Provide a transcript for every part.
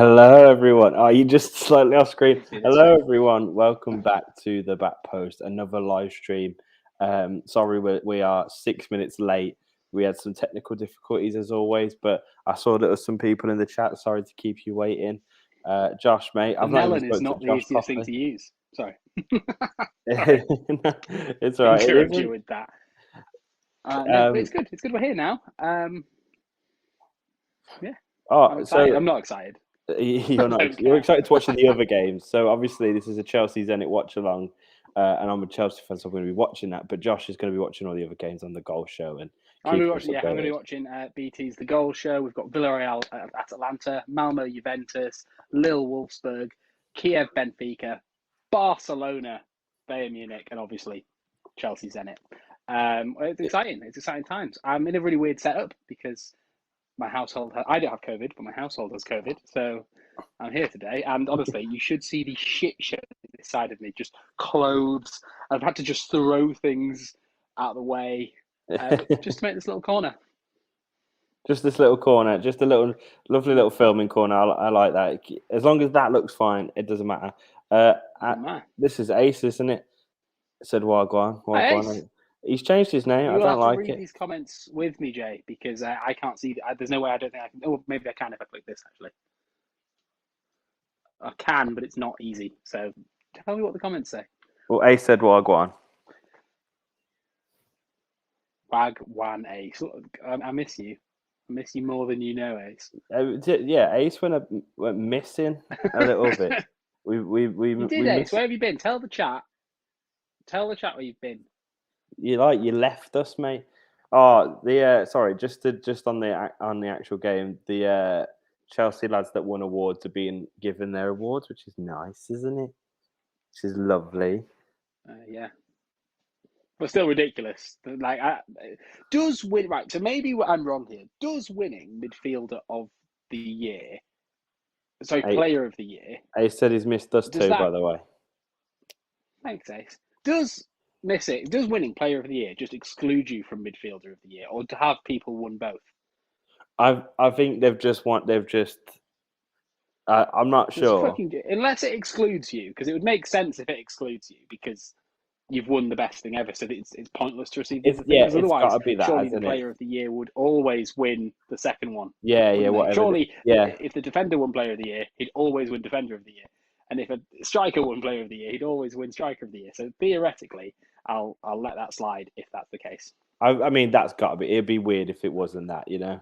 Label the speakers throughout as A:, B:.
A: Hello, everyone. Are you just slightly off screen?
B: See this
A: Hello,
B: one?
A: everyone. Welcome back to the Back Post, another live stream. Sorry, we are 6 minutes late. We had some technical difficulties as always, but I saw that there were some people in the chat. Sorry to keep you waiting. Josh, mate,
B: The
A: I've not even
B: melon is
A: spoken
B: not
A: to
B: the
A: Josh
B: easiest thing
A: properly.
B: to use. Sorry. Sorry.
A: It's all right.
B: Interrupt you with that. No, but it's good. It's good we're here now. Yeah. I'm excited. I'm not excited.
A: You're not.
B: Don't
A: You're
B: care.
A: excited to watch the other games. So obviously, this is a Chelsea Zenit Watchalong, and I'm a Chelsea fan, so I'm going to be watching that. But Josh is going to be watching all the other games on the Goal Show and
B: I'm
A: keeping
B: going
A: us
B: to be watching. Yeah, I'm going to be
A: updated.
B: watching BT's The Goal Show. We've got Villarreal at Atalanta, Malmo Juventus, Lille Wolfsburg, Kiev Benfica, Barcelona Bayern Munich, and obviously Chelsea Zenit. It's exciting. It's exciting times. I'm in a really weird setup because my household. I don't have COVID, but my household has COVID, so I'm here today. And honestly, you should see the shit show this side of me. Just clothes. I've had to just throw things out of the way. Just to make this little corner.
A: Just this little corner, just a little lovely little filming corner. I like that. As long as that looks fine, it doesn't matter. This is Ace, isn't it? Said Wagwan.
B: Hi, Ace.
A: He's changed his name.
B: You
A: I
B: will
A: don't
B: have to
A: like
B: read
A: it.
B: these comments with me, Jay, because I can't see. There's no way. I don't think I can. Oh, maybe I can if I click this. Actually, I can, but it's not easy. So tell me what the comments say.
A: Well, Ace said Wagwan.
B: Wagwan Ace. I miss you. I miss you more than you know, Ace.
A: Yeah, Ace went missing a little bit.
B: You did, Ace. Where have you been? Tell the chat. Tell the chat where you've been.
A: You left us, mate. Oh, sorry, just on the actual game, the Chelsea lads that won awards are being given their awards, which is nice, isn't it? Which is lovely.
B: Yeah. But still ridiculous. Like, does win right? So maybe I'm wrong here. Does winning midfielder of the year, player of the year?
A: Ace said he's missed us too, by the way.
B: Thanks, Ace. Does winning player of the year just exclude you from midfielder of the year, or to have people won both?
A: I think I'm not sure.
B: Unless it excludes you, because it would make sense if it excludes you, because you've won the best thing ever, so it's pointless to receive the other thing. Because otherwise, surely the player of the year would always win the second one.
A: Yeah, whatever.
B: Surely, if the defender won player of the year, he'd always win defender of the year. And if a striker won player of the year, he'd always win striker of the year. So theoretically, I'll let that slide if that's the case.
A: I mean, that's got to be. It'd be weird if it wasn't that, you know.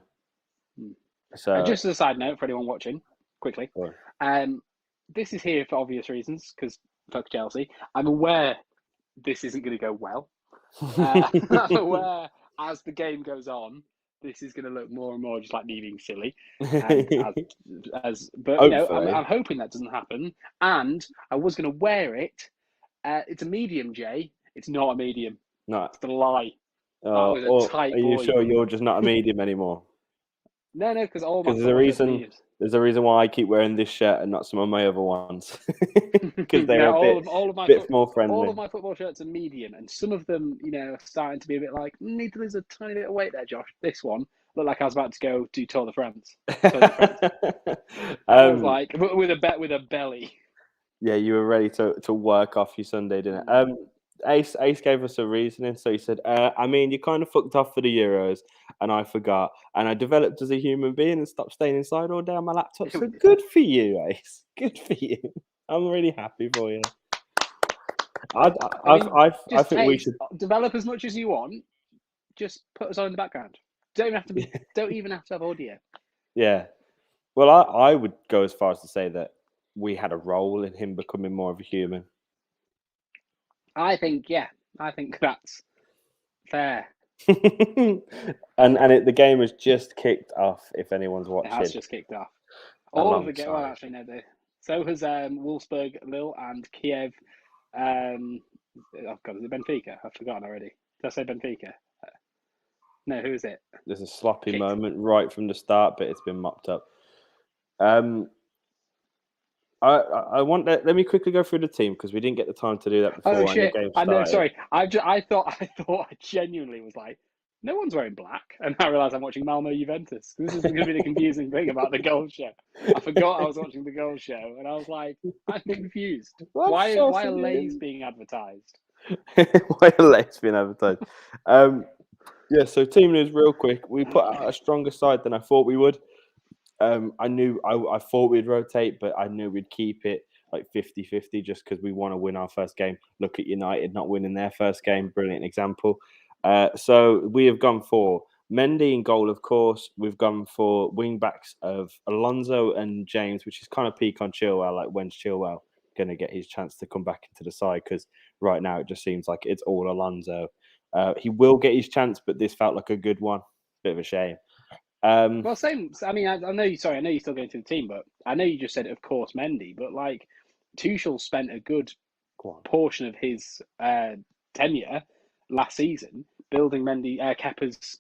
B: So, just as a side note for anyone watching, quickly, this is here for obvious reasons because fuck Chelsea. I'm aware this isn't going to go well. I'm aware as the game goes on, this is going to look more and more just like me being silly. But you know, I'm hoping that doesn't happen. And I was going to wear it. It's a medium, Jay. It's not a medium.
A: No,
B: it's a lie.
A: Are you sure you're just not a medium anymore?
B: No, because all my
A: there's a reason why I keep wearing this shirt and not some of my other ones. Because they're bit more friendly.
B: All of my football shirts are medium, and some of them, you know, are starting to be a bit like, need to lose a tiny bit of weight there, Josh. This one looked like I was about to go do Tour de France. I was like, with a belly.
A: Yeah, you were ready to work off your Sunday, didn't it? Ace gave us a reasoning. So he said, I mean, you kind of fucked off for the Euros, and I forgot. And I developed as a human being and stopped staying inside all day on my laptop. So good for you, Ace. Good for you. I'm really happy for you. I think we should
B: develop as much as you want. Just put us on in the background. Don't even have to have audio.
A: Yeah. Well, I would go as far as to say that we had a role in him becoming more of a human.
B: I think that's fair.
A: The game has just kicked off. If anyone's watching,
B: it has just kicked off. All of the game. Well, actually, no. So has Wolfsburg, Lille, and Kiev. Oh God, is it Benfica? I've forgotten already. Did I say Benfica? No, who is it?
A: There's a sloppy moment right from the start, but it's been mopped up. I want that. Let me quickly go through the team because we didn't get the time to do that before.
B: Oh shit!
A: The game
B: I know. Sorry, I thought I genuinely was like, no one's wearing black. And I realised I'm watching Malmo Juventus. This is going to be the confusing thing about the goal show. I forgot I was watching the goal show, and I was like, I'm confused.
A: What's
B: Why
A: Chelsea
B: are Lays
A: doing?
B: being advertised?
A: Why are Leeds being advertised? Yeah, so team news real quick. We put out a stronger side than I thought we would. I thought we'd rotate, but I knew we'd keep it like 50-50 just because we want to win our first game. Look at United not winning their first game. Brilliant example. So we have gone for Mendy in goal, of course. We've gone for wing backs of Alonso and James, which is kind of peak on Chilwell. Like, when's Chilwell going to get his chance to come back into the side? Because right now it just seems like it's all Alonso. He will get his chance, but this felt like a good one. Bit of a shame.
B: Well, same. I mean, I know you. Sorry, I know you're still going to the team, but I know you just said, of course, Mendy. But like, Tuchel spent a good
A: Go on.
B: portion of his tenure last season building Mendy Kepa's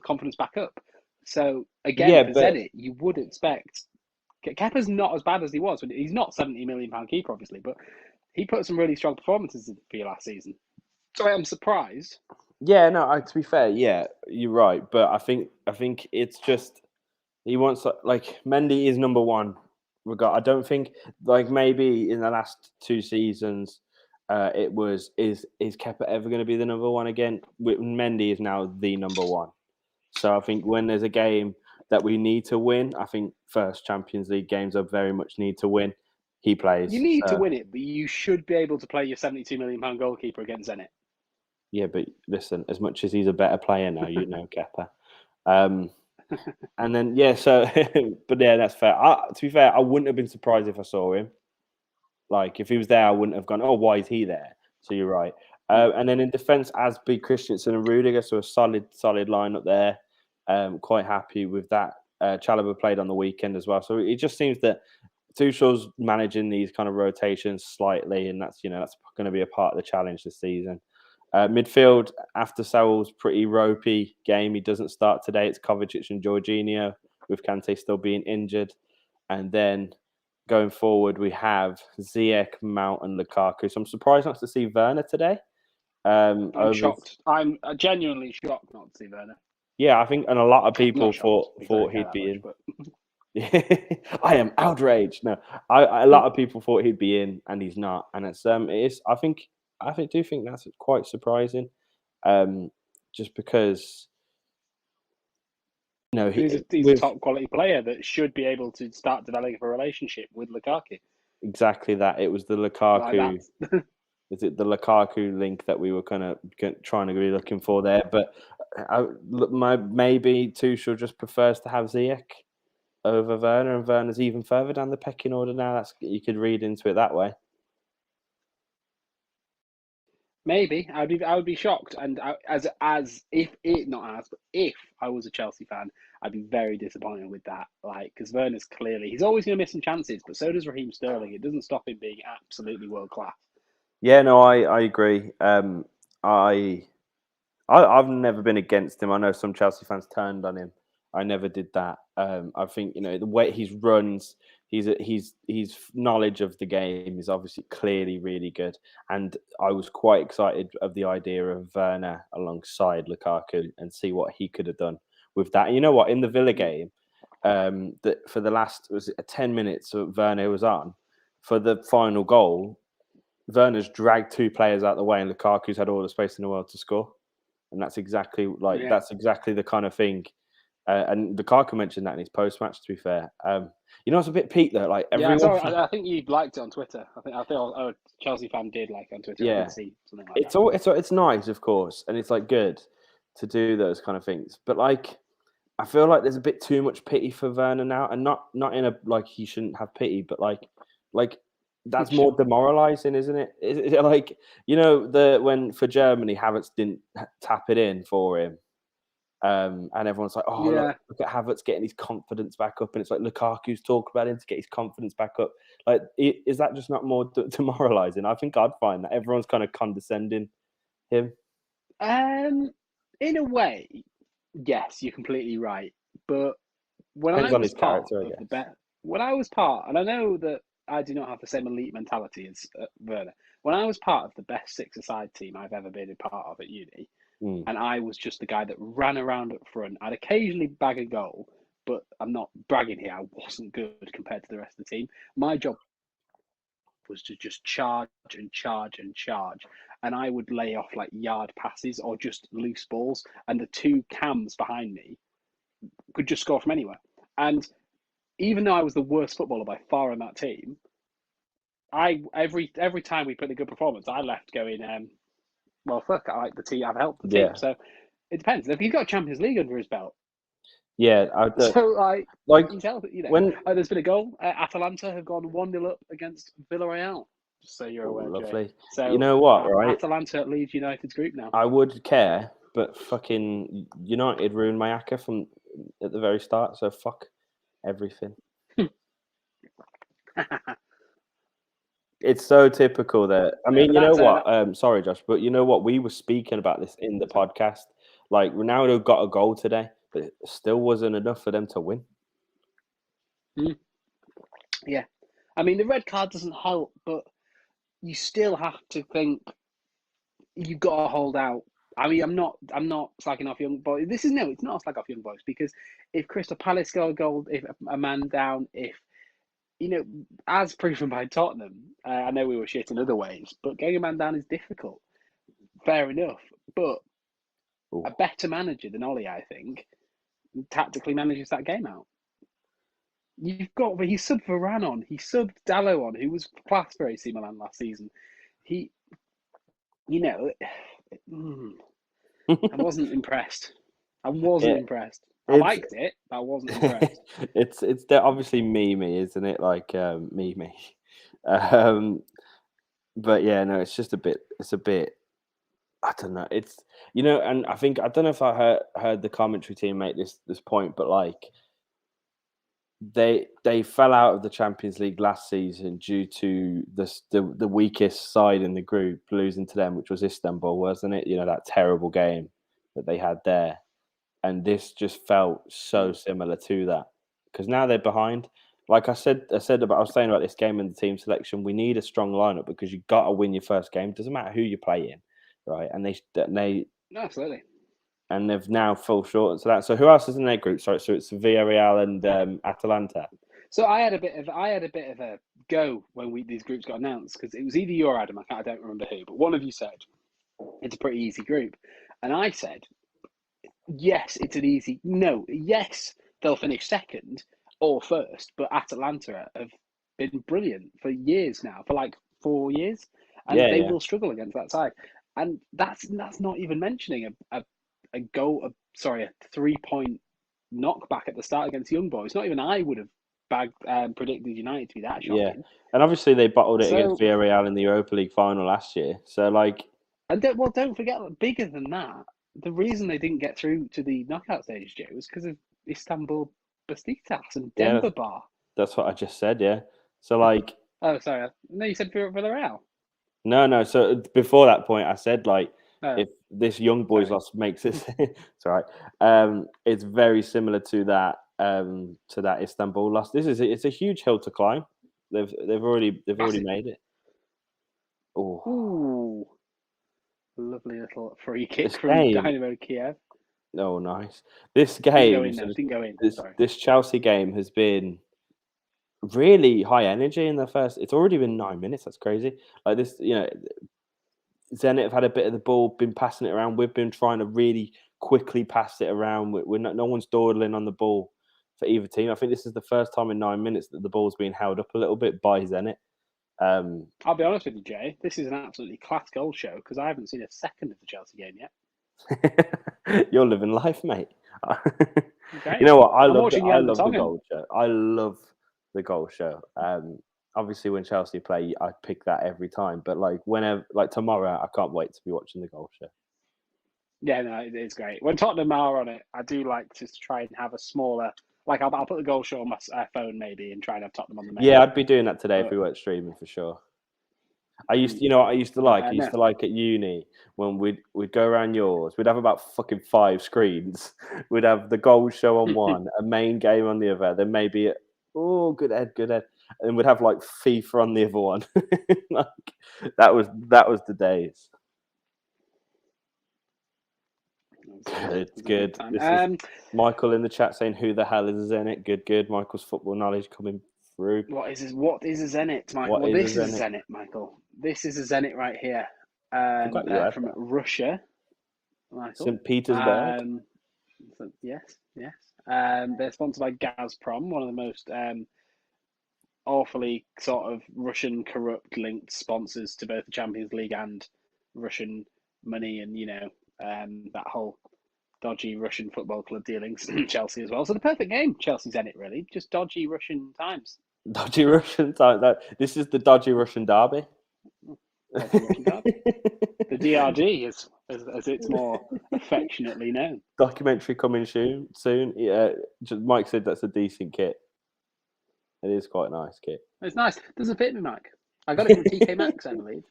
B: confidence back up. So again,
A: Yeah,
B: for
A: but
B: Zenit, you would expect Kepa's not as bad as he was. He's not £70 million keeper, obviously, but he put some really strong performances in for you last season. So I'm surprised.
A: yeah, no. To be fair, yeah, you're right. But I think it's just he wants like Mendy is number one. I don't think like maybe in the last two seasons, it was is Kepa ever going to be the number one again? Mendy is now the number one. So I think when there's a game that we need to win, I think first Champions League games are very much need to win. He
B: You
A: plays.
B: need to
A: So
B: win it, but you should be able to play your £72 million goalkeeper against Zenit.
A: yeah, but listen, as much as he's a better player now, Kepa. Um, and then yeah, so but yeah, that's fair. To be fair, I wouldn't have been surprised if I saw him. Like if he was there, I wouldn't have gone, "Oh, why is he there?" So you're right. And then in defence, Asby, Christensen, and Rudiger, so a solid lineup there. Quite happy with that. Chalobah played on the weekend as well, so it just seems that Tuchel's managing these kind of rotations slightly, and that's going to be a part of the challenge this season. Midfield, after Saul's pretty ropey game, he doesn't start today. It's Kovacic and Jorginho, with Kante still being injured. And then going forward, we have Ziyech, Mount, and Lukaku. So I'm surprised not to see Werner today.
B: I'm shocked. I'm genuinely shocked not to see Werner.
A: Yeah, I think, and a lot of
B: I'm
A: people
B: not shocked because I
A: thought
B: don't care
A: he'd
B: that
A: be
B: much,
A: in.
B: but
A: I am outraged. No, a lot of people thought he'd be in, and he's not. And it is. Do think that's quite surprising. Um, just because
B: he's a
A: with
B: top quality player that should be able to start developing a relationship with Lukaku.
A: exactly that, it was the
B: Like
A: Lukaku.
B: that.
A: Is it the Lukaku link that we were kind of trying to be looking for there? But maybe Tuchel just prefers to have Ziyech over Werner, and Werner's even further down the pecking order now. You could read into it that way.
B: Maybe I would be shocked, and as if it not as, but if I was a Chelsea fan, I'd be very disappointed with that. Like because Werner's clearly he's always going to miss some chances, but so does Raheem Sterling. It doesn't stop him being absolutely world class.
A: Yeah, no, I agree. I I've never been against him. I know some Chelsea fans turned on him. I never did that. I think the way he runs, his knowledge of the game is obviously clearly really good. And I was quite excited of the idea of Werner alongside Lukaku and see what he could have done with that. And you know what? In the Villa game, that for the last was it 10 minutes Werner was on for the final goal. Werner's dragged two players out of the way, and Lukaku's had all the space in the world to score. And
B: Yeah,
A: that's exactly the kind of thing. And Lukaku mentioned that in his post match. To be fair, it's a bit peak though. Like
B: yeah.
A: everyone,
B: I think you liked it on Twitter. I think a Chelsea fan did like it on Twitter. I
A: yeah,
B: did see something like
A: it's
B: that.
A: all it's nice, of course, and it's like good to do those kind of things. But like, I feel like there's a bit too much pity for Werner now, and not in a like he shouldn't have pity, but like that's more demoralizing, isn't it? Is it like the when for Germany Havertz didn't tap it in for him. And everyone's like, "Oh,
B: Yeah.
A: look at Havertz getting his confidence back up," and it's like Lukaku's talking about him to get his confidence back up. Like, is that just not more demoralizing? I think I'd find that everyone's kind of condescending him.
B: Um, in a way, yes, you're completely right. But when
A: Depends
B: I
A: on
B: was
A: his
B: part
A: character, I
B: of the
A: guess.
B: best, when I was part, and I know that I do not have the same elite mentality as Werner. When I was part of the best six-a-side team I've ever been a part of at uni, and I was just the guy that ran around up front. I'd occasionally bag a goal, but I'm not bragging here. I wasn't good compared to the rest of the team. My job was to just charge and charge and charge. And I would lay off like yard passes or just loose balls. And the two cams behind me could just score from anywhere. And even though I was the worst footballer by far on that team, every time we put in a good performance, I left going, well, fuck, I like the team. I've helped the team.
A: Yeah.
B: So it depends. If he's got Champions League under his belt,
A: Yeah,
B: so
A: like
B: he's healthy.
A: when
B: There's been a goal. Atalanta have gone 1-0 up against Villarreal. Just so you're aware, Jay.
A: lovely.
B: So
A: You know what, right?
B: Atalanta leads United's group now.
A: I would care, but fucking United ruined my acca from at the very start. So fuck everything. It's so typical that I mean, you know what? Sorry, Josh, but you know what? We were speaking about this in the podcast. Like Ronaldo got a goal today, but it still wasn't enough for them to win.
B: Yeah, I mean the red card doesn't help, but you still have to think you've got to hold out. I mean, I'm not slacking off young boys. It's not a slag off young boys because if Crystal Palace go a goal, if a man down, if as proven by Tottenham, I know we were shit in other ways, but getting a man down is difficult. Fair enough, but a better manager than Ollie, I think, tactically manages that game out. He subbed Varane on, he subbed Dallo on, who was class for AC Milan last season. I wasn't impressed. I liked it, but I wasn't impressed.
A: It's obviously Mimi, isn't it? Like Mimi. But yeah, no, it's just a bit. It's a bit. I don't know. It's and I don't know if I heard the commentary team make this point, but like they fell out of the Champions League last season due to the weakest side in the group losing to them, which was Istanbul, wasn't it? That terrible game that they had there. And this just felt so similar to that because now they're behind. Like I was saying about this game and the team selection. We need a strong lineup because you got to win your first game. Doesn't matter who you play in, right? And they
B: absolutely.
A: And they've now fall short to that. So who else is in their group? Sorry, so it's Villarreal and Atalanta.
B: So I had a bit of a go when these groups got announced because it was either you or Adam. I don't remember who, but one of you said it's a pretty easy group, and I said yes, it's an easy. No, yes, they'll finish second or first, but Atalanta have been brilliant for years now, for like 4 years, and they will struggle against that side. And that's not even mentioning a 3-point knockback at the start against Young Boys. Not even I would have predicted United to be that shocking.
A: Yeah, and obviously they bottled it against Villarreal in the Europa League final last year. So
B: don't forget, bigger than that, the reason they didn't get through to the knockout stage, Joe, was because of Istanbul Besiktas and Denver Bar.
A: That's what I just said, yeah. So
B: oh, sorry. No, you said Villarreal.
A: No. So before that point, I said if this Young Boys loss makes it, it's all right. It's very similar to that Istanbul loss. It's a huge hill to climb. They've already made it.
B: Ooh. Lovely little free kick from Dynamo Kiev.
A: Oh, nice. This game,
B: didn't go in.
A: This Chelsea game has been really high energy in the first. It's already been 9 minutes. That's crazy. Like this, Zenit have had a bit of the ball, been passing it around. We've been trying to really quickly pass it around. No one's dawdling on the ball for either team. I think this is the first time in 9 minutes that the ball's been held up a little bit by Zenit.
B: I'll be honest with you, Jay. This is an absolutely class goal show because I haven't seen a second of the Chelsea game yet.
A: You're living life, mate. Okay. You know what? I love the goal show. I love the goal show. Obviously, when Chelsea play, I pick that every time. But whenever, tomorrow, I can't wait to be watching the goal show.
B: Yeah, no, it's great. When Tottenham are on it, I do like to try and have a smaller. I'll put the goal show on my phone maybe and try and have Tottenham on the main.
A: Yeah, I'd be doing that today if we weren't streaming for sure. I used to like at uni when we'd go around yours. We'd have about fucking 5 screens. We'd have the goal show on one, a main game on the other, then maybe good head, and we'd have FIFA on the other one. That was the days. It's good.
B: Time.
A: This is Michael in the chat saying, "Who the hell is a Zenit?" Good. Michael's football knowledge coming through.
B: What is a Zenit, Michael?
A: What
B: Well,
A: is
B: this
A: a
B: is a
A: Zenit?
B: Zenit, Michael. This is a Zenit right here.
A: Forgot you had
B: From
A: that.
B: Russia, Michael.
A: St. Petersburg.
B: So, yes. They're sponsored by Gazprom, one of the most awfully sort of Russian corrupt linked sponsors to both the Champions League and Russian money, and that whole dodgy Russian football club dealings. Chelsea as well. So the perfect game, Chelsea Zenit, really. Just dodgy Russian times.
A: Dodgy Russian time. This is the dodgy Russian derby.
B: Dodgy Russian derby. The DRG, as it's more affectionately known.
A: Documentary coming soon. Yeah, Mike said that's a decent kit. It is quite a nice kit.
B: It's nice. Doesn't fit me, Mike. I got it from TK Maxx, I believe.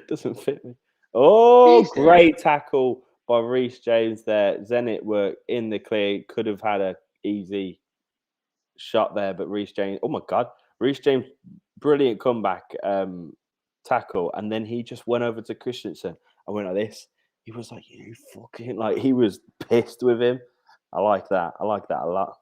A: Doesn't fit me. Oh,
B: Easter.
A: Great tackle by Reece James there. Zenit were in the clear. Could have had an easy shot there, but Reece James. Oh my God, Reece James, brilliant comeback tackle, and then he just went over to Christensen and went like this. He was like, "You fucking," like he was pissed with him. I like that. I like that a lot.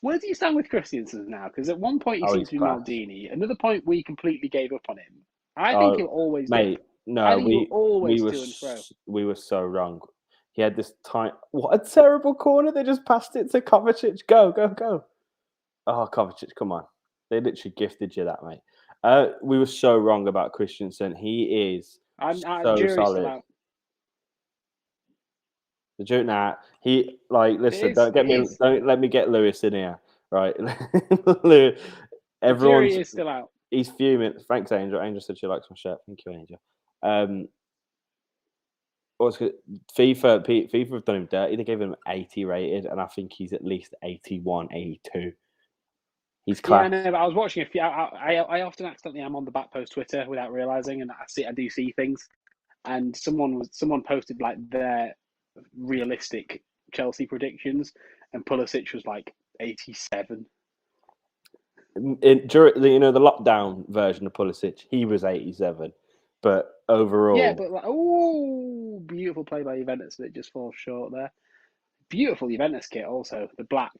B: Where do you stand with Christensen now? Because at one point he seemed to be
A: class.
B: Maldini. Another point we completely gave up on him. I think he'll always
A: mate.
B: dip.
A: No,
B: I think he'll always
A: were
B: to and fro.
A: We were so wrong. He had this time. What a terrible corner! They just passed it to Kovacic. Go. Oh, Kovacic, come on! They literally gifted you that, mate. We were so wrong about Christensen. He is so solid. The joke now. He listen. Don't let me get Lewis in here, right? Everyone's
B: is still out.
A: He's fuming. Thanks, Angel. Angel said she likes my shirt. Thank you, Angel. What's good? FIFA have done him dirty. They gave him 80 rated, and I think he's at least 81, 82. He's class.
B: Yeah, I know, but I was watching a few. I often accidentally am on the back post Twitter without realizing, and I do see things. And someone posted like their realistic Chelsea predictions, and Pulisic was like 87.
A: During the lockdown version of Pulisic, he was 87, but overall,
B: yeah, but beautiful play by Juventus, but it just falls short there. Beautiful Juventus kit, also the black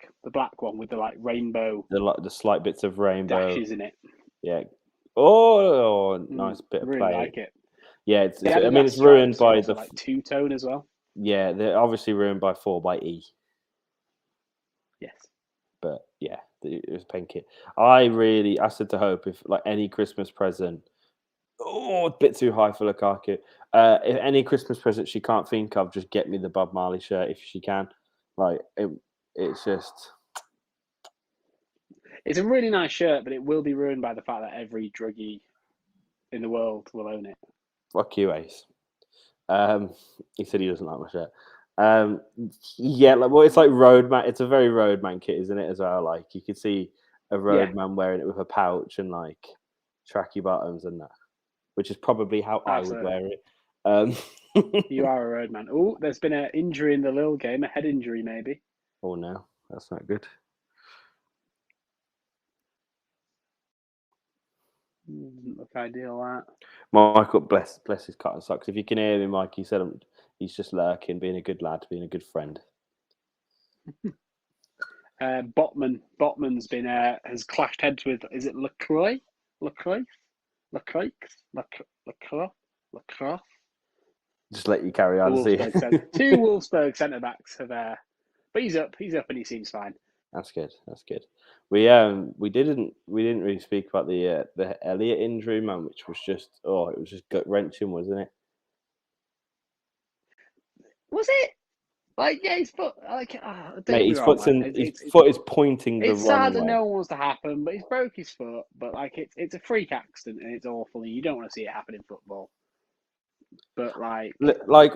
B: one with the like rainbow,
A: the slight bits of rainbow
B: dashes in it.
A: Yeah. Oh, nice bit of
B: really
A: play.
B: Like it.
A: Yeah, it's ruined by the
B: like two-tone as well.
A: Yeah, they're obviously ruined by 4xe.
B: Yes.
A: But yeah, it was pen kit. I said to Hope, if like any Christmas present, a bit too high for Lukaku. If any Christmas present she can't think of, just get me the Bob Marley shirt if she can. Like it's just.
B: It's a really nice shirt, but it will be ruined by the fact that every druggie in the world will own it.
A: Fuck you, Ace. He said he doesn't like my shirt. Yeah, it's like Roadman. It's a very Roadman kit, isn't it? As well, like you could see a Roadman wearing it with a pouch and like tracky bottoms and that, which is probably how I would wear it.
B: You are a Roadman. Oh, there's been an injury in the Lille game, a head injury maybe.
A: Oh no, that's not good.
B: Doesn't look ideal, that.
A: Michael, bless his cotton socks. If you can hear me, Mike, he said he's just lurking, being a good lad, being a good friend.
B: Botman's been has clashed heads with, is it Lacroix?
A: Just let you carry on.
B: Two Wolfsburg centre backs have, but he's up and he seems fine.
A: That's good. We didn't really speak about the Elliott injury, man, which was just it was just gut wrenching, wasn't it?
B: Was it? Like, yeah, his foot. Like,
A: mate, his foot is pointing the wrong way.
B: It's sad that no one wants to happen, but he's broke his foot. But like, it's a freak accident and it's awful, and you don't want to see it happen in football. But like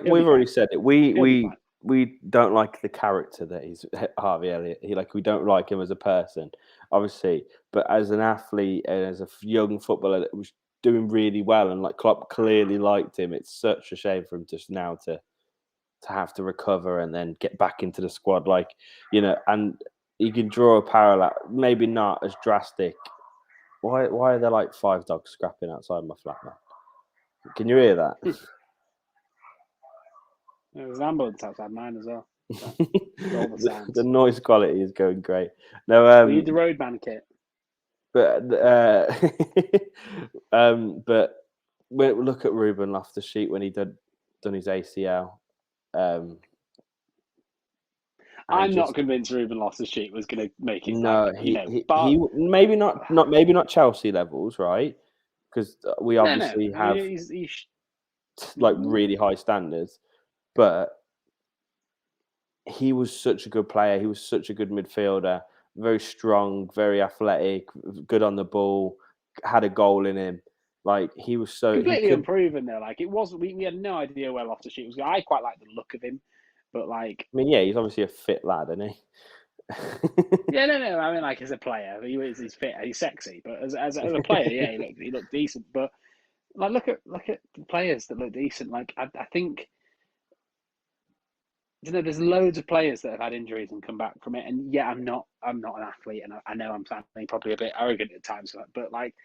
A: we've already said it, we don't like the character that he's Harvey Elliott. We don't like him as a person, obviously, but as an athlete and as a young footballer that was doing really well, and like Klopp clearly liked him. It's such a shame for him just now to have to recover and then get back into the squad, and you can draw a parallel, maybe not as drastic. Why are there like 5 dogs scrapping outside my flat, man? Can you hear that?
B: There's an ambulance outside mine as well. So, all the
A: the
B: sounds.
A: noise quality is going great. No,
B: We need the Roadman kit.
A: but but look at Ruben Loftus-Cheek when he done his ACL.
B: I'm not
A: just
B: convinced Ruben Loftus-Cheek was going to make it.
A: no,
B: Like, you know,
A: he
B: but
A: maybe not Chelsea levels, right? Because we
B: no.
A: obviously
B: I mean,
A: have
B: he's
A: like really high standards, but he was such a good player. He was such a good midfielder, very strong, very athletic, good on the ball, had a goal in him. Like he was he
B: completely
A: could.
B: unproven though. Like it was, we had no idea where Loftus-Cheek was going. I quite like the look of him, but like,
A: I mean, yeah, he's obviously a fit lad, isn't he?
B: yeah, no. I mean, like as a player, he's fit, he's sexy, but as a player, yeah, he looked decent. But like, look at the players that look decent. Like I think. There's loads of players that have had injuries and come back from it, and yeah, I'm not an athlete, and I know I'm sounding probably a bit arrogant at times, but like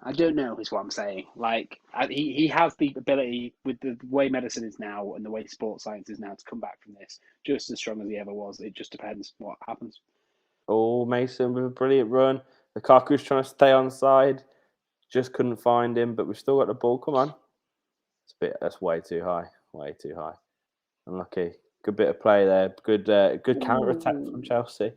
B: I don't know is what I'm saying. Like he has the ability with the way medicine is now and the way sports science is now to come back from this just as strong as he ever was. It just depends what happens.
A: Oh, Mason with a brilliant run. Lukaku's trying to stay on side, just couldn't find him, but we've still got the ball. Come on, that's way too high, way too high. Unlucky. Good bit of play there. Good counter attack from
B: Ooh.
A: Chelsea.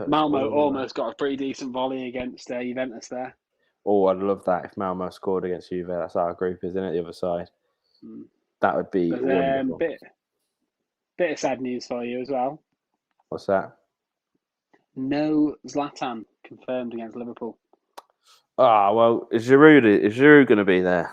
B: Malmo almost got a pretty decent volley against Juventus there.
A: Oh, I'd love that if Malmo scored against Juve. That's our group, isn't it? The other side. That would be
B: There's
A: wonderful.
B: bit of sad news for you as well.
A: What's that?
B: No Zlatan confirmed against Liverpool.
A: Ah, well, is Giroud going to be there?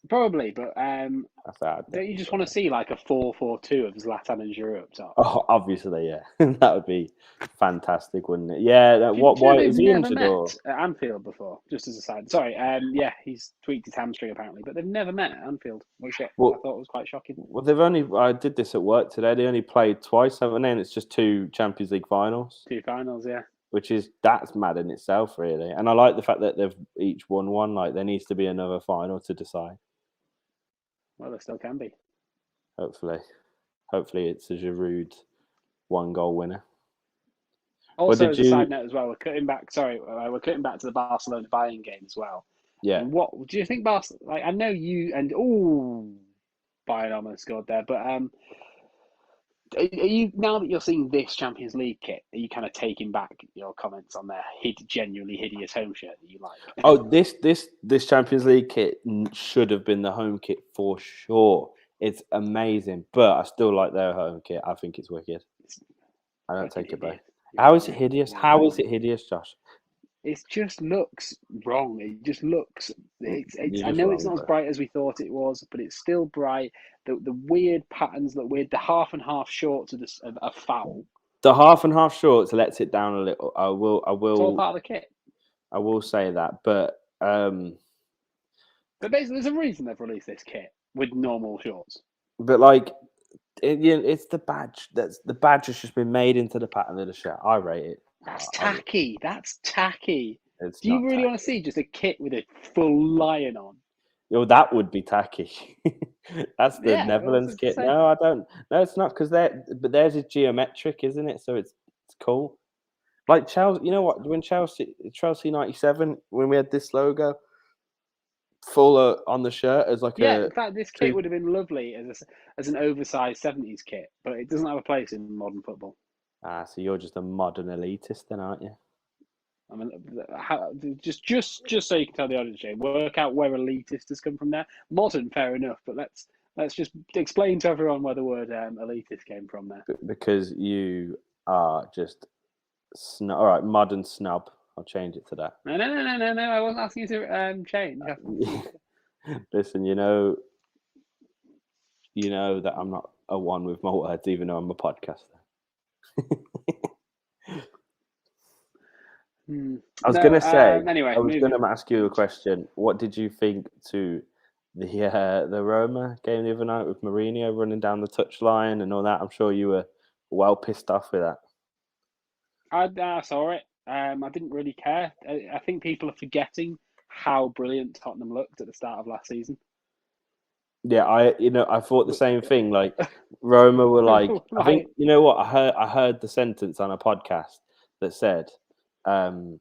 B: Probably, but
A: That's sad.
B: don't you just want to see like a 4-4-2 of Zlatan and Giroud up top?
A: Oh, obviously, yeah. That would be fantastic, wouldn't it? Yeah.
B: Do you know
A: Why
B: they've
A: is he
B: never
A: injured or?
B: met at Anfield before? Just as a side. Sorry, yeah, he's tweaked his hamstring apparently, but they've never met at Anfield, which I
A: Well,
B: thought was quite shocking.
A: well, they've only. I did this at work today. They only played twice, haven't they? And it's just 2 Champions League finals,
B: 2 finals, yeah.
A: that's mad in itself, really. And I like the fact that they've each won one. Like there needs to be another final to decide.
B: Well, there still can be.
A: Hopefully, it's a Giroud 1-goal winner.
B: Also, as a side note as well, we're cutting back to the Barcelona Bayern game as well.
A: Yeah.
B: And what do you think, Barcelona? Like, I know you and Bayern almost scored there, but are you, now that you're seeing this Champions League kit, are you kind of taking back your comments on their genuinely hideous home shirt that you like?
A: Oh, this Champions League kit should have been the home kit for sure. It's amazing, but I still like their home kit. I think it's wicked. I don't take it back. How is it hideous? How is it hideous, Josh?
B: It just looks wrong. It just looks. I know it's not as bright as we thought it was, but it's still bright. The weird patterns look weird. The half and half shorts are foul.
A: The half and half shorts lets it down a little. I will.
B: It's all part of the kit.
A: I will say that, but
B: basically, there's a reason they've released this kit with normal shorts.
A: But like, it's the badge. The badge has just been made into the pattern of the shirt. I rate it.
B: That's tacky. That's tacky.
A: Do
B: you really want to see just a kit with a full lion on?
A: Yo, that would be tacky. That's the Netherlands kit. No, I don't. No, it's not because but theirs is geometric, isn't it? So it's cool. Like Chelsea, you know what? When Chelsea '97, when we had this logo full on the shirt as like
B: in fact, this kit would have been lovely as an oversized '70s kit, but it doesn't have a place in modern football.
A: Ah, so you're just a modern elitist, then, aren't you?
B: I mean, just so you can tell the audience, Jay, work out where elitist has come from there. Modern, fair enough, but let's just explain to everyone where the word elitist came from there.
A: Because you are just all right, modern snob. I'll change it to that.
B: No. I wasn't asking you to change.
A: Listen, you know that I'm not a one with my words, even though I'm a podcaster. I was going to say.
B: Anyway,
A: I was going to ask you a question. What did you think to the Roma game the other night with Mourinho running down the touchline and all that? I'm sure you were well pissed off with that.
B: I saw it. I didn't really care. I think people are forgetting how brilliant Tottenham looked at the start of last season.
A: Yeah, I thought the same thing. Like Roma were like, I think
B: Like,
A: you know what I heard the sentence on a podcast that said, um,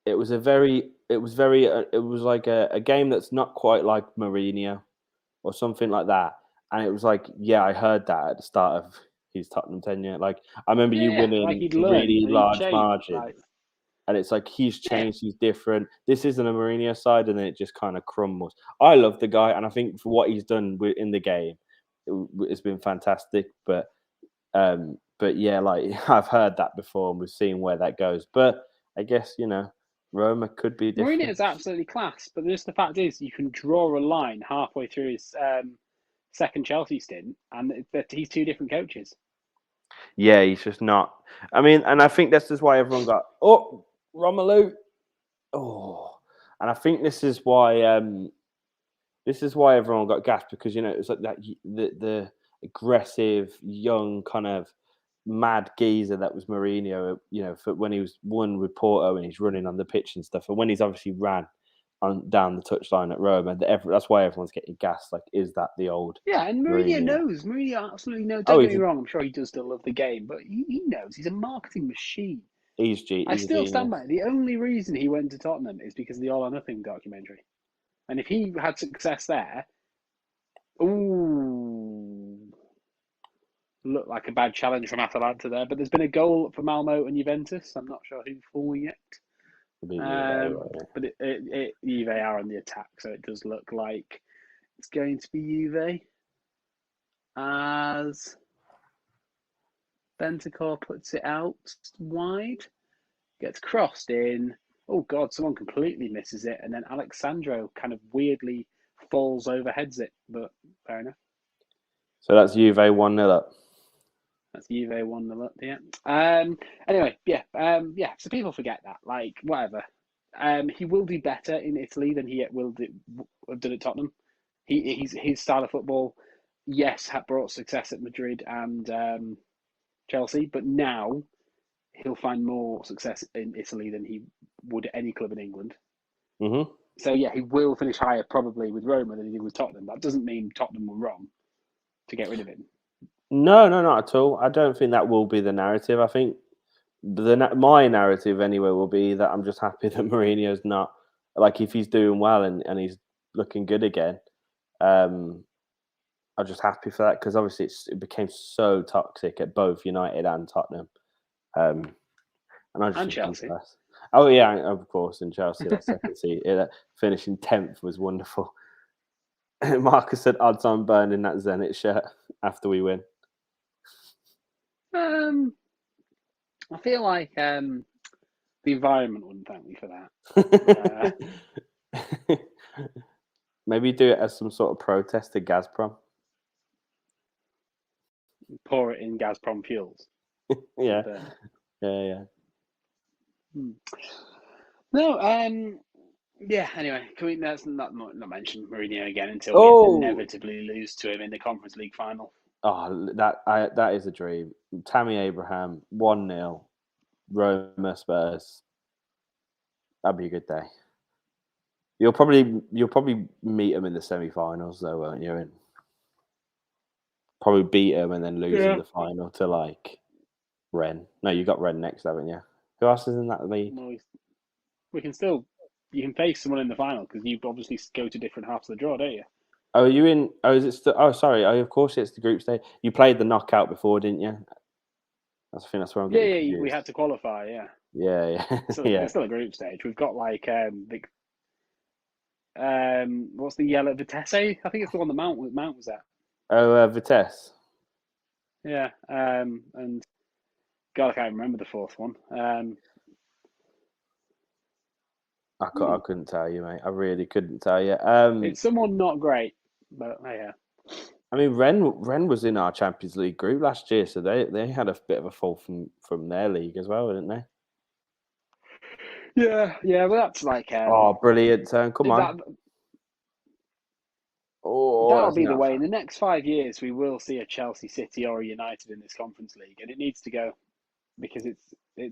A: it was it was like a game that's not quite like Mourinho or something like that. And it was like, yeah, I heard that at the start of his Tottenham tenure. Like I remember you
B: yeah, like
A: winning
B: he'd learned
A: really
B: and he'd
A: large
B: changed.
A: margins.
B: Like,
A: And it's like he's
B: yeah,
A: changed, he's different. This isn't a Mourinho side, and then it just kind of crumbles. I love the guy, and I think for what he's done in the game, it's been fantastic. But yeah, like I've heard that before, and we've seen where that goes. But I guess Roma could be
B: Mourinho
A: different.
B: is absolutely class, but just the fact is, you can draw a line halfway through his second Chelsea stint, and he's two different coaches.
A: Yeah, he's just not. I mean, and I think that's just why everyone got Romelu. Oh, and I think this is why everyone got gassed because it was like that the aggressive young kind of mad geezer that was Mourinho. For when he was won with Porto and he's running on the pitch and stuff, and when he's obviously ran on down the touchline at Rome, and that's why everyone's getting gassed. Like, is that the old
B: Yeah, and Mourinho
A: Mourinho?
B: knows. Mourinho absolutely knows.
A: Oh,
B: Don't get me
A: he's
B: wrong. I'm sure he does still love the game, but he knows he's a marketing machine. I
A: he's a
B: still stand
A: genius.
B: by it. The only reason he went to Tottenham is because of the All or Nothing documentary. And if he had success there, ooh, looked like a bad challenge from Atalanta there. But there's been a goal for Malmo and Juventus. I'm not sure who's for yet.
A: Be Juve,
B: But Juve are on the attack, so it does look like it's going to be Juve as Bentancur puts it out wide, gets crossed in. Oh God, someone completely misses it, and then Alexandro kind of weirdly falls over, heads it. But fair enough.
A: So that's Juve 1-0 up.
B: That's Juve 1-0 up. Yeah. Anyway, yeah. Yeah. So people forget that. Like whatever. He will do better in Italy than he will have done at Tottenham. He's his style of football. Yes, had brought success at Madrid and Chelsea, but now he'll find more success in Italy than he would at any club in England.
A: Mm-hmm.
B: So yeah, he will finish higher probably with Roma than he did with Tottenham. That doesn't mean Tottenham were wrong to get rid of him.
A: No, no, not at all. I don't think that will be the narrative. I think my narrative anyway will be that I'm just happy that Mourinho's not like if he's doing well and he's looking good again. Um, I'm just happy for that because obviously it became so toxic at both United and Tottenham. Um, and I just
B: And
A: think he's
B: Chelsea.
A: class. Oh yeah, of course, in Chelsea that second seat, finishing 10th was wonderful. Marcus said odds on burning that Zenit shirt after we win.
B: Um, I feel like the environment wouldn't thank me for that.
A: Maybe do it as some sort of protest to Gazprom.
B: Pour it in Gazprom fuels
A: Yeah,
B: and burn it.
A: yeah.
B: No, yeah. Anyway, can we? Let's not mention Mourinho again until we
A: Oh,
B: inevitably lose to him in the Conference League final.
A: that is a dream. Tammy Abraham 1-0, Roma Spurs. That'd be a good day. You'll probably meet them in the semi-finals though, won't you? And probably beat them and then lose in
B: Yeah.
A: the final to like Rennes. No, you got Rennes next, haven't you? Who else is in that league?
B: Well, we can still. You can face someone in the final because you obviously go to different halves of the draw, don't you?
A: Oh, are you in? Oh, is it still? Oh, sorry. Oh, of course, it's the group stage. You played the knockout before, didn't you? I think that's where I'm
B: Yeah,
A: getting
B: yeah. We
A: confused.
B: had to qualify. Yeah,
A: Yeah, yeah,
B: it's
A: yeah.
B: still a group stage. We've got like what's the yellow Vitesse? I think it's the one that Mount was at.
A: Oh, Vitesse.
B: Yeah. And God, I can't remember the fourth one.
A: I couldn't tell you, mate. I really couldn't tell you.
B: It's someone not great, but yeah.
A: I mean, Rennes was in our Champions League group last year, so they had a bit of a fall from their league as well, didn't they?
B: Yeah, yeah, but that's like
A: Oh, brilliant turn! Come on.
B: that
A: Oh,
B: that'll
A: that's
B: be
A: an
B: the way.
A: outside.
B: In the next 5 years, we will see a Chelsea, City, or a United in this Conference League, and it needs to go. because it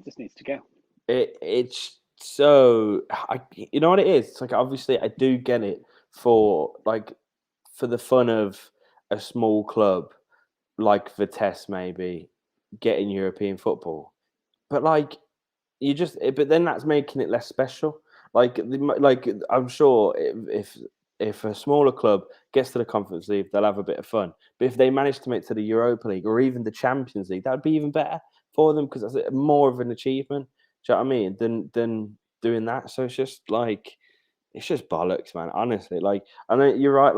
B: just needs to go.
A: It's so you know what it is. It's like obviously I do get it for for the fun of a small club like Vitesse maybe getting European football, but but then that's making it less special. I'm sure if a smaller club gets to the Conference League, they'll have a bit of fun. But if they manage to make it to the Europa League or even the Champions League, that would be even better for them because that's more of an achievement. Do you know what I mean? Than doing that. So it's just bollocks, man. Honestly, I know you're right.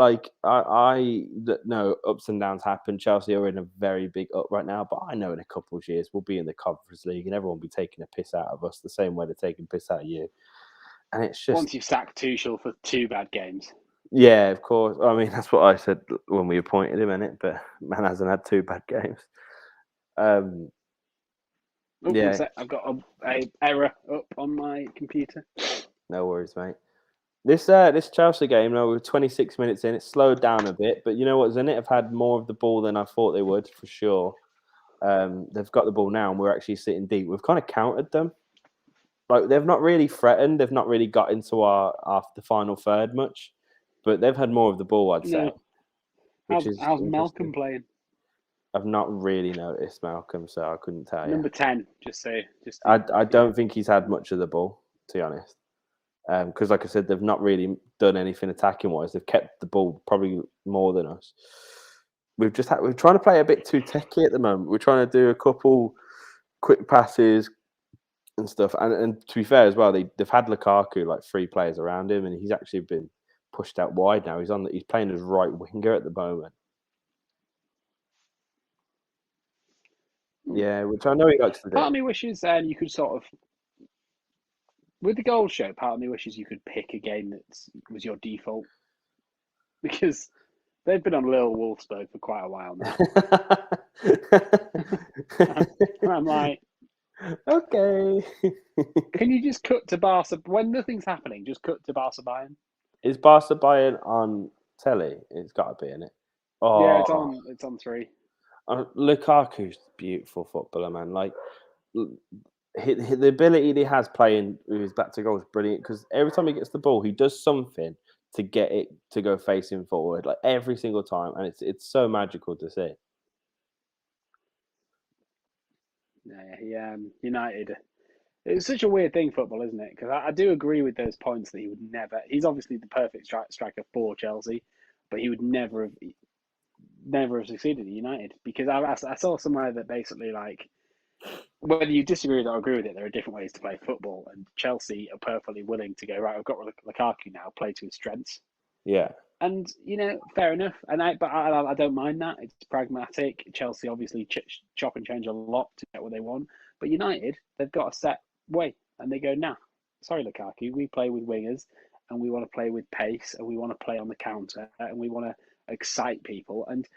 A: No, ups and downs happen. Chelsea are in a very big up right now, but I know in a couple of years we'll be in the Conference League and everyone will be taking a piss out of us the same way they're taking piss out of you. And it's just
B: Once you've sacked Tuchel for 2 bad games.
A: yeah, of course. I mean, that's what I said when we appointed him in it, but man hasn't had 2 bad games. Yeah,
B: I've got a error up on my computer.
A: no worries, mate. This Chelsea game, now we're 26 minutes in. It slowed down a bit, but you know what? Zenit have had more of the ball than I thought they would, for sure. They've got the ball now, and we're actually sitting deep. We've kind of countered them. Like they've not really threatened. They've not really got into the final third much, but they've had more of the ball, I'd say.
B: No.
A: Which is
B: How's
A: interesting.
B: Malcolm playing?
A: I've not really noticed Malcolm, so I couldn't tell you.
B: Number 10,
A: I don't think he's had much of the ball, to be honest. Because, like I said, they've not really done anything attacking wise. They've kept the ball probably more than us. We're trying to play a bit too techy at the moment. We're trying to do a couple quick passes and stuff. And to be fair as well, they've had Lukaku like 3 players around him, and he's actually been pushed out wide now. He's playing as right winger at the moment. Yeah, which I know he likes to do.
B: Part of me wishes you could sort of, with the goal show, part of me wishes you could pick a game that was your default. Because they've been on Lil Wolfsburg for quite a while now. I'm like,
A: okay.
B: Can you just cut to Barca when nothing's happening? Just cut to Barca Bayern.
A: Is Barca Bayern on telly? It's got to be in it. Oh,
B: Yeah, it's on 3.
A: Lukaku's a beautiful footballer, man. Like the ability he has playing with his back to goal is brilliant because every time he gets the ball, he does something to get it to go facing forward, like every single time, and it's so magical to see.
B: Yeah, United. It's such a weird thing, football, isn't it? Because I do agree with those points that he would never. He's obviously the perfect striker for Chelsea, but he would never have succeeded at United because I saw somewhere that basically like whether you disagree with it or agree with it, there are different ways to play football, and Chelsea are perfectly willing to go right. We've got Lukaku now, play to his strengths.
A: Yeah,
B: and fair enough. And I don't mind that. It's pragmatic. Chelsea obviously chop and change a lot to get what they want, but United they've got a set way, and they go nah. Sorry, Lukaku. We play with wingers, and we want to play with pace, and we want to play on the counter, and we want to excite people. And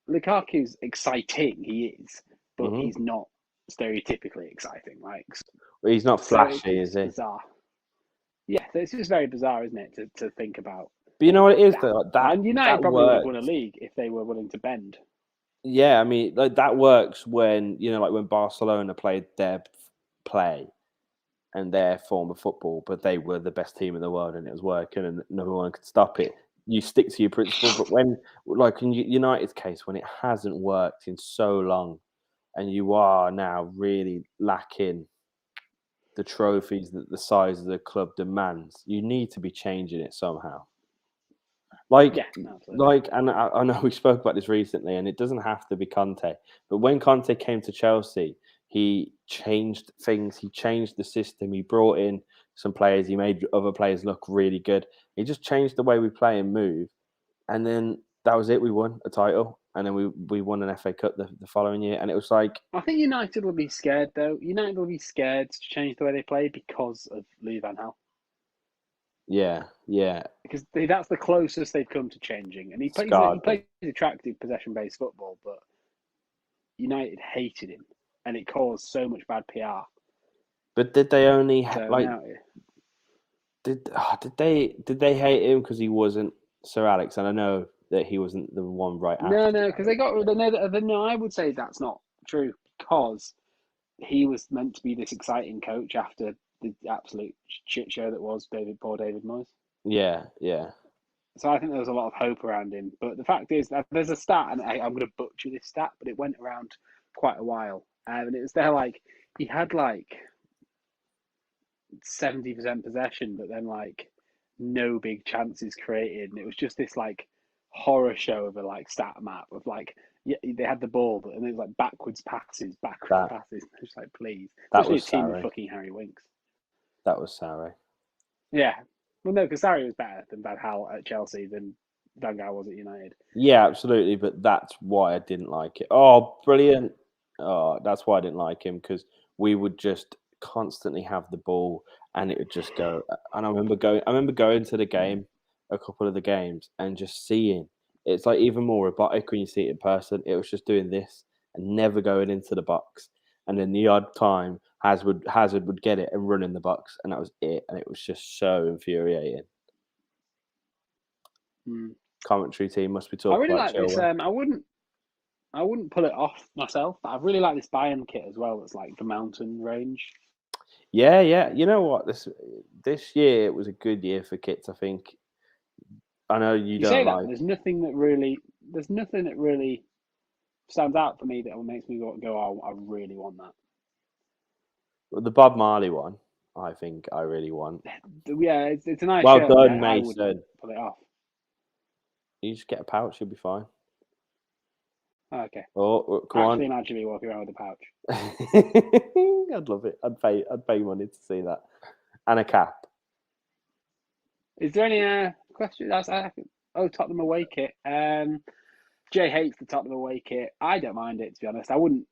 B: Lukaku's exciting. He is, but he's not stereotypically exciting.
A: Well, he's not flashy, is he?
B: Bizarre. Yeah, it's just very bizarre, isn't it, to think about.
A: But you know what it is though.
B: And United probably would have won a league if they were willing to bend.
A: Yeah, I mean, that works when like when Barcelona played their play and their form of football, but they were the best team in the world and it was working and no one could stop it. You stick to your principle, but when, like in United's case, when it hasn't worked in so long, and you are now really lacking the trophies that the size of the club demands, you need to be changing it somehow. And I know we spoke about this recently, and it doesn't have to be Conte, but when Conte came to Chelsea, he changed things. He changed the system. He brought in some players. He made other players look really good. He just changed the way we play and move, and then that was it. We won a title, and then we won an FA Cup the following year, and it was like
B: I think United will be scared though. United will be scared to change the way they play because of Louis van Gaal.
A: Yeah.
B: Because that's the closest they've come to changing. And he plays attractive possession-based football, but United hated him, and it caused so much bad PR.
A: But did they only did they hate him because he wasn't Sir Alex? And I know that he wasn't the one right after.
B: No, because they got no. I would say that's not true because he was meant to be this exciting coach after the absolute shit show that was poor David Moyes.
A: Yeah, yeah.
B: So I think there was a lot of hope around him. But the fact is that there's a stat, and I'm going to butcher this stat, but it went around quite a while, and it was there like he had like 70% possession, but then like no big chances created, and it was just this like horror show of a like stat map of like yeah, they had the ball, but and it was like backwards passes.
A: That
B: Just like please,
A: that
B: especially a
A: was
B: team with
A: Sarri.
B: fucking Harry Winks.
A: That was Sarri.
B: Yeah, well no, because Sarri was better than Van Gaal at Chelsea than Van Gaal was at United.
A: Yeah, absolutely. But that's why I didn't like it. Oh, brilliant. Oh, that's why I didn't like him because we would just constantly have the ball and it would just go. And I remember going to the game, a couple of the games, and just seeing it's like even more robotic when you see it in person. It was just doing this and never going into the box. And then the odd time Hazard would get it and run in the box, and that was it. And it was just so infuriating.
B: Mm.
A: Commentary team must be
B: I
A: talking
B: really
A: about
B: like this.
A: Chilwell.
B: I wouldn't pull it off myself, but I really like this Bayern kit as well. That's like the mountain range.
A: Yeah, yeah. You know what? This year was a good year for kits. I think. I know you
B: You say
A: don't
B: that, but
A: like
B: there's nothing that really stands out for me that makes me go, oh, I really want that.
A: the Bob Marley one. I think I really want.
B: Yeah, it's a nice
A: Well
B: shirt, but
A: done,
B: I wouldn't
A: Mason.
B: pull it off.
A: You just get a pouch, you'll be fine.
B: Oh, okay.
A: Come
B: Actually,
A: on.
B: imagine me walking around with a pouch.
A: I'd love it. I'd pay money to see that. And a cap.
B: Is there any questions? Tottenham away kit. Jay hates the Tottenham away kit. I don't mind it, to be honest. I wouldn't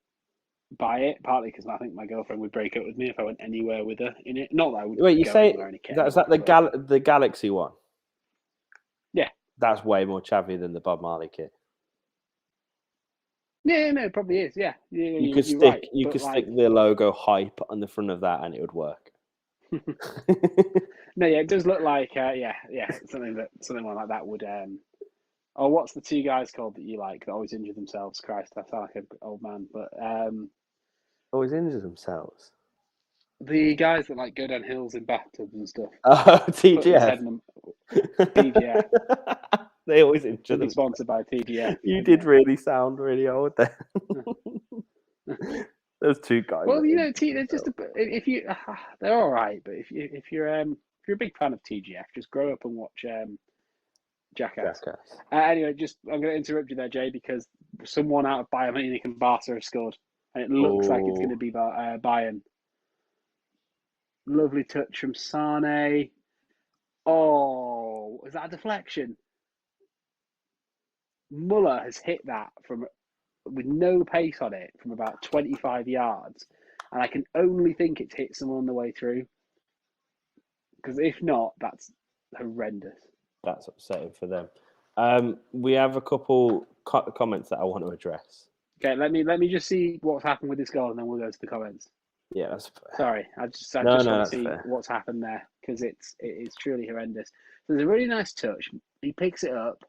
B: buy it, partly because I think my girlfriend would break up with me if I went anywhere with her in it. Not that I would
A: Wait, you
B: go
A: say
B: anywhere in a kit
A: that's that
B: anyway, but
A: the Galaxy one?
B: yeah.
A: That's way more chavvy than the Bob Marley kit.
B: Yeah, no, it probably is. Yeah, you're
A: You
B: right.
A: could
B: But
A: stick
B: like,
A: the logo hype on the front of that and it would work.
B: no, yeah, it does look like, something like that would. Oh, what's the two guys called that you like that always injure themselves? Christ, I sound like an old man. But
A: Always injure themselves.
B: the guys that like go down hills in bathtubs and stuff,
A: Oh,
B: putting his
A: TGF.
B: head in them. TGF.
A: They always injure
B: Could be
A: them.
B: sponsored by TGF.
A: You did really sound really old there. There's two guys.
B: Well,
A: that
B: you know,
A: injure
B: there's just
A: themselves.
B: if you they're all right, but if you're a big fan of TGF, just grow up and watch Jackass.
A: Jackass.
B: Anyway, I'm going to interrupt you there, Jay, because someone out of Bayern Munich and Barca have scored, and it looks like it's going to be Bayern. Lovely touch from Sane. Oh, is that a deflection? Muller has hit that from with no pace on it from about 25 yards, and I can only think it's hit someone on the way through. Because if not, that's horrendous.
A: That's upsetting for them. We have a couple comments that I want to address.
B: Okay, let me just see what's happened with this goal, and then we'll go to the comments.
A: Yeah, that's fair.
B: Sorry, I just
A: No,
B: want to
A: that's
B: see
A: fair.
B: what's happened there because it's truly horrendous. So there's a really nice touch. He picks it up.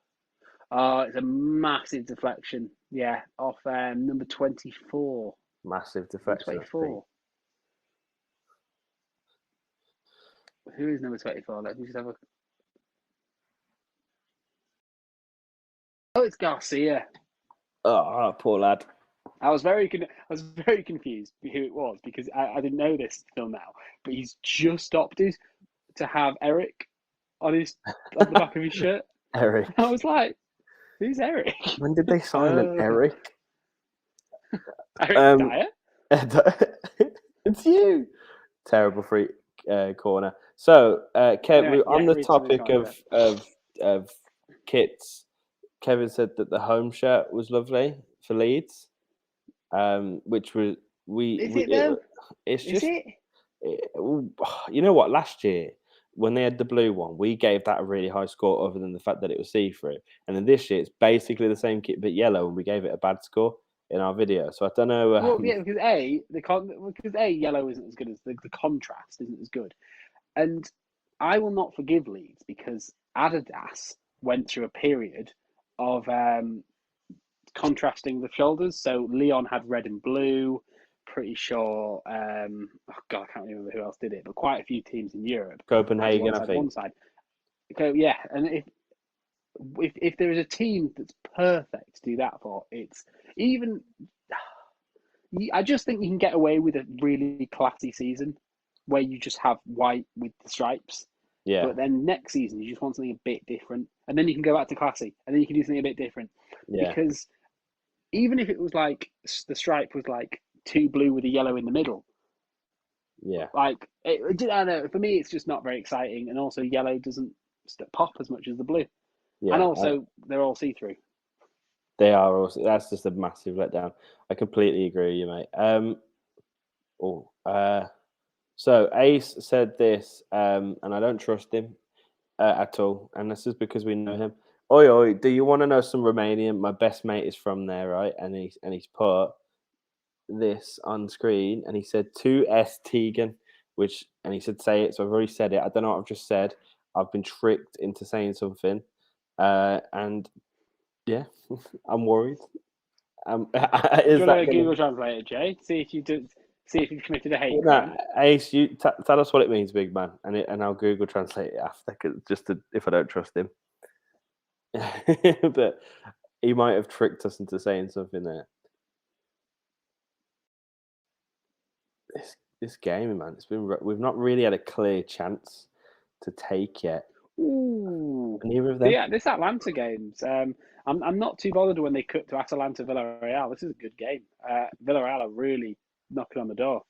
B: Oh, it's a massive deflection. Yeah, off number 24.
A: Massive deflection.
B: 24. Who is number 24? Let me just have a. Oh, it's Garcia.
A: Oh, poor lad.
B: I was very confused who it was because I didn't know this till now. But he's just stopped to have Eric on the back of his shirt.
A: Eric.
B: I was like, who's Eric?
A: When did they sign an Eric?
B: Eric Dyer?
A: It's you. Terrible free corner. So, Kev,
B: Anyway,
A: on the
B: read
A: topic
B: some
A: of kits, Kevin said that the home shirt was lovely for Leeds, which was
B: Is it though?
A: It's
B: Is
A: just
B: it?
A: you know what? Last year when they had the blue one, we gave that a really high score, other than the fact that it was see through. And then this year it's basically the same kit but yellow, and we gave it a bad score in our video. So I don't know.
B: Well, yeah, because yellow isn't as good as the contrast isn't as good, and I will not forgive Leeds because Adidas went through a period of contrasting the shoulders. So Leon had red and blue, pretty sure. Oh God, I can't remember who else did it, but quite a few teams in Europe has
A: Copenhagen, I think.
B: one side. Okay, yeah, and if there is a team that's perfect to do that for, it's even. I just think you can get away with a really classy season where you just have white with the stripes.
A: Yeah,
B: But then next season, you just want something a bit different. And then you can go back to classy. And then you can do something a bit different.
A: yeah,
B: Because even if it was like the stripe was like two blue with a yellow in the middle,
A: yeah,
B: like, I don't know. For me, it's just not very exciting. And also, yellow doesn't pop as much as the blue. And
A: yeah.
B: also, they're all see through.
A: They are also. That's just a massive letdown. I completely agree with you, mate. Oh, so Ace said this, and I don't trust him at all. And this is because we know him. Oi, oi, do you want to know some Romanian? My best mate is from there, right? And he's put this on screen, and he said 2S Tegan, and he said say it. So I've already said it. I don't know what I've just said. I've been tricked into saying something, and yeah, I'm worried.
B: Do
A: Is
B: you
A: that
B: want to
A: gonna?
B: Google Translate it, Jay? See if you've committed a hate
A: Nah,
B: crime.
A: Ace, you tell us what it means, big man, and I'll Google translate it after, if I don't trust him. But he might have tricked us into saying something there. This game, man, we've not really had a clear chance to take yet.
B: Ooh,
A: Neither of them.
B: this Atlanta games. I'm not too bothered when they cut to Atalanta Villarreal. This is a good game. Villarreal are really knocking on the door.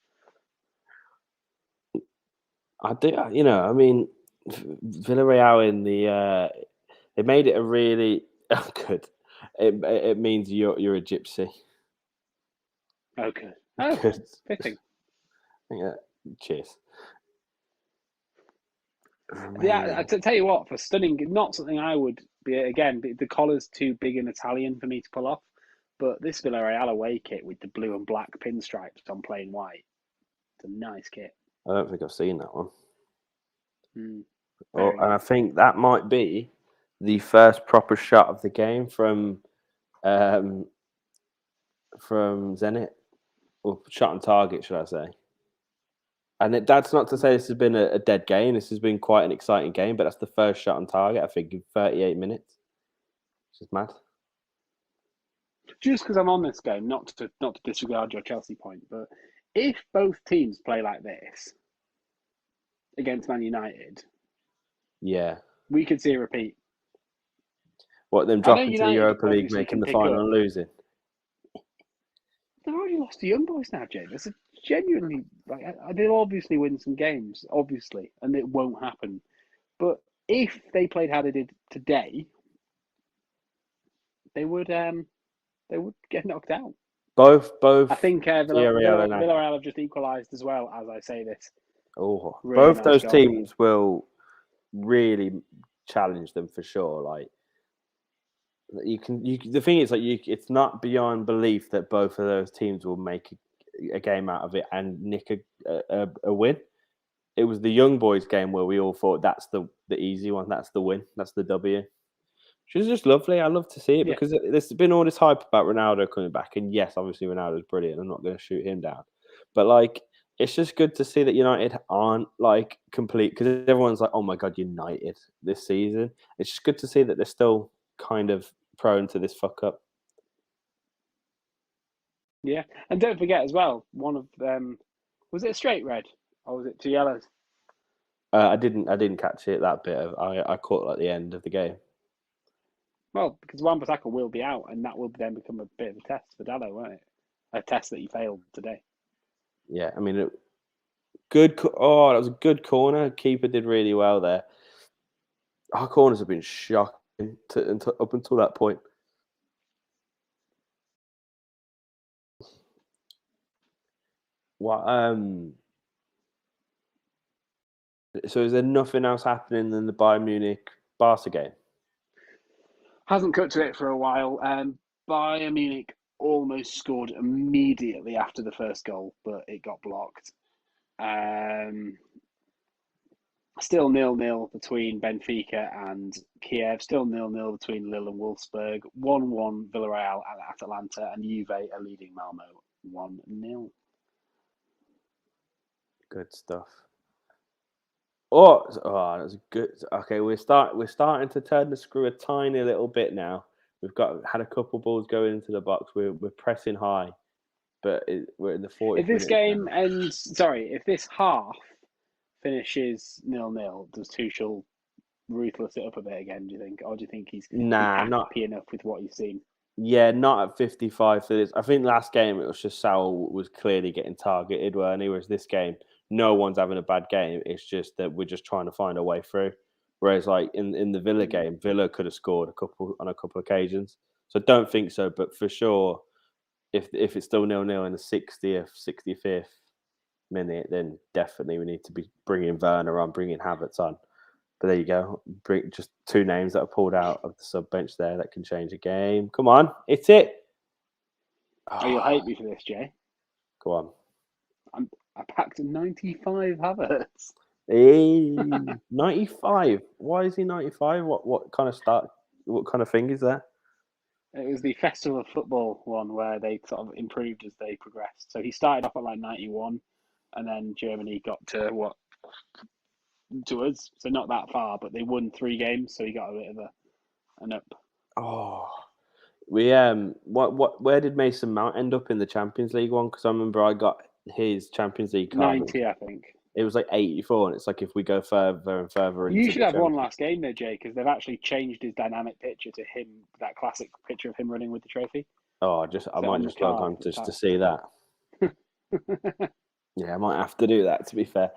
A: I do, I mean, Villarreal in they made it a really good. It means you're a gypsy.
B: Okay. Oh,
A: Good.
B: fitting.
A: Yeah. Cheers.
B: Yeah,
A: Romania.
B: to tell you what, for stunning, not something I would be again. The collar's too big and Italian for me to pull off. But this Villarreal away kit with the blue and black pinstripes on plain white, it's a nice kit.
A: I don't think I've seen that one. Oh,
B: Very
A: and I
B: nice.
A: think that might be the first proper shot of the game um, from Zenit, or shot on target, should I say? And that's not to say this has been a dead game. This has been quite an exciting game, but that's the first shot on target, I think, in 38 minutes. Which is mad.
B: Just because I'm on this game, not to disregard your Chelsea point, but if both teams play like this against Man United,
A: Yeah.
B: we could see a repeat.
A: What, them
B: I know
A: dropping to the
B: United
A: Europa League,
B: obviously
A: making
B: can
A: the
B: pick
A: final
B: up.
A: and losing?
B: They've already lost to Young Boys now, James. It's a genuinely like they'll obviously win some games, obviously, and it won't happen. But if they played how they did today, they would get knocked out.
A: Both
B: I think
A: Villarreal and
B: Villarreal have just equalised as well as I say this. Really
A: both
B: nice
A: those
B: goal.
A: teams will really challenge them for sure. Like the thing is, like it's not beyond belief that both of those teams will make a game out of it and nick a win. It was the young boys game where we all thought that's the easy one, that's the win, that's the W. Which is just lovely. I love to see it
B: Yeah,
A: because there's been all this hype about Ronaldo coming back, and yes, obviously Ronaldo's brilliant. I'm not going to shoot him down, but like it's just good to see that United aren't like complete because everyone's like, "Oh my god, United this season." It's just good to see that they're still kind of prone to this fuck up.
B: yeah, and don't forget as well. One of them was it a straight red or was it two yellows?
A: I didn't catch it that bit. I caught it at the end of the game.
B: Well, because Wan-Bissaka will be out, and that will then become a bit of a test for Dallo, won't it? A test that he failed today.
A: Yeah, I mean, good. Oh, that was a good corner. Keeper did really well there. Our corners have been shocking up until that point. What? So is there nothing else happening than the Bayern Munich Barca game?
B: Hasn't cut to it for a while. Bayern Munich almost scored immediately after the first goal, but it got blocked. Still 0-0 between Benfica and Kiev. Still 0-0 between Lille and Wolfsburg. 1-1 Villarreal at Atalanta, and Juve are leading Malmo 1-0.
A: Good stuff. That's good. Okay, we're starting to turn the screw a tiny little bit now. Had a couple balls going into the box. We're pressing high, but we're in the
B: If
A: 40th
B: this
A: minute
B: game
A: now.
B: ends, sorry, if this half finishes 0-0, does Tuchel ruthless it up a bit again? Do you think, or do you think he's
A: Nah, not
B: happy enough with what he's seen?
A: yeah, not at 55 for this. I think last game it was just Saul was clearly getting targeted, weren't he? Whereas this game, no one's having a bad game. It's just that we're just trying to find a way through. Whereas like in the Villa game, Villa could have scored a couple occasions. So I don't think so, but for sure, if it's still 0-0 in the 60th, 65th minute, then definitely we need to be bringing Werner on, bringing Havertz on. But there you go. Bring just two names that are pulled out of the sub bench there that can change a game. Come on, it's it.
B: Oh, you'll hate
A: Oh,
B: me for this, Jay.
A: go on.
B: I packed 95 Havertz.
A: Hey, 95. Why is he 95? What kind of start? What kind of thing is that?
B: It was the Festival of Football one where they sort of improved as they progressed. So he started off at like 91, and then Germany got to what to us, so not that far, but they won 3 games, so he got a bit of an up.
A: Oh, we what where did Mason Mount end up in the Champions League one? Because I remember I got his Champions League card.
B: 90, I think.
A: It was like 84, and it's like if we go further and further
B: You
A: into
B: should
A: the
B: have one
A: Champions.
B: last game though, Jay, because they've actually changed his dynamic picture to him, that classic picture of him running with the trophy.
A: Oh, I
B: So
A: might
B: on the
A: just log
B: card,
A: on
B: it's
A: just to see that.
B: that.
A: Yeah, I might have to do that, to be fair.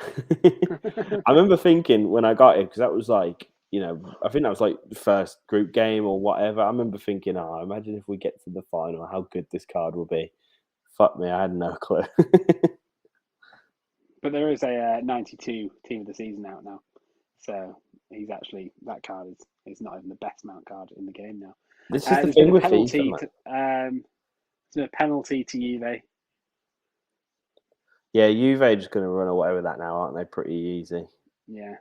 A: I remember thinking when I got it, because that was like, I think that was like the first group game or whatever. I remember thinking, oh, imagine if we get to the final, how good this card will be. Fuck me, I had no clue.
B: But there is a 92 team of the season out now. So he's actually, that card is not even the best mount card in the game now.
A: This is the
B: There's been
A: thing
B: a
A: with FIFA,
B: penalty
A: man.
B: there's been a penalty to Juve.
A: Yeah, Juve just going to run away with that now, aren't they? Pretty easy.
B: Yeah.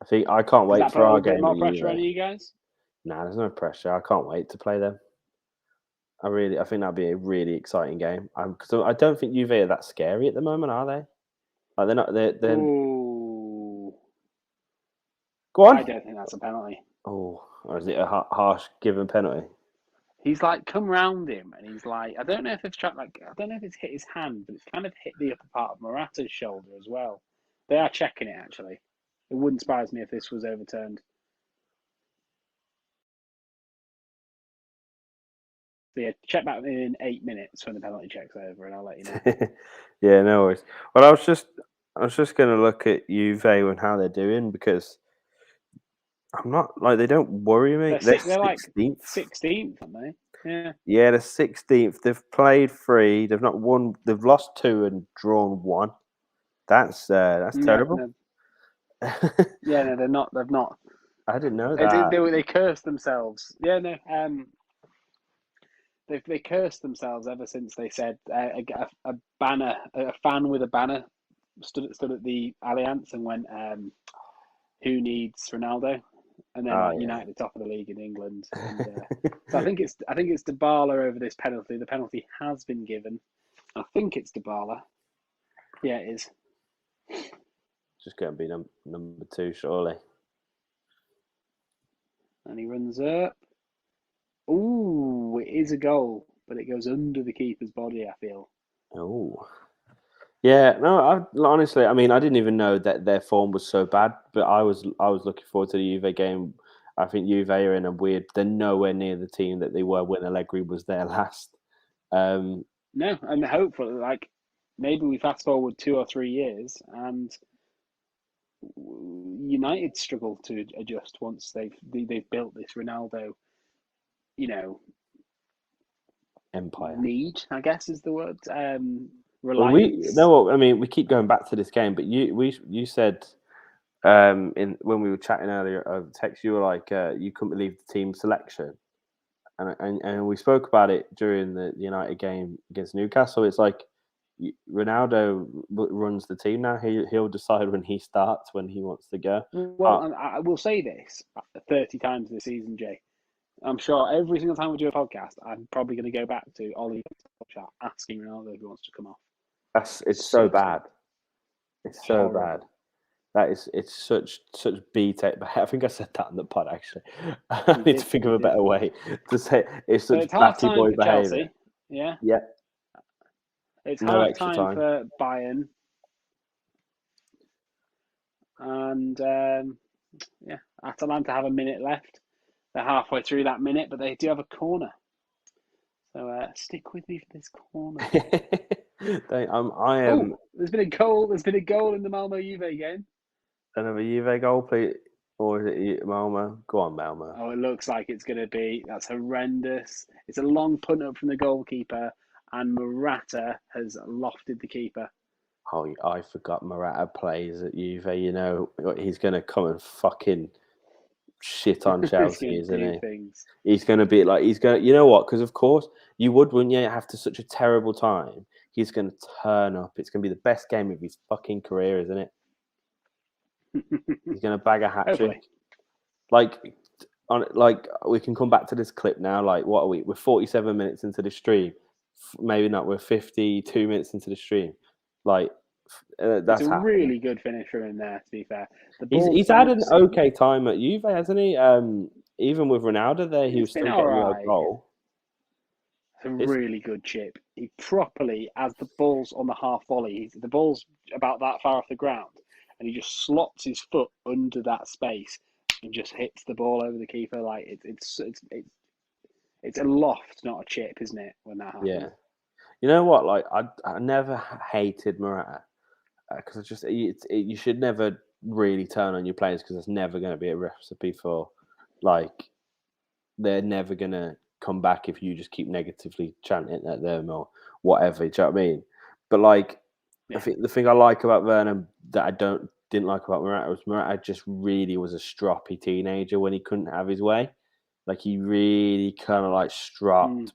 A: I can't
B: Does
A: wait
B: that
A: for
B: put a
A: our
B: bit
A: game
B: more
A: with
B: pressure on
A: Juve.
B: you guys?
A: Nah, there's no pressure. I can't wait to play them. I think that'd be a really exciting game. Because I don't think Juve are that scary at the moment, are they? Like they're not. They're
B: Ooh.
A: Go
B: I
A: on.
B: don't think that's a penalty.
A: Oh, or is it a harsh given penalty?
B: He's like come round him and he's like, I don't know if I don't know if it's hit his hand, but it's kind of hit the upper part of Morata's shoulder as well. They are checking it actually. It wouldn't surprise me if this was overturned. So yeah, check back in 8 minutes when the penalty check's over, and I'll let you know.
A: Yeah, no worries. Well, I was just going to look at Juve and how they're doing because I'm not like they don't worry me. They're
B: They're like
A: 16th.
B: 16th, aren't they? Yeah.
A: Yeah, they're 16th. They've played 3. They've not won. They've lost 2 and drawn 1. That's
B: No,
A: terrible.
B: no. Yeah, no, they're not. They've not.
A: I didn't know
B: They
A: that.
B: they cursed themselves. Yeah, no. They cursed themselves ever since they said a banner, a fan with a banner stood at the Allianz and went, "Who needs Ronaldo?" And then
A: Oh
B: like
A: yeah.
B: United top of the league in England, and so I think it's Dybala over this penalty. The penalty has been given. I think it's Dybala. Yeah, it is.
A: Just going to be number 2, surely.
B: And he runs up. Ooh, it is a goal, but it goes under the keeper's body, I feel.
A: Oh. Yeah, no, honestly, I mean, I didn't even know that their form was so bad, but I was looking forward to the Juve game. I think Juve are in a weird. They're nowhere near the team that they were when Allegri was there last. Um,
B: No, and hopefully, like, maybe we fast forward 2 or 3 years and United struggle to adjust once they've built this Ronaldo, you know,
A: Empire.
B: need, I guess is the word.
A: Well,
B: Reliance.
A: I mean, we keep going back to this game, but you said in when we were chatting earlier over text, you were like you couldn't believe the team selection, and we spoke about it during the United game against Newcastle. It's like Ronaldo runs the team now. He'll decide when he starts, when he wants to go.
B: Well, and I will say this 30 times this season, Jay. I'm sure every single time we do a podcast, I'm probably going to go back to Ollie asking Ronaldo if he wants to come off.
A: It's so bad. It's so bad.
B: Horrible.
A: It's such B tech. I think I said that in the pod actually. I
B: You
A: need to
B: did.
A: think of
B: You
A: a
B: did.
A: better way to say it's
B: So
A: such
B: it's half
A: batty
B: time
A: boy
B: for
A: behaviour.
B: Chelsea. Yeah.
A: Yeah,
B: It's
A: no
B: half
A: extra
B: time
A: time.
B: for Bayern. And yeah, Atalanta have a minute left. They're halfway through that minute, but they do have a corner. So stick with me for this corner.
A: I am
B: There's been a goal. There's been a goal in the Malmo Juve game.
A: another Juve goal, please, or is it Malmo? Go on, Malmo.
B: Oh, it looks like it's going to be. That's horrendous. It's a long punt up from the goalkeeper, and Morata has lofted the keeper.
A: Oh, I forgot Morata plays at Juve. You know he's going to come and fucking shit on
B: He's
A: Chelsea,
B: going to
A: isn't
B: do
A: he?
B: things.
A: He's going to be like he's going. You know what? Because of course you would, wouldn't you? After such a terrible time, he's going to turn up. It's going to be the best game of his fucking career, isn't it? He's going to bag a hat trick.
B: Hopefully.
A: Like we can come back to this clip now. Like, what are we? We're 47 minutes into the stream. Maybe not. We're 52 minutes into the stream. Like,
B: It's
A: that's
B: a
A: happening.
B: really good finisher in there, to be fair. The
A: He's
B: ball's
A: he's
B: gone
A: had
B: up
A: an
B: slightly.
A: okay time at Juve, hasn't he? Even with Ronaldo there, he
B: It's
A: was
B: been
A: still
B: all
A: getting the odd
B: right.
A: goal.
B: It's a
A: It's
B: really good chip. He properly, as the ball's on the half volley, the ball's about that far off the ground, and he just slots his foot under that space and just hits the ball over the keeper. Like it's a loft, not a chip, isn't it? When that
A: yeah.
B: happens.
A: You know what? Like, I never hated Morata because you should never really turn on your players because it's never going to be a recipe for like they're never gonna come back if you just keep negatively chanting at them or whatever. Do you know what I mean? But like,
B: Yeah.
A: the thing I like about Vernon that I didn't like about Morata was Morata just really was a stroppy teenager when he couldn't have his way. Like he really kind of like
B: Mm.
A: stropped,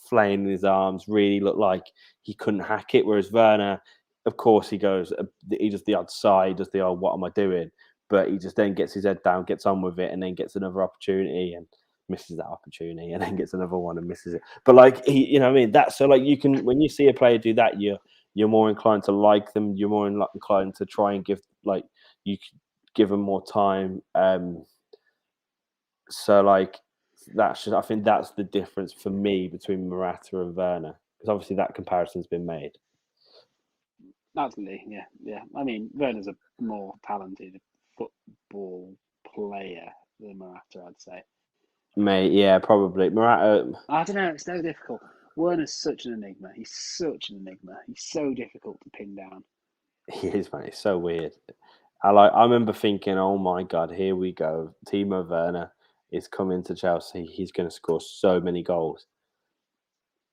A: flailing his arms. Really looked like he couldn't hack it. Whereas Werner, of course, he does the odd side, does the odd "what am I doing?" But he just then gets his head down, gets on with it, and then gets another opportunity and misses that opportunity, and then gets another one and misses it. But like you know what I mean? That's so like you can when you see a player do that, you're more inclined to like them. You're more inclined to try and give like you give them more time. So like that's just I think that's the difference for me between Morata and Werner because obviously that comparison's been made.
B: Absolutely. Yeah. Yeah. I mean, Werner's a more talented football player than Morata, I'd say.
A: Mate, yeah, probably Morata.
B: I don't know. It's so difficult. Werner's such an enigma. He's such an enigma. He's so difficult to pin down.
A: He is, man. It's so weird. I remember thinking, oh my god, here we go. Timo Werner is coming to Chelsea. He's going to score so many goals,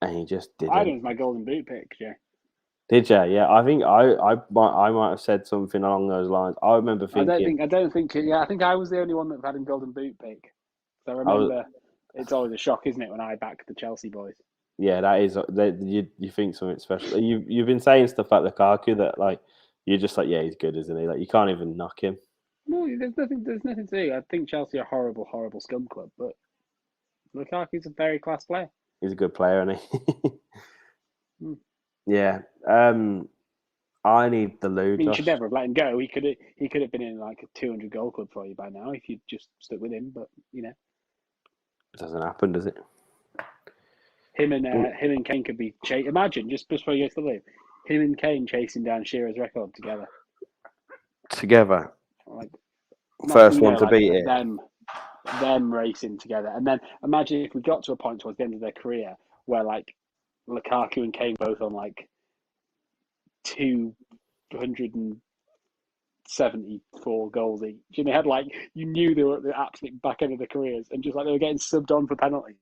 A: and he just
B: I think
A: didn't.
B: it's my golden boot pick, Jay.
A: Did you? Yeah, I think I might have said something along those lines. I remember
B: I don't
A: thinking,
B: think. I don't think. Yeah, I think I was the only one that had a golden boot pick. So I
A: I was,
B: remember. It's always a shock, isn't it, when I back the Chelsea boys?
A: yeah, that is you think something special. You've been saying stuff like Lukaku that like you're just like yeah he's good, isn't he? Like you can't even knock him.
B: No, there's nothing. There's nothing to do. I think Chelsea are a horrible, horrible scum club, but Lukaku's a very class player.
A: He's a good player, isn't he?
B: Hmm.
A: Yeah. I need the
B: I
A: loo,
B: mean, you should
A: Josh.
B: never have let him go. He could have been in like a 200 goal club for you by now if you just stuck with him. But
A: It doesn't happen, does it?
B: him and Kane could be. Imagine just before you go to the loo, him and Kane chasing down Shearer's record together.
A: Together,
B: Like not
A: first one to
B: like
A: beat it.
B: them racing together. And then imagine if we got to a point towards the end of their career where like Lukaku and Kane both on like 274 goals each. And they had like you knew they were at the absolute back end of their careers and just like they were getting subbed on for penalties.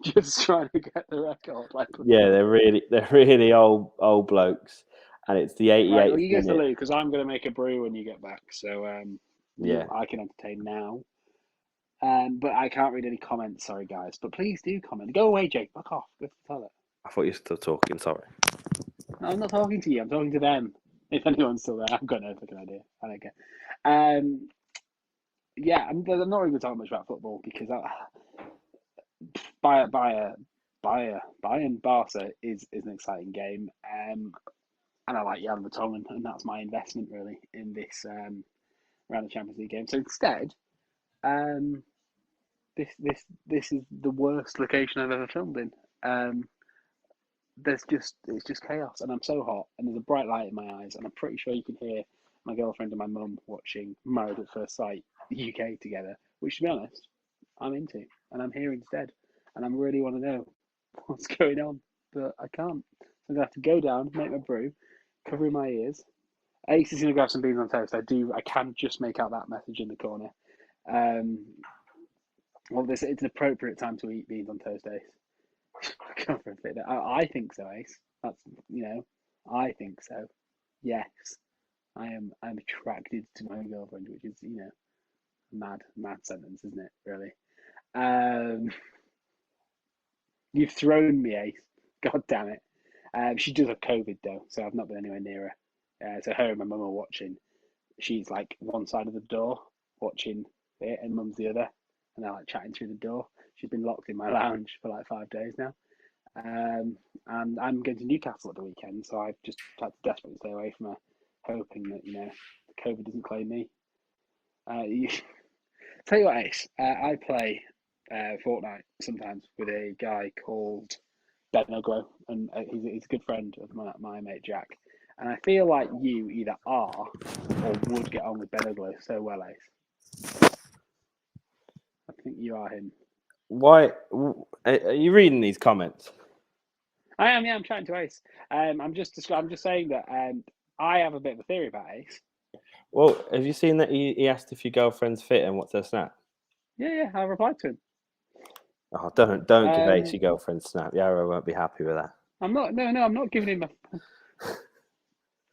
B: Just trying to get the record. Like
A: Yeah, they're really old blokes, and it's the
B: right, well
A: 88th
B: you go to the
A: minute.
B: loo because I'm gonna make a brew when you get back. So
A: Yeah,
B: I can entertain now. But I can't read any comments, sorry guys. But please do comment. Go away, Jake. Fuck off. Go to the toilet.
A: I thought you were still talking. Sorry.
B: No, I'm not talking to you. I'm talking to them. If anyone's still there, I've got no fucking idea. I don't care. Um, yeah, I'm not really going to talk much about football because Bayern Barca is an exciting game. and I like Jan Vertonghen, and that's my investment really in this around the Champions League game. So instead, this is the worst location I've ever filmed in. It's just chaos, and I'm so hot, and there's a bright light in my eyes, and I'm pretty sure you can hear my girlfriend and my mum watching Married at First Sight UK together, which, to be honest, I'm into, and I'm here instead, and I really want to know what's going on, but I can't. So I'm gonna have to go down, make my brew, covering my ears. Ace is gonna grab some beans on toast. I can just make out that message in the corner. Well, it's an appropriate time to eat beans on toast, Ace. Go for a bit. I think so, Ace. That's I think so. Yes, I'm attracted to my girlfriend, which is mad sentence, isn't it? Really. You've thrown me, Ace. God damn it. She does have COVID though, so I've not been anywhere near her. So her and my mum are watching. She's like one side of the door watching it, and mum's the other, and they're like chatting through the door. She's been locked in my lounge for like 5 days now. And I'm going to Newcastle at the weekend, so I've just tried to desperately stay away from her, hoping that COVID doesn't claim me. Tell you what, Ace, I play Fortnite sometimes with a guy called Ben Uglow, and he's a good friend of my mate Jack. And I feel like you either are or would get on with Ben Uglow so well, Ace. I think you are him.
A: Why are you reading these comments?
B: I am. Yeah, I'm chatting to Ace. I'm just saying that I have a bit of a theory about Ace.
A: Well, have you seen that he asked if your girlfriend's fit and what's her snap?
B: Yeah, I replied to him.
A: Oh, don't give Ace your girlfriend's snap. Yarrow won't be happy with that.
B: I'm not. No, I'm not giving him a.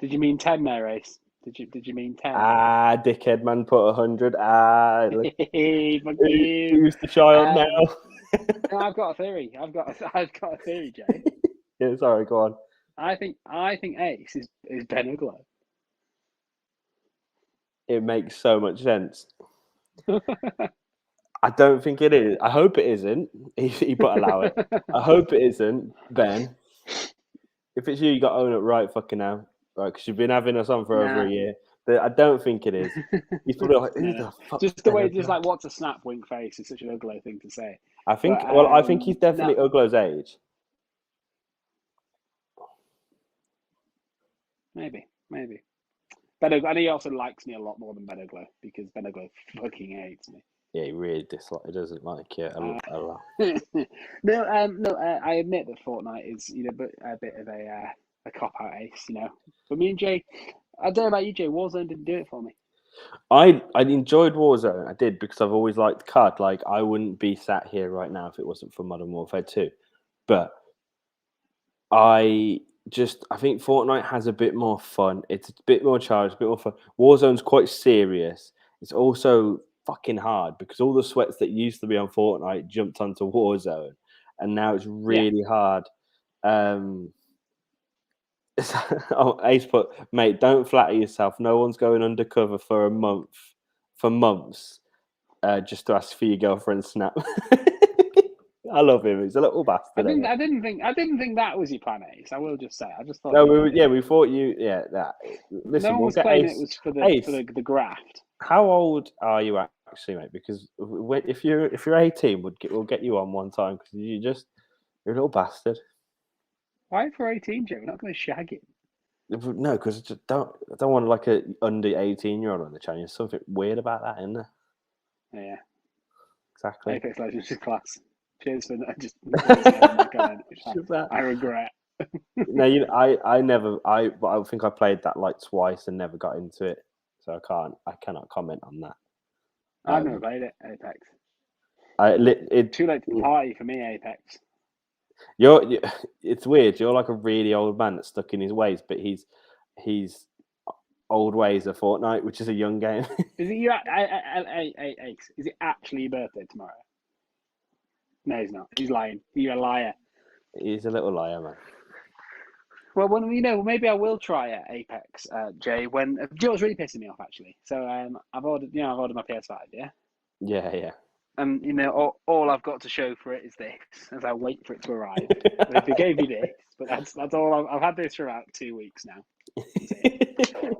B: Did you mean 10 there, Ace? Did you mean 10?
A: Ah, dickhead man, put 100. Ah, look, who's the child now?
B: No, I've got a theory. I've got a theory, Jay.
A: Yeah, sorry, go on.
B: I think Ace is Ben Uglow.
A: It makes so much sense. I don't think it is. I hope it isn't. But allow it. I hope it isn't, Ben. If it's you, you got to own it right fucking now. Right, because you've been having us on for over a year. But I don't think it is. He's probably like, who the fuck?
B: Just the way, just like, what's a snap wink face is such an Uglow thing to say.
A: I think, I think he's definitely Uglow's age. Maybe.
B: Ben Uglow, and he also likes me a lot more than Ben Uglow because Ben Uglow fucking hates me.
A: Yeah, he really dislikes. He doesn't like you a lot.
B: No, I admit that Fortnite is a bit of a cop out, Ace. But me and Jay, I don't know about you, Jay. Warzone didn't do it for me.
A: I enjoyed Warzone. I did because I've always liked CUD. Like I wouldn't be sat here right now if it wasn't for Modern Warfare 2. But I think Fortnite has a bit more fun. It's a bit more challenging, a bit more fun. Warzone's quite serious. It's also fucking hard because all the sweats that used to be on Fortnite jumped onto Warzone, and now it's really hard. Ace put, mate, don't flatter yourself. No one's going undercover for months, just to ask for your girlfriend's snap. I love him. He's a little bastard.
B: I didn't think that was your plan, Ace. I will just say. I just thought.
A: No, we thought you. Yeah, that. Listen,
B: no one was claiming it was for the graft.
A: How old are you actually, mate? Because if you're 18, we'll get you on one time because you're a little bastard.
B: Why for 18, Joe? We're not going to shag him.
A: No, because I don't want like a under 18-year-old on the channel. There's something weird about that, isn't there?
B: Yeah,
A: exactly.
B: Apex Legends is class. Cheers for just. I regret.
A: No, I think I played that like twice and never got into it, so I cannot comment on that.
B: I've never played it, Apex.
A: Too
B: late to party for me, Apex.
A: It's weird. You're like a really old man that's stuck in his ways, but he's old ways of Fortnite, which is a young game.
B: Is it you? Ace, is it actually your birthday tomorrow? No, he's not. He's lying. You're a liar.
A: He's a little liar, man.
B: Well, maybe I will try Apex, Jay. When Joe's really pissing me off, actually. So I've ordered my PS5. Yeah.
A: Yeah.
B: And all I've got to show for it is this, as I wait for it to arrive. They gave me this, but that's all. I've had this for about 2 weeks now.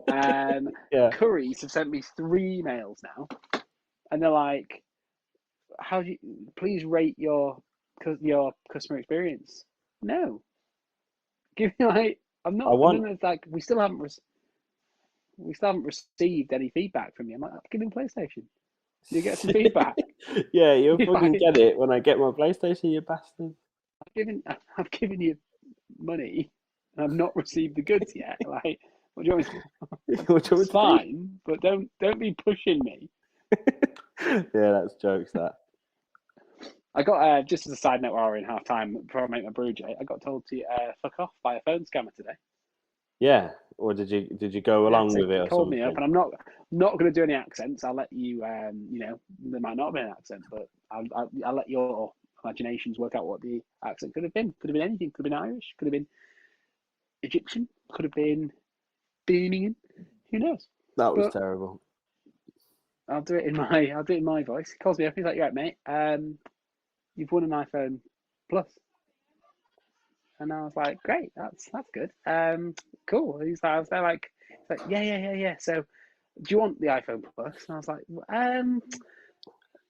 A: Yeah.
B: Currys have sent me 3 emails now, and they're like, "How do you please rate your customer experience?" No, give me like I'm
A: I
B: not, and
A: want.
B: then it's like we still haven't received any feedback from you. I'm like, give me PlayStation. You get some feedback.
A: Yeah, you'll
B: If
A: fucking get it when I get my PlayStation, you bastard.
B: I've given you money, and I've not received the goods yet. Like, what do you want me to?
A: What do you
B: It's
A: want me to
B: fine, but don't be pushing me.
A: do? Yeah, that's jokes. That.
B: I got just as a side note while we're in half time before I make my brew, Jay. I got told to fuck off by a phone scammer today.
A: Yeah, or did you go
B: Yeah,
A: along
B: so
A: with it
B: he
A: or
B: called me up,
A: something?
B: and I'm not going to do any accents. I'll let you, there might not be an accent, but I'll let your imaginations work out what the accent could have been. Could have been anything. Could have been Irish. Could have been Egyptian. Could have been Birmingham. Who knows?
A: That was
B: But
A: terrible.
B: I'll do it in my voice. He calls me up. He's like, "You're right, mate. You've won an iPhone Plus." And I was like, "Great, that's good. Cool." I was there like, yeah. So, do you want the iPhone Plus? And I was like,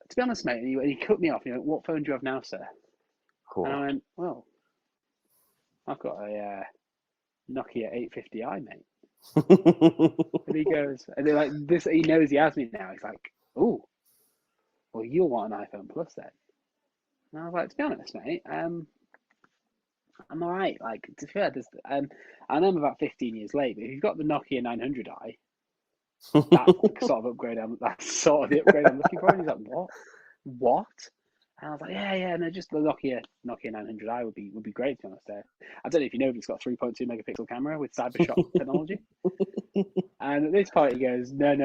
B: to be honest, mate. And he cut me off. He went, "What phone do you have now, sir?" And I
A: Cool.
B: went, "Well, I've got a Nokia 850i, mate." And he goes, and they're like, "This." He knows he has me now. He's like, "Oh, well, you'll want an iPhone Plus then." And I was like, "To be honest, mate, I'm all right. Like, to be fair, I know I'm about 15 years late, but if you've got the Nokia 900i, that's the sort of upgrade. That's sort of the upgrade I'm looking for." And he's like, "What? What?" And I was like, "Yeah. No, just the Nokia 900i would be great, to be honest." I don't know if you know, but it's got a 3.2 megapixel camera with CyberShot technology. And at this point, he goes, "No.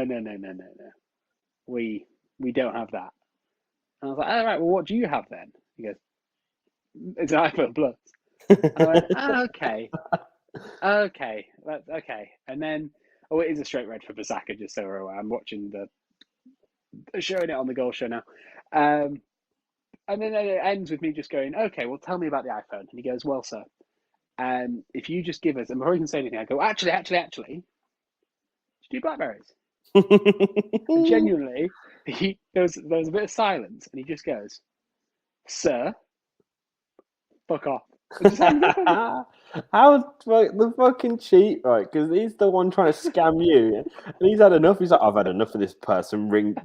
B: We don't have that." And I was like, "All right. Well, what do you have then?" He goes, "It's an iPhone Plus." And I went, "Okay. That's okay." And then, oh, it is a straight red for Basaka, just so we're aware. I'm watching showing it on the goal show now. And then it ends with me just going, "Okay, well, tell me about the iPhone." And he goes, "Well, sir, if you just give us," and before he can say anything, I go, "Actually, do Blackberries?" And genuinely, there was a bit of silence, and he just goes, "Sir, fuck off." And just hangs up on me.
A: How the fucking cheat, right? Because he's the one trying to scam you, and he's had enough. He's like, "I've had enough of this person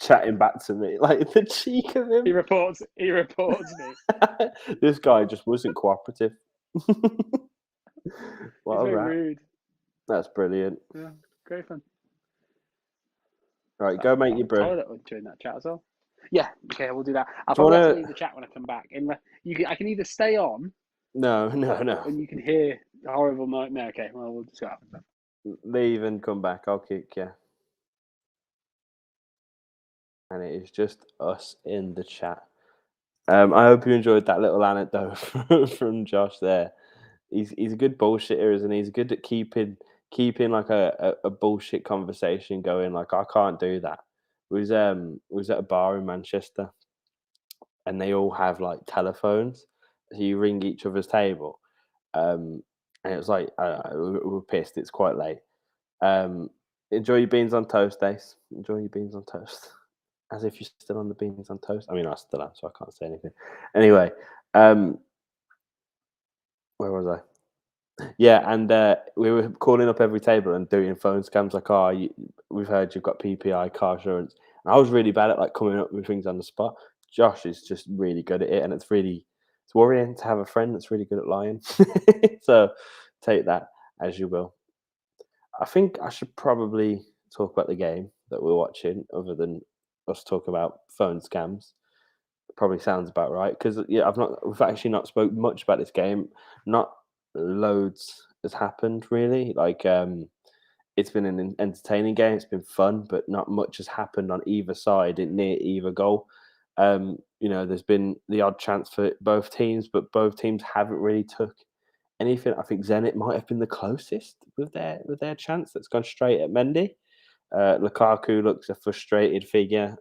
A: chatting back to me." Like the cheek of
B: He
A: him.
B: reports me.
A: This guy just wasn't cooperative. What
B: He's
A: a
B: very
A: rat.
B: rude.
A: That's brilliant.
B: Yeah, great fun.
A: Right,
B: So
A: go make
B: I'll
A: your brew.
B: toilet during that chat as well. Yeah, okay, we'll do that. I'll
A: Do you
B: probably have to
A: want
B: leave
A: to?
B: the chat when I come back. I can either stay on
A: No.
B: and you can hear the horrible noise. No, okay, well, we'll just see what happens then.
A: Leave and come back. I'll kick you. And it is just us in the chat. I hope you enjoyed that little anecdote from Josh there. He's a good bullshitter, isn't he? He's good at keeping like a bullshit conversation going. Like I can't do that. Was at a bar in Manchester, and they all have like telephones, so you ring each other's table. And it was like we were pissed. It's quite late. Um, enjoy your beans on toast, Ace. Enjoy your beans on toast. As if you're still on the beans on toast. I mean, I still am, so I can't say anything. Anyway, um, where was I? Yeah, and we were calling up every table and doing phone scams like, "Oh, we've heard you've got PPI car insurance." And I was really bad at like coming up with things on the spot. Josh is just really good at it, and it's worrying to have a friend that's really good at lying. So take that as you will. I think I should probably talk about the game that we're watching, other than us talk about phone scams. Probably sounds about right because yeah, we've actually not spoke much about this game. Not loads has happened really. Like it's been an entertaining game. It's been fun, but not much has happened on either side near either goal. There's been the odd chance for both teams, but both teams haven't really took anything. I think Zenit might have been the closest with their chance that's gone straight at Mendy. Lukaku looks a frustrated figure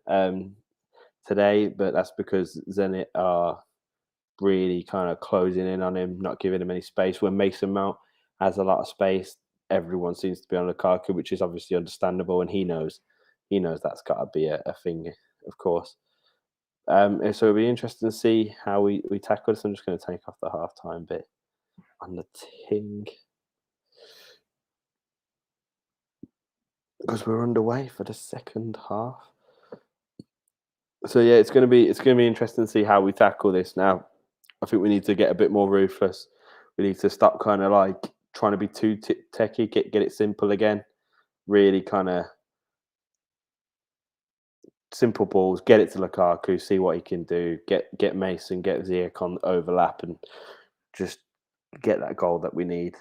A: today, but that's because Zenit are really kind of closing in on him, not giving him any space. When Mason Mount has a lot of space, everyone seems to be on Lukaku, which is obviously understandable, and he knows that's got to be a thing, of course. And so it'll be interesting to see how we tackle this. I'm just going to take off the halftime bit on the ting because we're underway for the second half. So yeah, it's gonna be interesting to see how we tackle this now. I think we need to get a bit more ruthless. We need to stop kind of like trying to be too techie. Get it simple again. Really kind of simple balls. Get it to Lukaku. See what he can do. Get Mason. Get Ziyech on overlap and just get that goal that we need.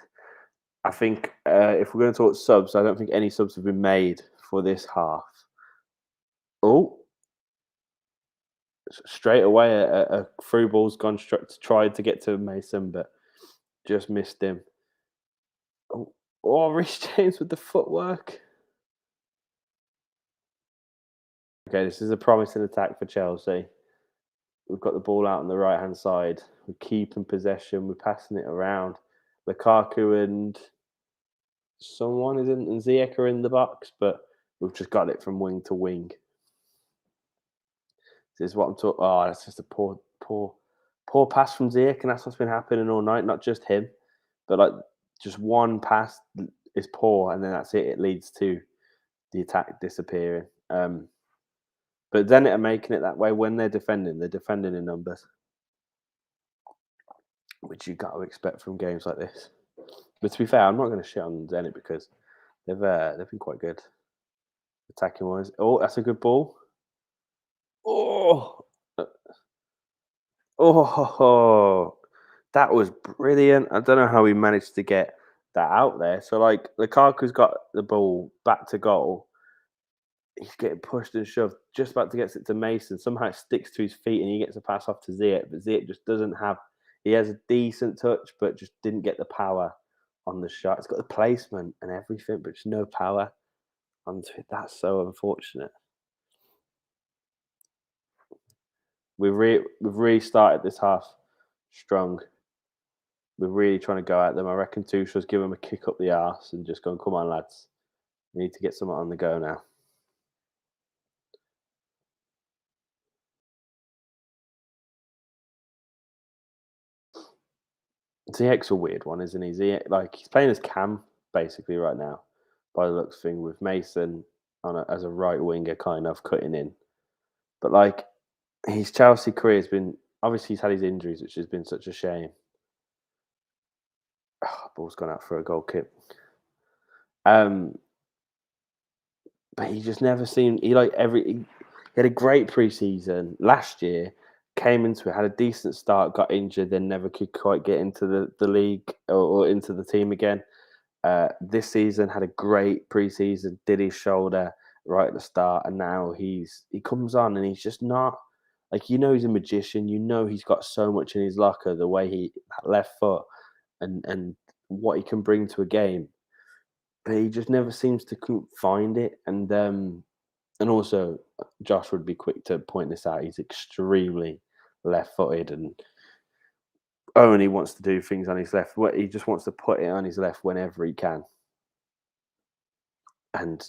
A: I think if we're going to talk subs, I don't think any subs have been made for this half. Oh, straight away a through ball's gone tried to get to Mason, but just missed him. Oh, Rhys James with the footwork. Okay, this is a promising attack for Chelsea. We've got the ball out on the right-hand side. We're keeping possession. We're passing it around. Lukaku and someone is in, and Ziyech are in the box, but we've just got it from wing to wing. This is what I'm talking. Oh, that's just a poor pass from Ziyech, and that's what's been happening all night. Not just him, but like just one pass is poor, and then that's it. It leads to the attack disappearing. But Zenit are making it that way when they're defending. They're defending in numbers, which you got to expect from games like this. But to be fair, I'm not going to shit on Zenit because they've been quite good attacking wise. Oh, that's a good ball. Oh, oh, that was brilliant. I don't know how he managed to get that out there. So like Lukaku's got the ball back to goal. He's getting pushed and shoved, just about to get it to Mason. Somehow it sticks to his feet and he gets a pass off to Ziyech. But Ziyech just doesn't have. He has a decent touch, but just didn't get the power on the shot. It's got the placement and everything, but just no power onto it. That's so unfortunate. We've really started this half strong. We're really trying to go at them. I reckon Tuchel's give them a kick up the arse and just going, come on, lads. We need to get someone on the go now. Ziyech's a weird one, isn't he? Ziyech, like he's playing as Cam basically right now, by the looks thing, with Mason as a right winger, kind of cutting in. But like his Chelsea career has been obviously he's had his injuries, which has been such a shame. Oh, ball's gone out for a goal kick. But he just never seemed. He had a great preseason last year. Came into it, had a decent start, got injured, then never could quite get into the league or into the team again. This season had a great preseason, did his shoulder right at the start, and now he comes on and he's just not like he's a magician. He's got so much in his locker, the way that left foot and what he can bring to a game, but he just never seems to find it. And also, Josh would be quick to point this out. He's extremely left-footed and only wants to do things on his left. He just wants to put it on his left whenever he can. And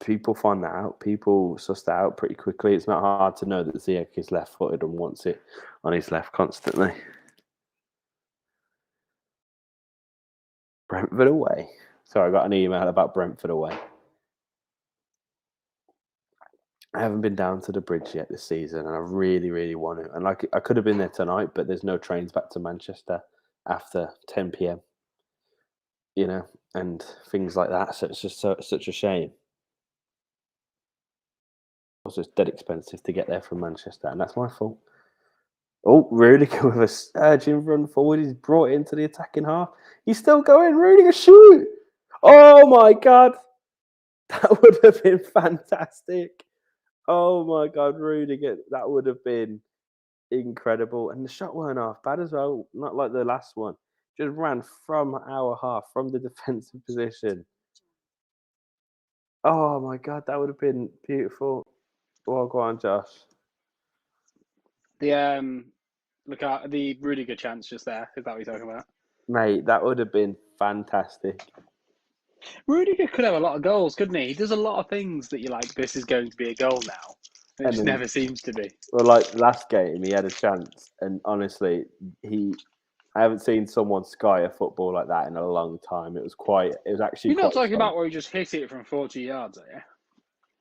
A: people find that out. People suss that out pretty quickly. It's not hard to know that Ziyech is left-footed and wants it on his left constantly. Brentford away. Sorry, I got an email about Brentford away. I haven't been down to the bridge yet this season, and I really, really want to. And like, I could have been there tonight, but there's no trains back to Manchester after 10 p.m. And things like that. So it's just such a shame. Also, it's dead expensive to get there from Manchester, and that's my fault. Oh, Rudiger with a surging run forward. He's brought into the attacking half. He's still going. Rudiger, shoot! Oh my God, that would have been fantastic. Oh my God, Rudiger, that would have been incredible. And the shot weren't half bad as well. Not like the last one. Just ran from our half, from the defensive position. Oh my God, that would have been beautiful. Well, go on, Josh.
B: The Rudiger chance just there. Is that what you're talking about?
A: Mate, that would have been fantastic.
B: Rudiger could have a lot of goals, couldn't he? He does a lot of things that you're like, this is going to be a goal now. And it just
A: then,
B: never seems to be.
A: well, like last game, he had a chance, and honestly, I haven't seen someone sky a football like that in a long time. It was actually
B: You're not
A: quite
B: talking
A: fun.
B: about where he just hit it from 40 yards, are you?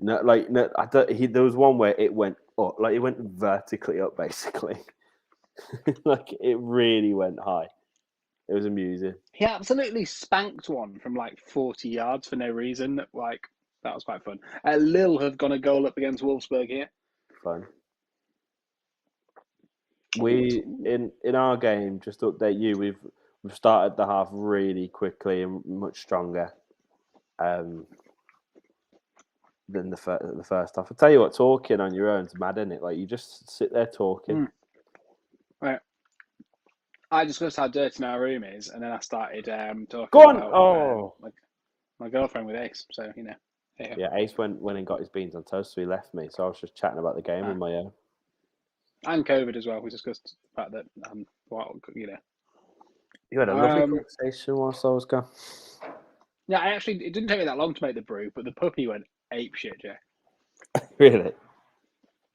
A: No, no, there was one where it went up, like it went vertically up, basically. Like it really went high. It was amusing.
B: He absolutely spanked one from like 40 yards for no reason. That was quite fun. Lille have gone a goal up against Wolfsburg here.
A: Fun. We in our game, just to update you, we've started the half really quickly and much stronger than the first half. I tell you what, talking on your own is mad, isn't it? Like you just sit there talking.
B: Right. I discussed how dirty my room is, and then I started talking
A: Go on.
B: about my girlfriend with Ace. So you know.
A: Yeah, Ace went and got his beans on toast, so he left me. So I was just chatting about the game on my own.
B: And COVID as well. We discussed the fact that
A: You had a lovely conversation whilst I was gone.
B: Yeah, it didn't take me that long to make the brew, but the puppy went ape shit, Jay.
A: Really?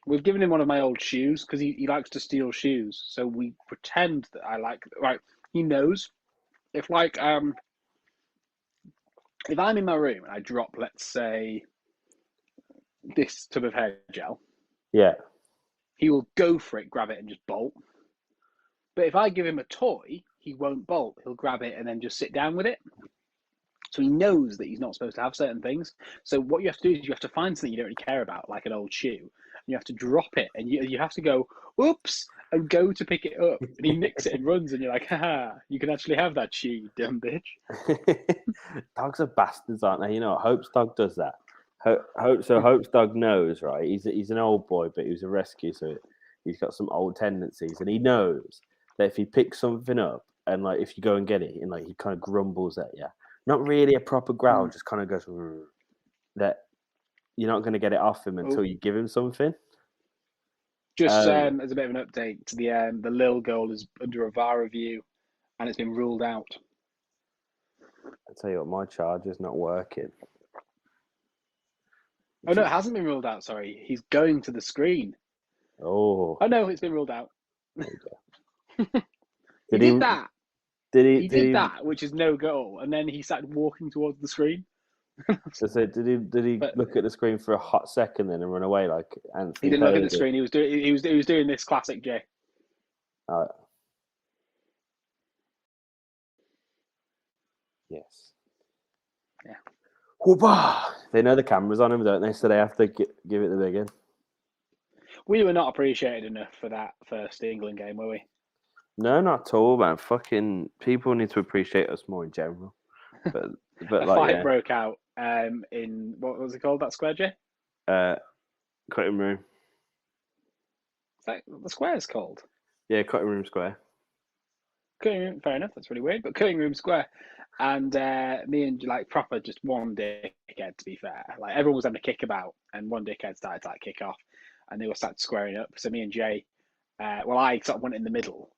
B: We've given him one of my old shoes because he likes to steal shoes. So we pretend that I like. Right, he knows if if I'm in my room and I drop, let's say, this tub of hair gel,
A: Yeah.
B: he will go for it, grab it, and just bolt. But if I give him a toy, he won't bolt. He'll grab it and then just sit down with it. So he knows that he's not supposed to have certain things. So what you have to do is you have to find something you don't really care about, like an old shoe. And you have to drop it, and you have to go, oops, and go to pick it up. And he nicks it and runs, and you're like, haha, you can actually have that shoe, you dumb bitch.
A: Dogs are bastards, aren't they? You know, Hope's dog does that. Hope's dog knows, right? He's an old boy, but he was a rescue, so he's got some old tendencies, and he knows that if he picks something up, and like if you go and get it, and like he kind of grumbles at you, not really a proper growl, just kind of goes, that you're not going to get it off him until you give him something.
B: Just as a bit of an update, the Lille goal is under a VAR review, and it's been ruled out.
A: I'll tell you what, my charger's not working.
B: Oh, no, it hasn't been ruled out, sorry. He's going to the screen.
A: Oh.
B: Oh, no, it's been ruled out.
A: He did
B: that.
A: He
B: did that, which is no goal, and then he started walking towards the screen.
A: So did he look at the screen for a hot second then and run away like Anthony?
B: He didn't look at the screen. He was doing this classic Jay.
A: Yes.
B: Yeah.
A: Whoopah! They know the camera's on him, don't they? So they have to give it the big one.
B: We were not appreciated enough for that first England game, were we?
A: No, not at all, man. Fucking people need to appreciate us more in general. But
B: a fight broke out in what was it called? That square, Jay?
A: Cutting room.
B: Is that what the square is called?
A: Yeah, cutting room square.
B: Cutting room, fair enough. That's really weird, but cutting room square. And me and like proper just one dickhead. To be fair, like everyone was having a kick about, and one dickhead started to like kick off, and they were started squaring up. So me and Jay, I sort of went in the middle.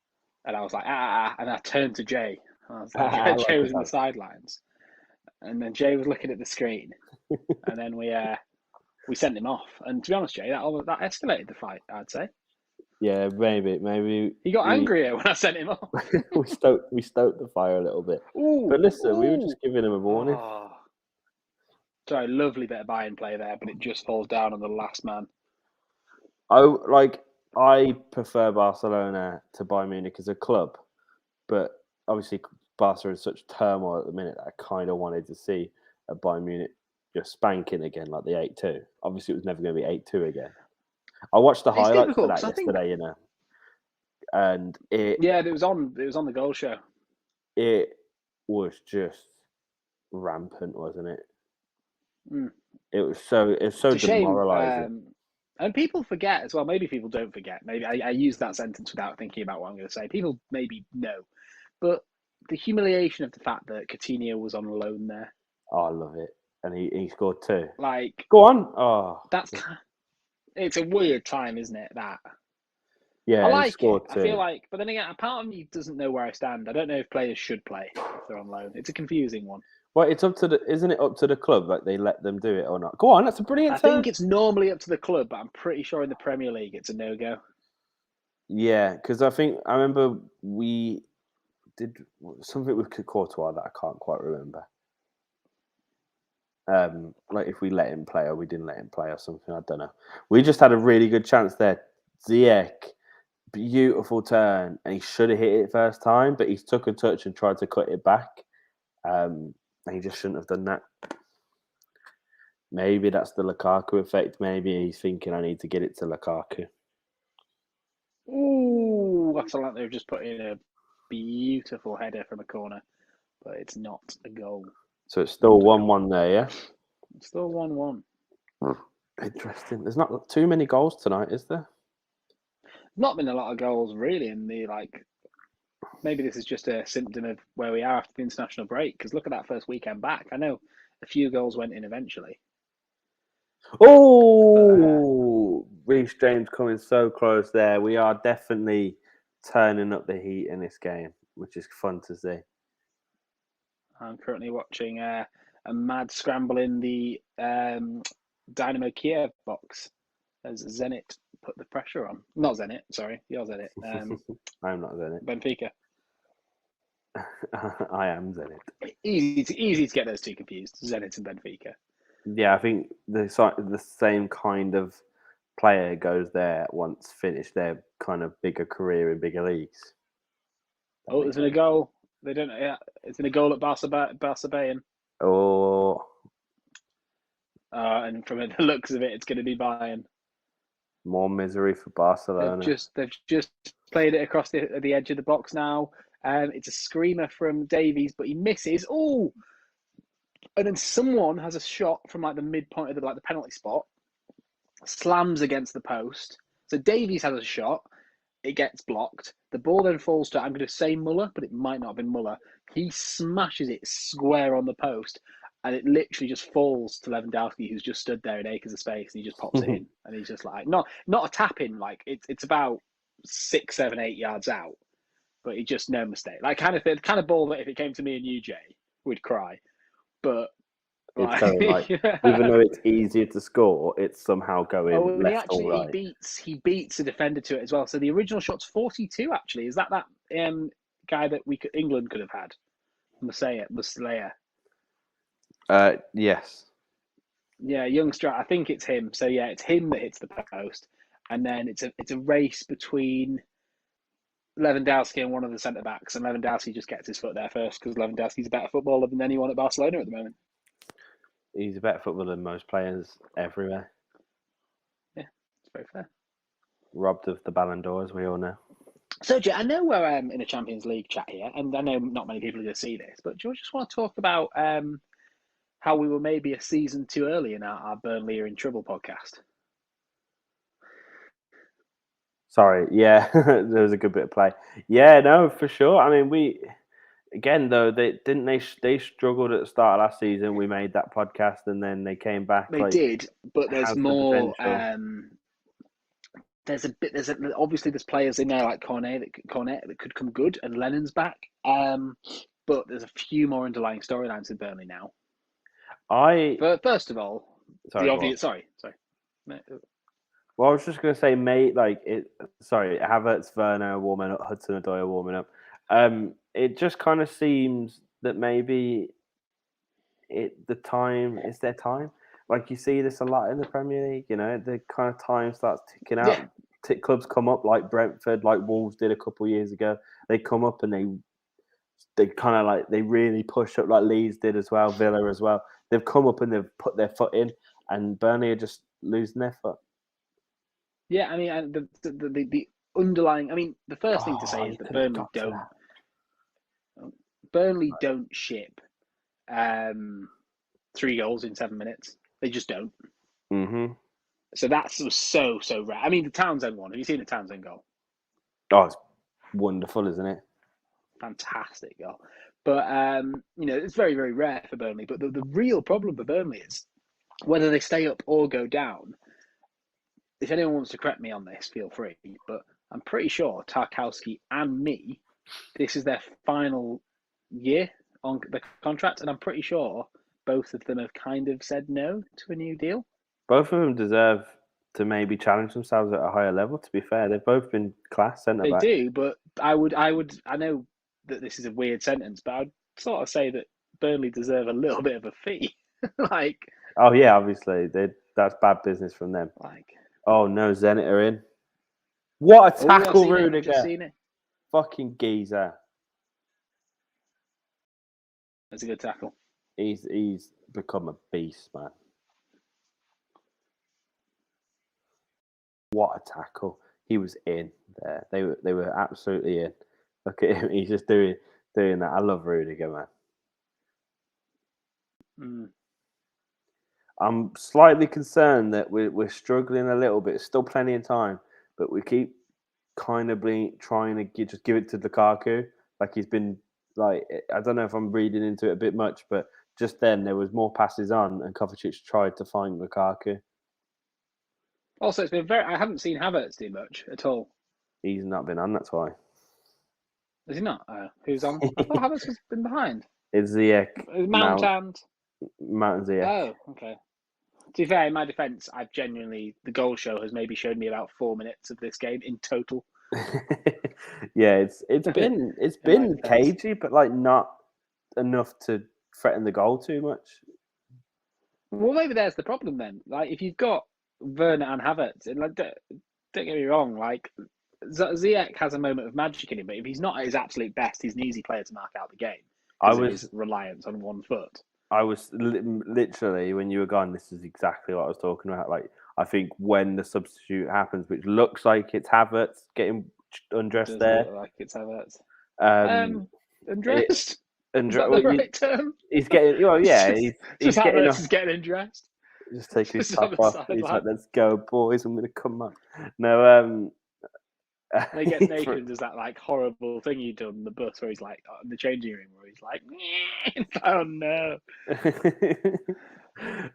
B: And I was like, and I turned to Jay. I was like, Jay was in the sidelines. And then Jay was looking at the screen. And then we sent him off. And to be honest, Jay, that escalated the fight, I'd say.
A: Yeah, maybe.
B: He got angrier when I sent him off.
A: we stoked the fire a little bit. But listen, we were just giving him a warning.
B: Oh. Sorry, lovely bit of buy-in play there, but it just falls down on the last man.
A: I prefer Barcelona to Bayern Munich as a club, but obviously Barca is such turmoil at the minute that I kind of wanted to see a Bayern Munich just spanking again like the 8-2. Obviously, it was never going to be 8-2 again. I watched the highlights for that yesterday, you know, and it
B: was on the goal show.
A: It was just rampant, wasn't it? It was so demoralising.
B: And people forget as well. Maybe people don't forget. Maybe I use that sentence without thinking about what I'm going to say. People maybe know. But the humiliation of the fact that Coutinho was on loan there.
A: Oh, I love it. And he scored 2.
B: Like,
A: go on. Oh,
B: it's a weird time, isn't it? That
A: Yeah,
B: I
A: and he
B: like it.
A: scored
B: I feel
A: two.
B: like, but then again, a part of me doesn't know where I stand. I don't know if players should play if they're on loan. It's a confusing one.
A: Well, it's up to isn't it up to the club like they let them do it or not? Go on, that's a brilliant
B: I
A: turn.
B: think it's normally up to the club, but I'm pretty sure in the Premier League it's a no-go.
A: Yeah, because I remember we did something with Courtois that I can't quite remember. Like if we let him play or we didn't let him play or something, I don't know. We just had a really good chance there. Ziyech, beautiful turn, and he should have hit it first time, but he took a touch and tried to cut it back. And he just shouldn't have done that. Maybe that's the Lukaku effect. Maybe he's thinking I need to get it to Lukaku.
B: Ooh, Watchalong, they've just put in a beautiful header from a corner, but it's not a goal.
A: So it's still 1-1 there, yeah?
B: It's still 1-1.
A: Interesting. There's not too many goals tonight, is there?
B: Not been a lot of goals really in the maybe this is just a symptom of where we are after the international break, because look at that first weekend back. I know a few goals went in eventually.
A: Oh, Reece James coming so close there. We are definitely turning up the heat in this game, which is fun to see.
B: I'm currently watching a mad scramble in the Dynamo Kiev box as Zenit put the pressure on. Not Zenit, sorry, you're Zenit.
A: I'm not Zenit.
B: Benfica.
A: I am Zenit.
B: Easy to get those two confused. Zenit and Benfica.
A: Yeah, I think the same kind of player goes there once finished their kind of bigger career in bigger leagues.
B: Oh, there's been a goal. They don't. Yeah, it's been a goal at Barca Bayern.
A: Oh,
B: And from the looks of it, it's going to be Bayern.
A: more misery for Barcelona.
B: They've just played it across the edge of the box now. It's a screamer from Davies, but he misses. Oh, and then someone has a shot from the midpoint of the penalty spot, slams against the post. So Davies has a shot. It gets blocked. The ball then falls to, I'm going to say Muller, but it might not have been Muller. He smashes it square on the post, and it literally just falls to Lewandowski, who's just stood there in acres of space, and he just pops it in. And he's just not a tap in, it's about 6, 7, 8 yards out, but he just no mistake. Kind of ball that if it came to me and you, Jay, we'd cry. But
A: it's going even though it's easier to score, it's somehow going left or right.
B: He beats the defender to it as well. So the original shot's 42. Actually, is that guy that England could have had, Muslera?
A: Yes.
B: Yeah, young striker. I think it's him. So yeah, it's him that hits the post, and then it's a race between Lewandowski and one of the centre backs, and Lewandowski just gets his foot there first because Lewandowski's a better footballer than anyone at Barcelona at the moment.
A: He's a better footballer than most players everywhere.
B: Yeah, it's very fair.
A: Robbed of the Ballon d'Or, as we all know.
B: So, Jay, I know we're in a Champions League chat here, and I know not many people are going to see this, but do you just want to talk about how we were maybe a season too early in our Burnley are in trouble podcast?
A: Sorry, yeah, there was a good bit of play. Yeah, no, for sure. I mean, they struggled at the start of last season. We made that podcast, and then they came back.
B: They did, but there's more. Obviously there's players in there like Cornet that could come good, and Lennon's back. But there's a few more underlying storylines in Burnley now. First of all,
A: sorry,
B: the obvious. Sorry.
A: Well, I was just going to say, Havertz, Werner warming up, Hudson-Odoi warming up. It just kind of seems that maybe it's their time. Like you see this a lot in the Premier League, the kind of time starts ticking out. Yeah. Clubs come up like Brentford, like Wolves did a couple of years ago. They come up and they kind of they really push up like Leeds did as well, Villa as well. They've come up and they've put their foot in, and Burnley are just losing their foot.
B: Yeah, I mean the underlying. I mean, the first thing to say is that Burnley don't ship 3 goals in 7 minutes. They just don't.
A: Mm-hmm.
B: So that's so rare. I mean, the Townsend one. Have you seen the Townsend goal?
A: Oh, it's wonderful, isn't it?
B: Fantastic goal. But it's very, very rare for Burnley. But the real problem for Burnley is whether they stay up or go down. If anyone wants to correct me on this, feel free. But I'm pretty sure Tarkowski and me, this is their final year on the contract, and I'm pretty sure both of them have kind of said no to a new deal.
A: Both of them deserve to maybe challenge themselves at a higher level. To be fair, they've both been class centre
B: They
A: back.
B: do, but I know that this is a weird sentence, but I'd sort of say that Burnley deserve a little bit of a fee.
A: Oh yeah, obviously that's bad business from them.
B: Like,
A: oh no, Zenit are in. What a
B: oh, I've
A: tackle,
B: seen it. I've just
A: Rudiger!
B: seen it.
A: Fucking geezer.
B: That's a good tackle.
A: He's become a beast, man. What a tackle! He was in there. They were absolutely in. Look at him. He's just doing that. I love Rudiger, man. I'm slightly concerned that we're struggling a little bit. Still plenty of time, but we keep kind of trying to just give it to Lukaku. Like he's been like, I don't know if I'm reading into it a bit much, but just then there was more passes on, and Kovacic tried to find Lukaku.
B: Also, it's been I haven't seen Havertz do much at all.
A: He's not been on. That's why.
B: Is he not? Who's on? I thought Havertz has been behind.
A: It's Ziyech,
B: Mount and
A: Ziyech.
B: Oh, okay. To be fair, in my defence, the goal show has maybe showed me about 4 minutes of this game in total.
A: Yeah, it's been cagey, but like not enough to threaten the goal too much.
B: Well, maybe there's the problem then. Like, if you've got Werner and Havertz, and like, don't get me wrong, like Ziyech has a moment of magic in him, but if he's not at his absolute best, he's an easy player to mark out the game because of his reliance on one foot.
A: I was literally, when you were gone, this is exactly what I was talking about. Like, I think when the substitute happens, which looks like it's Havertz getting undressed there.
B: Look like it's Havertz.
A: Is
B: Undressed? Is that the right term?
A: He's getting, well, yeah. He's getting
B: Havertz is getting undressed.
A: Just taking his top off. He's like, let's go, boys. I'm going to come up. No,
B: and he gets naked and does that like horrible thing he done in the bus where he's like in the changing room where he's like, oh no.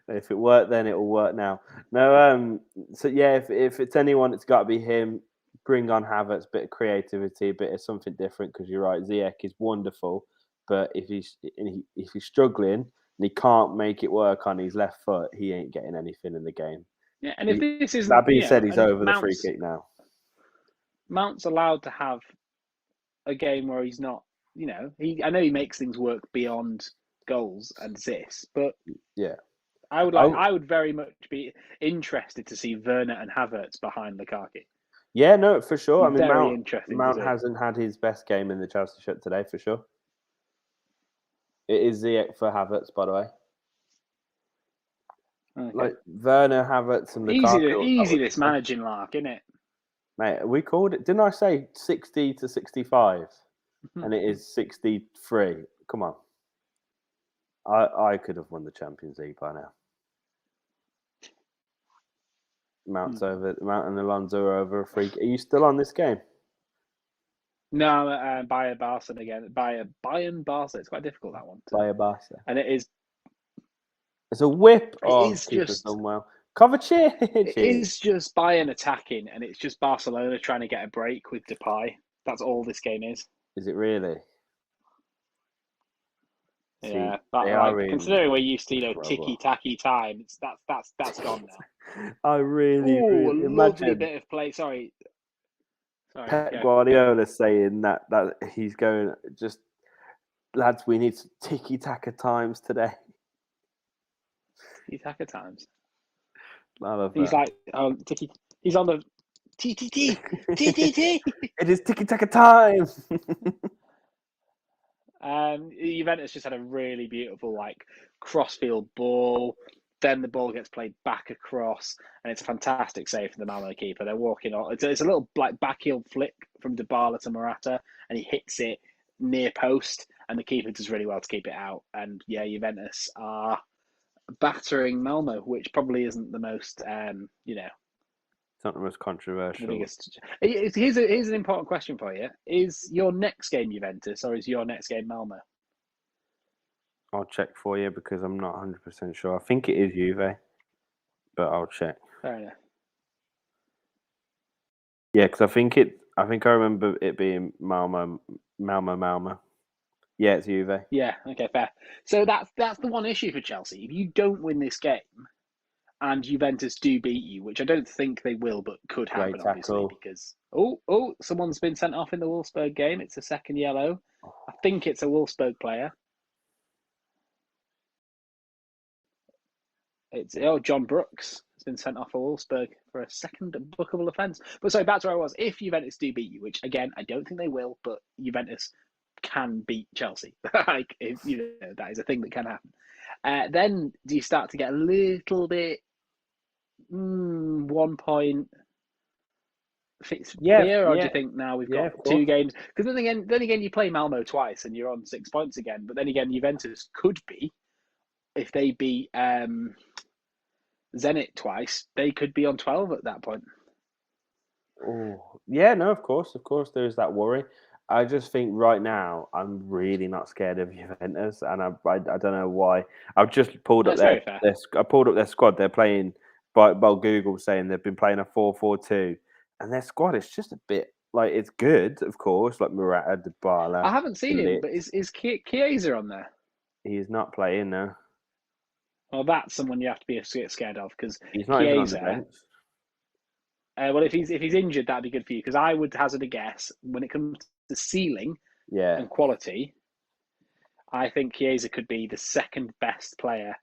A: If it worked then, it'll work now. No, so yeah, if it's anyone, it's got to be him. Bring on Havertz, bit of creativity, a bit of something different. Because you're right, Ziyech is wonderful, but if he's struggling and he can't make it work on his left foot, he ain't getting anything in the game.
B: Yeah, and if this isn't
A: that being said, he's over the free kick now.
B: Mount's allowed to have a game where he's not, I know he makes things work beyond goals and assists, but
A: yeah,
B: I would very much be interested to see Werner and Havertz behind Lukaku.
A: Yeah, no, for sure. I mean,
B: Mount
A: hasn't had his best game in the Chelsea shirt today, for sure. It is Ziyech for Havertz, by the way. Okay. Like Werner, Havertz, and Lukaku.
B: Easy this managing lark, isn't it?
A: Mate, we called it. Didn't I say 60 to 65? And it is 63. Come on. I could have won the Champions League by now. Mount and Alonso are over a freak. Are you still on this game?
B: No, Bayern Barca again. Bayern Barca. It's quite difficult, that one.
A: Bayern Barca.
B: And it is.
A: It's a whip. It's just well. Kovacic.
B: It is just Bayern attacking, and it's just Barcelona trying to get a break with Depay. That's all this game is.
A: Is it really?
B: Yeah, considering we're used to ticky-tacky time, that's gone now.
A: I really
B: imagine lovely bit of play. Sorry.
A: Pep Guardiola saying that he's going, just lads, we need some tiki-taka times today.
B: Tiki-taka times.
A: I love
B: he's
A: that.
B: Like he's on the TTT.
A: It is tiki-taka time.
B: Juventus just had a really beautiful crossfield ball. Then the ball gets played back across, and it's a fantastic save for the Malmo keeper. They're walking on. It's a little backheel flick from Dybala to Morata, and he hits it near post, and the keeper does really well to keep it out. And yeah, Juventus are battering Malmo, which probably isn't the most,
A: It's not the most controversial.
B: Here's an important question for you. Is your next game Juventus, or is your next game Malmo?
A: I'll check for you because I'm not 100% sure. I think it is Juve, but I'll check.
B: Fair enough.
A: Yeah, because I think I think I remember it being Malmo. Yeah, it's Juve.
B: Yeah, okay, fair. So that's the one issue for Chelsea. If you don't win this game and Juventus do beat you, which I don't think they will, but could
A: Great
B: happen, obviously,
A: tackle.
B: because someone's been sent off in the Wolfsburg game. It's a second yellow. I think it's a Wolfsburg player. It's John Brooks has been sent off for Wolfsburg for a second bookable offence. But sorry, back to where I was. If Juventus do beat you, which again I don't think they will, but Juventus can beat Chelsea. Like that is a thing that can happen. Then do you start to get a little bit 1 point fear, or do you think now we've got 2 games? Because then again, you play Malmo twice and you're on 6 points again. But then again, Juventus could be, if they beat Zenit twice, they could be on 12 at that point.
A: Oh, yeah, no, of course, there's that worry. I just think right now I'm really not scared of Juventus, and I don't know why. I've just pulled up
B: That's very fair.
A: I pulled up their squad. They're playing by Google saying they've been playing a 4-4-2, and their squad is just a bit like it's good, of course, like Morata, Dybala,
B: I haven't seen him,
A: Lit.
B: but is Chiesa on there?
A: He's not playing now.
B: Well, that's someone you have to be scared of, because
A: He's not even on the
B: Chiesa.
A: bench.
B: Well, if he's injured, that'd be good for you, because I would hazard a guess when it comes to ceiling
A: Yeah,
B: and quality. I think Chiesa could be the second best player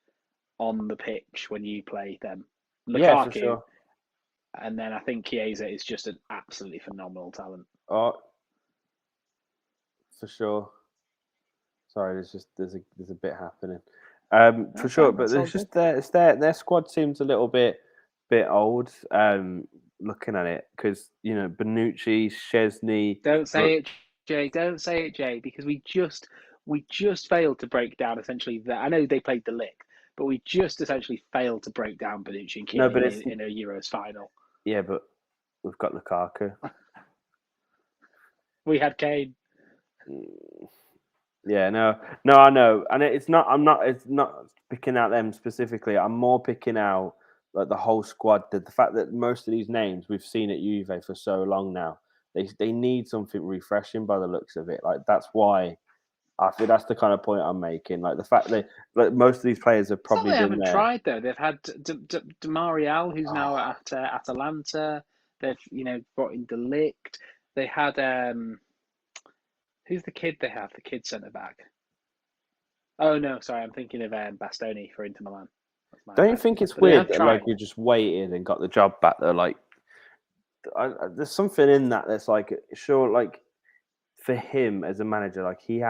B: on the pitch when you play them. Lukaku,
A: yeah, for sure.
B: And then I think Chiesa is just an absolutely phenomenal talent.
A: Oh, for sure. Sorry, there's a bit happening. For sure, but there's just their squad seems a little bit old. Looking at it, because Bonucci, Szczesny.
B: Don't say it, Jay. Don't say it, Jay, because we just failed to break down essentially that. I know they played the lick, but we just essentially failed to break down Bonucci and Chiellini in a Euros final.
A: Yeah, but we've got Lukaku.
B: We had Kane.
A: Yeah, no, I know, and it's not. It's not picking out them specifically. I'm more picking out like the whole squad. The fact that most of these names we've seen at Juve for so long now, they need something refreshing by the looks of it. Like that's why I feel that's the kind of point I'm making. Like the fact that most of these players have probably been
B: haven't
A: there.
B: tried though. They've had Demarial, who's now at Atalanta. They've brought in De Ligt. They had who's the kid they have? The kid centre back. Oh no, sorry, I'm thinking of Bastoni for Inter Milan.
A: Don't you think it's weird that like you just waited and got the job back there? Like, there's something in that that's like, sure, like for him as a manager, like he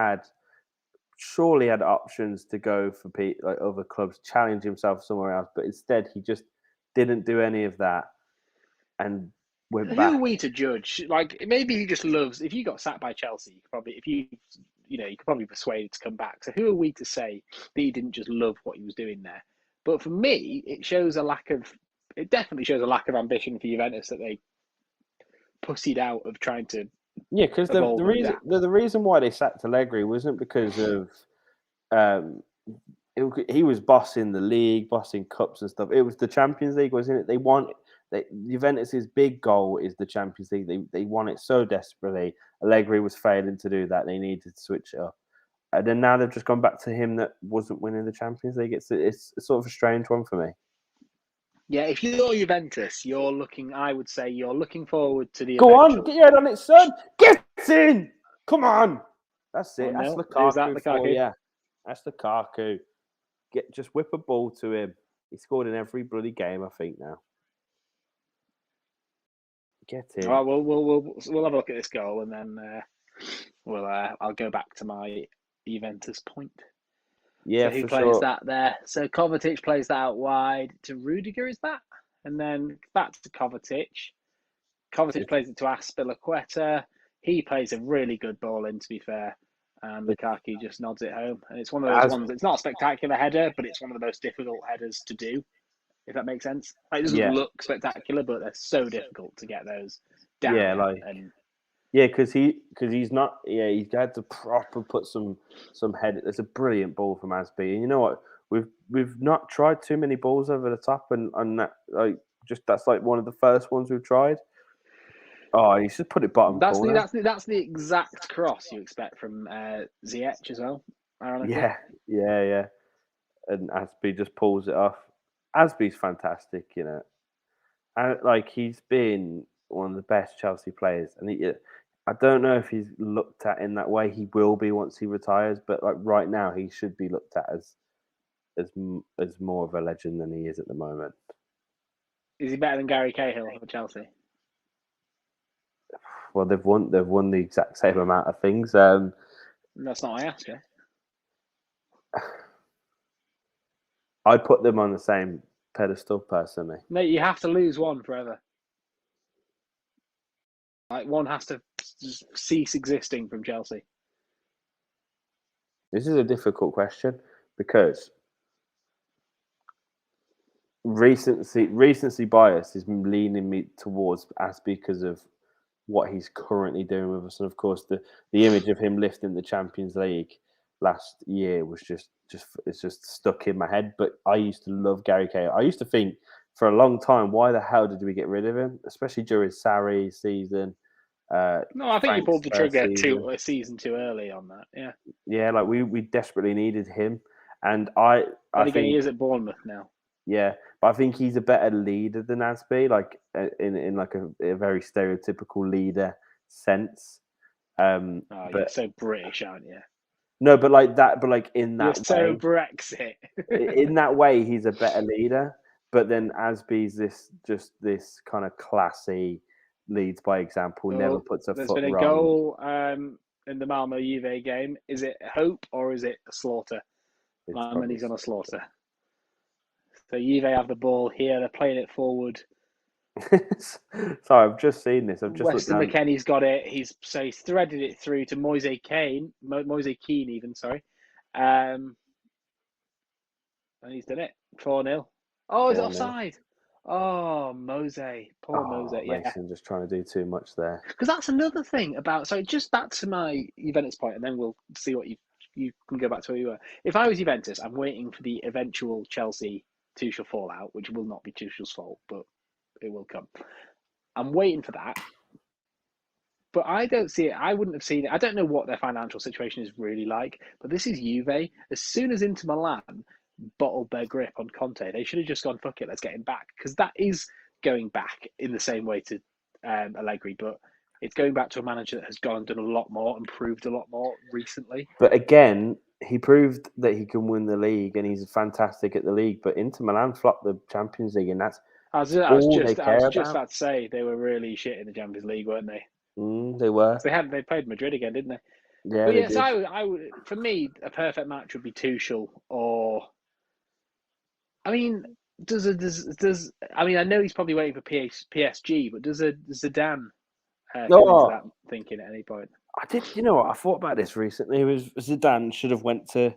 A: surely had options to go for like other clubs, challenge himself somewhere else, but instead he just didn't do any of that and went back.
B: Who are we to judge? Like maybe he just loves. If you got sacked by Chelsea, you could probably, you could probably persuade him to come back. So who are we to say that he didn't just love what he was doing there? But for me, it definitely shows a lack of ambition for Juventus that they pussied out of trying to.
A: Yeah, because the reason why they sacked Allegri wasn't because of he was bossing the league, bossing cups and stuff. It was the Champions League, wasn't it? Juventus's big goal is the Champions League. They want it so desperately. Allegri was failing to do that. They needed to switch it up. And then now they've just gone back to him that wasn't winning the Champions League. It's sort of a strange one for me.
B: Yeah, if you're Juventus, I would say you're looking forward to the.
A: Go on, get your head on it, son. Get in. Come on. That's it. That's Lukaku for you. That's Lukaku. Just whip a ball to him. He scored in every bloody game, I think now. Get in.
B: All right, we'll have a look at this goal, and then I'll go back to my Juventus point.
A: Yeah,
B: so who plays that there? So Kovacic plays that out wide to Rudiger, is that? And then back to Kovacic. Kovacic plays it to Azpilicueta. He plays a really good ball in, to be fair. And Lukaku just nods it home. And it's one of those ones, it's not a spectacular header, but it's one of the most difficult headers to do, if that makes sense. Like, it doesn't look spectacular, but they're so difficult to get those down.
A: Yeah, because he's not. Yeah, he had to proper put some head. It's a brilliant ball from Asby, and you know what? We've not tried too many balls over the top, and that that's like one of the first ones we've tried. Oh, he should put it bottom
B: That's
A: corner.
B: the exact cross you expect from Ziyech as well. Ironically,
A: Yeah. And Asby just pulls it off. Asby's fantastic, and like he's been one of the best Chelsea players, and I don't know if he's looked at in that way. He will be once he retires, but like right now, he should be looked at as more of a legend than he is at the moment.
B: is he better than Gary Cahill for Chelsea?
A: Well, they've won the exact same amount of things.
B: That's not what I asked you.
A: I'd put them on the same pedestal personally.
B: No, you have to lose one forever. Like one has to cease existing from Chelsea.
A: This is a difficult question because recency bias is leaning me towards Asby because of what he's currently doing with us, and of course the image of him lifting the Champions League last year was just it's just stuck in my head. But I used to love Gary Cahill. I used to think for a long time, why the hell did we get rid of him, especially during Sarri's season,
B: No, I think you
A: Frank's
B: pulled the
A: first
B: trigger
A: season.
B: a season too early on that. Yeah.
A: Yeah, like we desperately needed him, and I
B: Then again, he
A: think
B: is at Bournemouth now.
A: yeah, but I think he's a better leader than Asby, like in like a very stereotypical leader sense.
B: Oh, you're
A: But
B: so British, aren't you?
A: no, but like that, but like
B: You're so Brexit.
A: in that way, he's a better leader. But then Asby's this kind of classy, leads by example, never
B: Well,
A: puts a
B: there's
A: foot
B: been a
A: wrong.
B: goal in the Malmo Juve game. Is it hope or is it a slaughter?
A: It's
B: My
A: probably
B: money's on a slaughter. So Juve have the ball here. They're playing it forward.
A: Sorry, I've just seen this. I've just looked
B: Weston
A: down.
B: McKennie's got it. He's threaded it through to Moise Keane even, sorry. And he's done it. 4-0. Oh, is it
A: 4-0.
B: offside? Oh, Mose. Poor Mose.
A: Oh,
B: Yeah.
A: Mason just trying to do too much there.
B: Because that's another thing about. So just back to my Juventus point, and then we'll see what you can go back to where you were. If I was Juventus, I'm waiting for the eventual Chelsea Tuchel fallout, which will not be Tuchel's fault, but it will come. I'm waiting for that. But I don't see it. I wouldn't have seen it. I don't know what their financial situation is really like, but this is Juve. As soon as Inter Milan bottled their grip on Conte, they should have just gone, fuck it, let's get him back. Because that is going back in the same way to Allegri, but it's going back to a manager that has gone and done a lot more and proved a lot more recently.
A: But again, he proved that he can win the league, and he's fantastic at the league. But Inter Milan flopped the Champions League, and that's
B: I was
A: all they
B: just
A: care about.
B: about to say they were really shit in the Champions League, weren't they?
A: They were.
B: They played Madrid again, didn't they?
A: Yeah,
B: But
A: they
B: yes,
A: did.
B: I would. For me, a perfect match would be Tuchel or. I mean, does I mean I know he's probably waiting for PSG, but does a Zidane come into that
A: Oh,
B: thinking at any point?
A: I did. You know what? I thought about this recently. It was Zidane should have went to.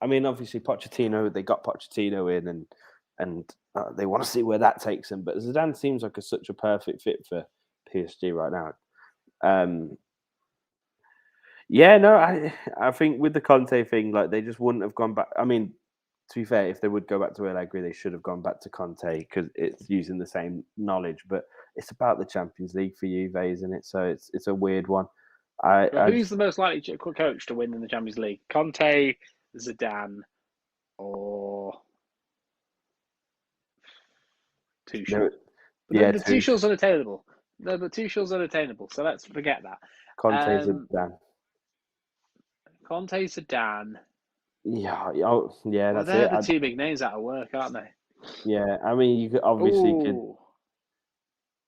A: I mean, obviously Pochettino. They got Pochettino in, and they want to see where that takes him. But Zidane seems like such a perfect fit for PSG right now. Um, Yeah, no, I think with the Conte thing, like they just wouldn't have gone back. I mean, to be fair, if they would go back to Allegri, they should have gone back to Conte because it's using the same knowledge. But it's about the Champions League for Juve, isn't it? So it's a weird one.
B: But
A: I
B: who's the most likely coach to win in the Champions League? Conte, Zidane, or Tuchel?
A: no,
B: But
A: yeah,
B: the
A: too.
B: Tuchel's unattainable. No, but Tuchel's unattainable, so let's forget that.
A: Conte's a Dan.
B: Conte, Zidane.
A: Yeah, yeah,
B: Well,
A: that's
B: they're
A: it.
B: the two big names out of work, aren't they?
A: Yeah, I mean, you could obviously could
B: Oh,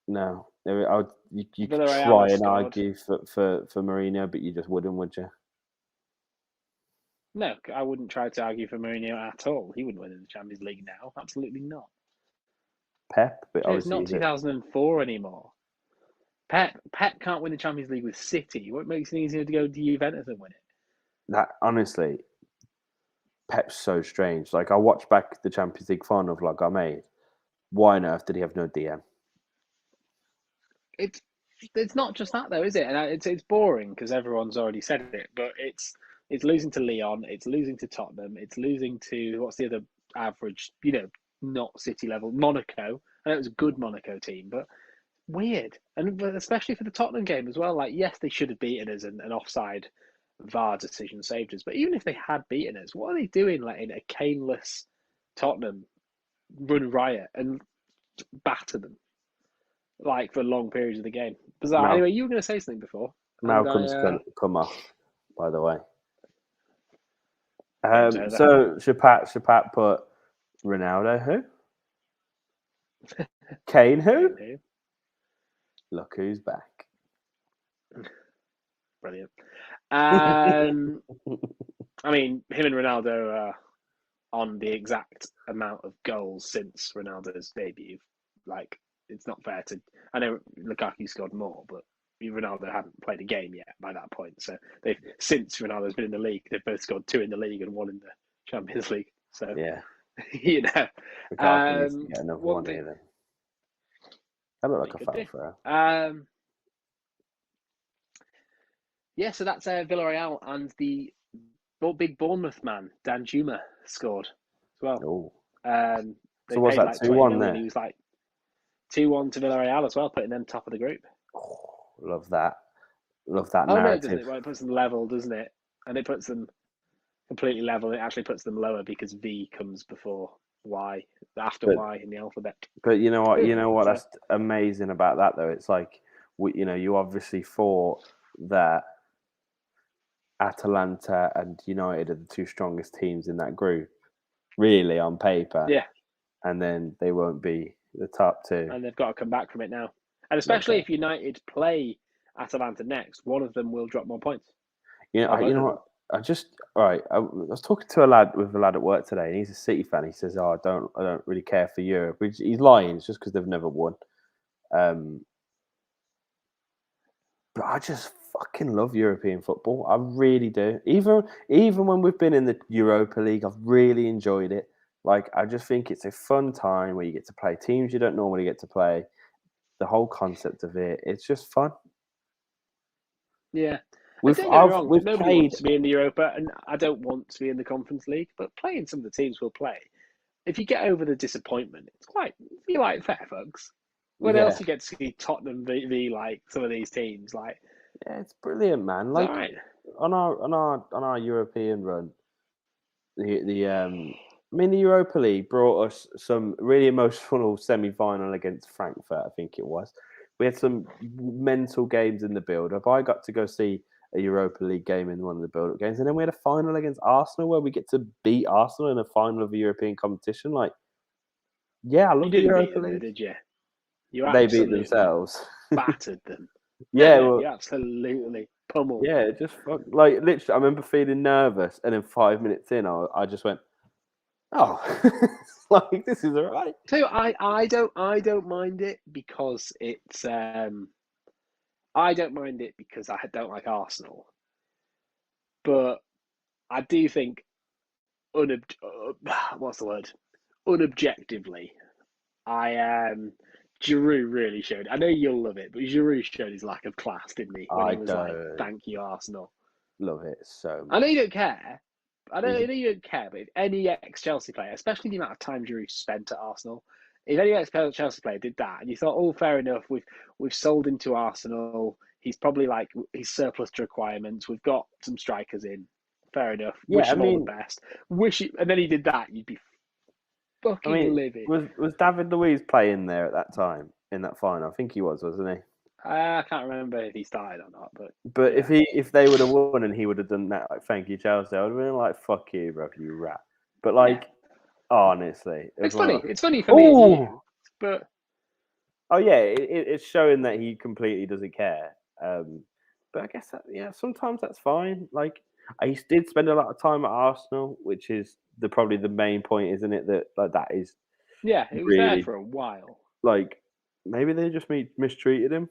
A: no. You could
B: Villarreal
A: try
B: has
A: and
B: scored.
A: argue for Mourinho, but you just wouldn't, would you?
B: No, I wouldn't try to argue for Mourinho at all. He wouldn't win in the Champions League now. Absolutely not.
A: Pep, but
B: It's
A: obviously
B: not
A: he's a
B: 2004 anymore. Pep can't win the Champions League with City. What makes it easier to go to Juventus and win it?
A: that honestly, Pep's so strange. Like I watched back the Champions League final vlog I made. Why on earth did he have no DM?
B: It's not just that though, is it? And it's boring because everyone's already said it. But it's losing to Lyon. It's losing to Tottenham. It's losing to what's the other average? Not City level Monaco. I know it was a good Monaco team, but weird, and especially for the Tottenham game as well. Like, yes, they should have beaten us, and an offside VAR decision saved us. But even if they had beaten us, what are they doing, letting a Kane-less Tottenham run riot and batter them like for long periods of the game? Bizarre.
A: Mal-
B: Anyway, you were going to say something before, and
A: Malcolm's come off, by the way.
B: game's over.
A: So Shapat put Ronaldo who? Kane who? Look who's back.
B: Brilliant. I mean, him and Ronaldo are on the exact amount of goals since Ronaldo's debut. Like, it's not fair to. I know Lukaku scored more, but Ronaldo hadn't played a game yet by that point. So since Ronaldo's been in the league, they've both scored 2 in the league and 1 in the Champions League. So
A: yeah,
B: you know,
A: Lukaku needs to get another one either. That looked like a foul for her.
B: Yeah, so that's Villarreal, and the big Bournemouth man, Dan Juma, scored as well. They
A: so what's
B: paid
A: that,
B: like
A: 2-1
B: million.
A: there?
B: He was like 2-1 to Villarreal as well, putting them top of the group.
A: Oh, love that narrative.
B: No, it doesn't. Well, it puts them level, doesn't it? And it puts them completely level. It actually puts them lower because V comes before Y, after Y in the alphabet.
A: But you know what? So, that's amazing about that, though. It's like, you obviously thought that Atalanta and United are the 2 strongest teams in that group, really, on paper.
B: Yeah.
A: And then they won't be the top 2.
B: And they've got to come back from it now. And especially if United play Atalanta next, one of them will drop more points.
A: You know what? I was talking to a lad at work today, and he's a City fan. He says, "Oh, I don't really care for Europe." He's lying. It's just because they've never won. But I just fucking love European football. I really do. Even when we've been in the Europa League, I've really enjoyed it. Like, I just think it's a fun time where you get to play teams you don't normally get to play. The whole concept of it, it's just fun.
B: Yeah.
A: We've
B: Nobody
A: played...
B: wants to be in the Europa, and I don't want to be in the Conference League, but playing some of the teams we'll play, if you get over the disappointment, you like fair, folks. When else you get to see Tottenham v like some of these teams? Like,
A: yeah, it's brilliant, man. Like,
B: right.
A: on our European run, the Europa League brought us some really emotional semi-final against Frankfurt, I think it was. We had some mental games in the build-up. I got to go see a Europa League game in one of the build-up games, and then we had a final against Arsenal where we get to beat Arsenal in a final of a European competition. Like, yeah, I love the Europa League.
B: Did you?
A: They beat themselves.
B: Battered them.
A: Yeah,
B: you absolutely pummeled.
A: Yeah, just like, literally. I remember feeling nervous, and then 5 minutes in, I just went, "Oh, like, this is all right."
B: So I don't mind it because it's I don't mind it because I don't like Arsenal, but I do think what's the word? Unobjectively, Giroud really showed. I know you'll love it, but Giroud showed his lack of class, didn't he? When he was like, "Thank you, Arsenal."
A: Love it so much.
B: I know you don't care. I know you don't care, but if any ex-Chelsea player, especially the amount of time Giroud spent at Arsenal, if any ex-Chelsea player did that, and you thought, "Oh, fair enough, we've sold him to Arsenal. He's probably like he's surplus to requirements. We've got some strikers in. Fair enough. Wish him all the best. And then he did that. You'd be fucking livid.
A: Was David Luiz playing there at that time in that final? I think he was, wasn't he?
B: I can't remember if he started or not,
A: but yeah. if they would have won and he would have done that, like, "Thank you, Chelsea," I would have been like, "Fuck you, bro, you rat." But like, honestly,
B: it's funny. It's funny for me and you, but
A: it's showing that he completely doesn't care. But I guess sometimes that's fine. Like, I did spend a lot of time at Arsenal, which is probably the main point, isn't it? That is.
B: Yeah, it was really there for a while.
A: Like, maybe they just mistreated him.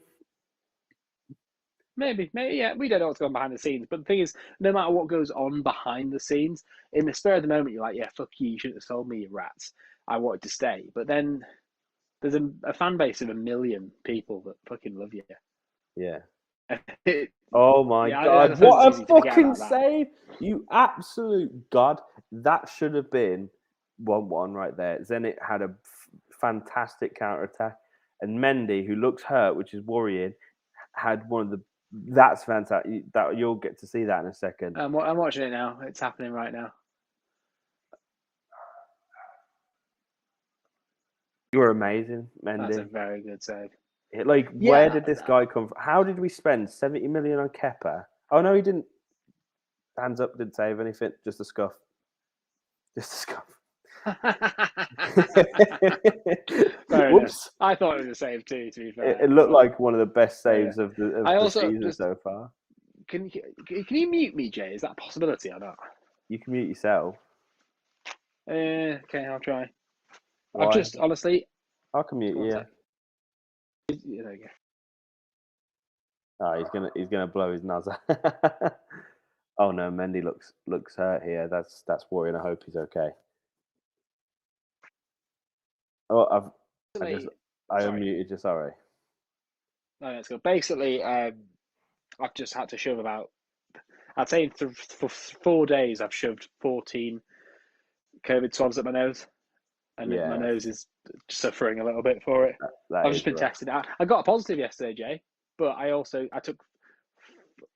B: Maybe, yeah. We don't know what's going on behind the scenes, but the thing is, no matter what goes on behind the scenes, in the spur of the moment, you're like, "Yeah, fuck you. You shouldn't have sold me, you rats. I wanted to stay." But then there's a fan base of 1 million people that fucking love you.
A: Yeah. Oh my God! What a fucking save! You absolute god! That should have been 1-1 right there. Zenit had a fantastic counter attack, And Mendy, who looks hurt, which is worrying, had one of the. That's fantastic. That you'll get to see that in a second.
B: I'm watching it now. It's happening right now.
A: You're amazing, Mendy.
B: That's a very good save.
A: Where did this guy come from? How did we spend 70 million on Kepa? Oh no, he didn't. Hands up, didn't save anything. Just a scuff. Just a scuff.
B: Whoops! I thought it was a save too. To be fair,
A: it looked like one of the best saves of the season so far.
B: Can you mute me, Jay? Is that a possibility or not?
A: You can mute yourself.
B: Okay, I'll try.
A: Why?
B: I've just honestly.
A: I can mute you.
B: Yeah, there you go.
A: Oh, he's gonna blow his nose. Oh no, Mendy looks hurt here. That's worrying. I hope he's okay. Oh, I unmuted you. Sorry.
B: No, that's good. Basically, I've just had to shove about. I'd say for 4 days I've shoved 14 COVID swabs at my nose, and my nose is suffering a little bit for it. I've just been tested. I got a positive yesterday, Jay, but I took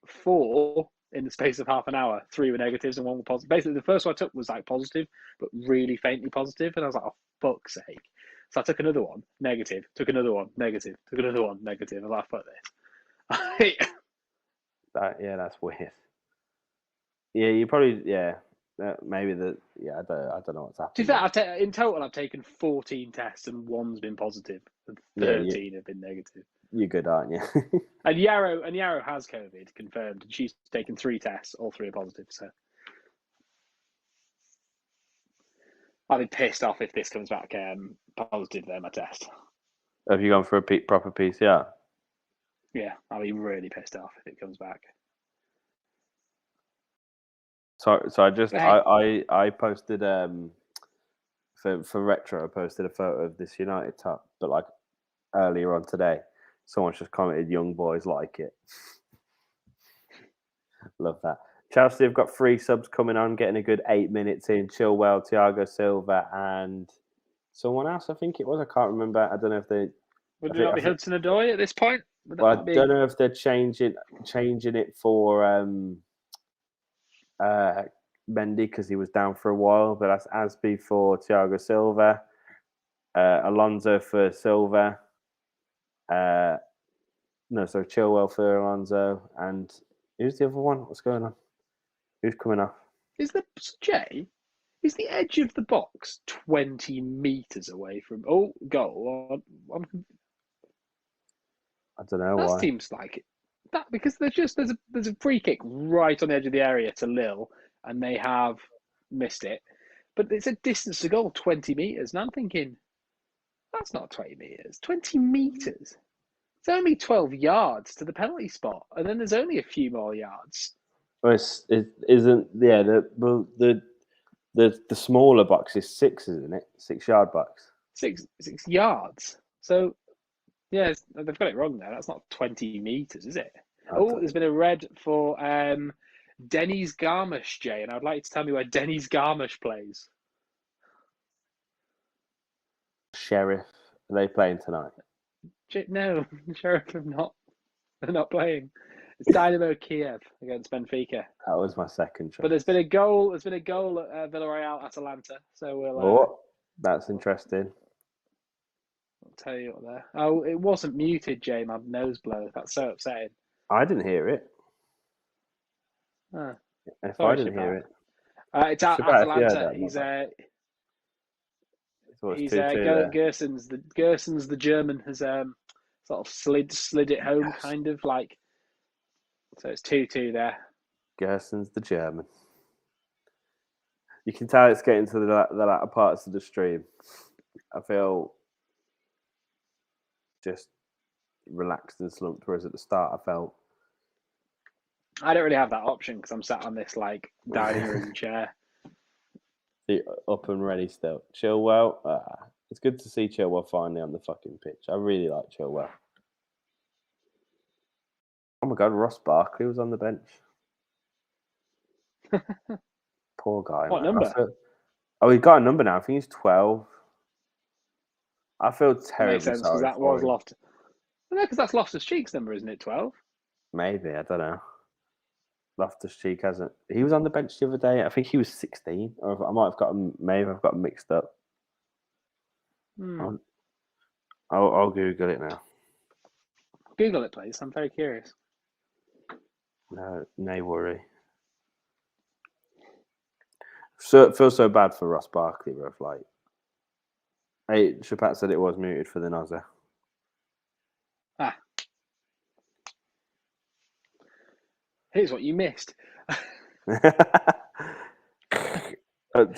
B: 4 in the space of half an hour. 3 were negatives and 1 were positive. Basically, the first one I took was like positive, but really faintly positive, and I was like, "Oh, fuck's sake!" So I took another one, negative. Took another one, negative. Took another one, negative. I was like, "Fuck this."
A: That's weird. Yeah, you probably maybe I don't know what's happening.
B: To be fair, in total I've taken 14 tests and 1's been positive, and 13 have been negative.
A: You're good, aren't you?
B: And Yarrow has COVID confirmed, and she's taken 3 tests, all 3 are positive. So I'll be pissed off if this comes back positive. Then my test.
A: Have you gone for a proper PCR?
B: Yeah, I'll be really pissed off if it comes back.
A: So I posted for retro. I posted a photo of this United top, but like earlier on today, someone's just commented, "Young boys like it." Love that. Chelsea have got 3 subs coming on, getting a good 8 minutes in. Chilwell, Thiago Silva, and someone else. I think it was. I can't remember. I don't know if they.
B: Would it not be Hudson-Odoi at this point?
A: Well, I don't know if they're changing it for Mendy because he was down for a while, but that's Asby for Thiago Silva, Alonso for Silva. Chilwell for Alonso, and who's the other one? What's going on? Who's coming off?
B: Is the edge of the box 20 meters away from goal?
A: I don't know why.
B: That seems like it. That because there's a free kick right on the edge of the area to Lille, and they have missed it. But it's a distance to goal, 20 meters, and I'm thinking that's not 20 meters. 20 meters. It's only 12 yards to the penalty spot, and then there's only a few more yards.
A: Well, it isn't. Yeah, the smaller box is 6, isn't it? 6-yard box.
B: 6 yards. So yeah, they've got it wrong there. That's not 20 meters, is it? There's been a red for Denny's Garmisch, Jay, and I'd like you to tell me where Denny's Garmisch plays.
A: Sheriff, are they playing tonight?
B: No, Sheriff are not. They're not playing. It's Dynamo Kiev against Benfica.
A: That was my second choice.
B: But there's been a goal. There's been a goal at Villarreal Atalanta. So we'll.
A: That's interesting.
B: I'll tell you what there. Oh, it wasn't muted, Jay. My nose blows. That's so upsetting.
A: I didn't hear it. If I didn't hear it,
B: it's Atalanta. Gerson's the German has sort of slid it home, kind of like. So it's 2-2 there.
A: Gerson's the German. You can tell it's getting to the latter parts of the stream. I feel just relaxed and slumped, whereas at the start
B: I don't really have that option because I'm sat on this like dining room chair.
A: Up and ready still. Chilwell. It's good to see Chilwell finally on the fucking pitch. I really like Chilwell. Oh my God, Ross Barkley was on the bench. Poor guy.
B: What number?
A: He's got a number now. I think he's 12. I feel
B: That makes
A: terribly
B: sense because
A: sorry
B: that
A: for
B: was
A: him.
B: Loftus. No, because that's Loftus-Cheek's number, isn't it? 12.
A: Maybe, I don't know. Loftus-Cheek hasn't. He was on the bench the other day. I think he was 16, or I might have got him. Maybe I've got him mixed up.
B: Hmm.
A: I'll Google it now.
B: Google it, please. I'm very curious.
A: No worry. So it feels so bad for Ross Barkley, bro. Like, hey, Chapat said it was muted for the Nozza.
B: Ah, here's what you missed.
A: The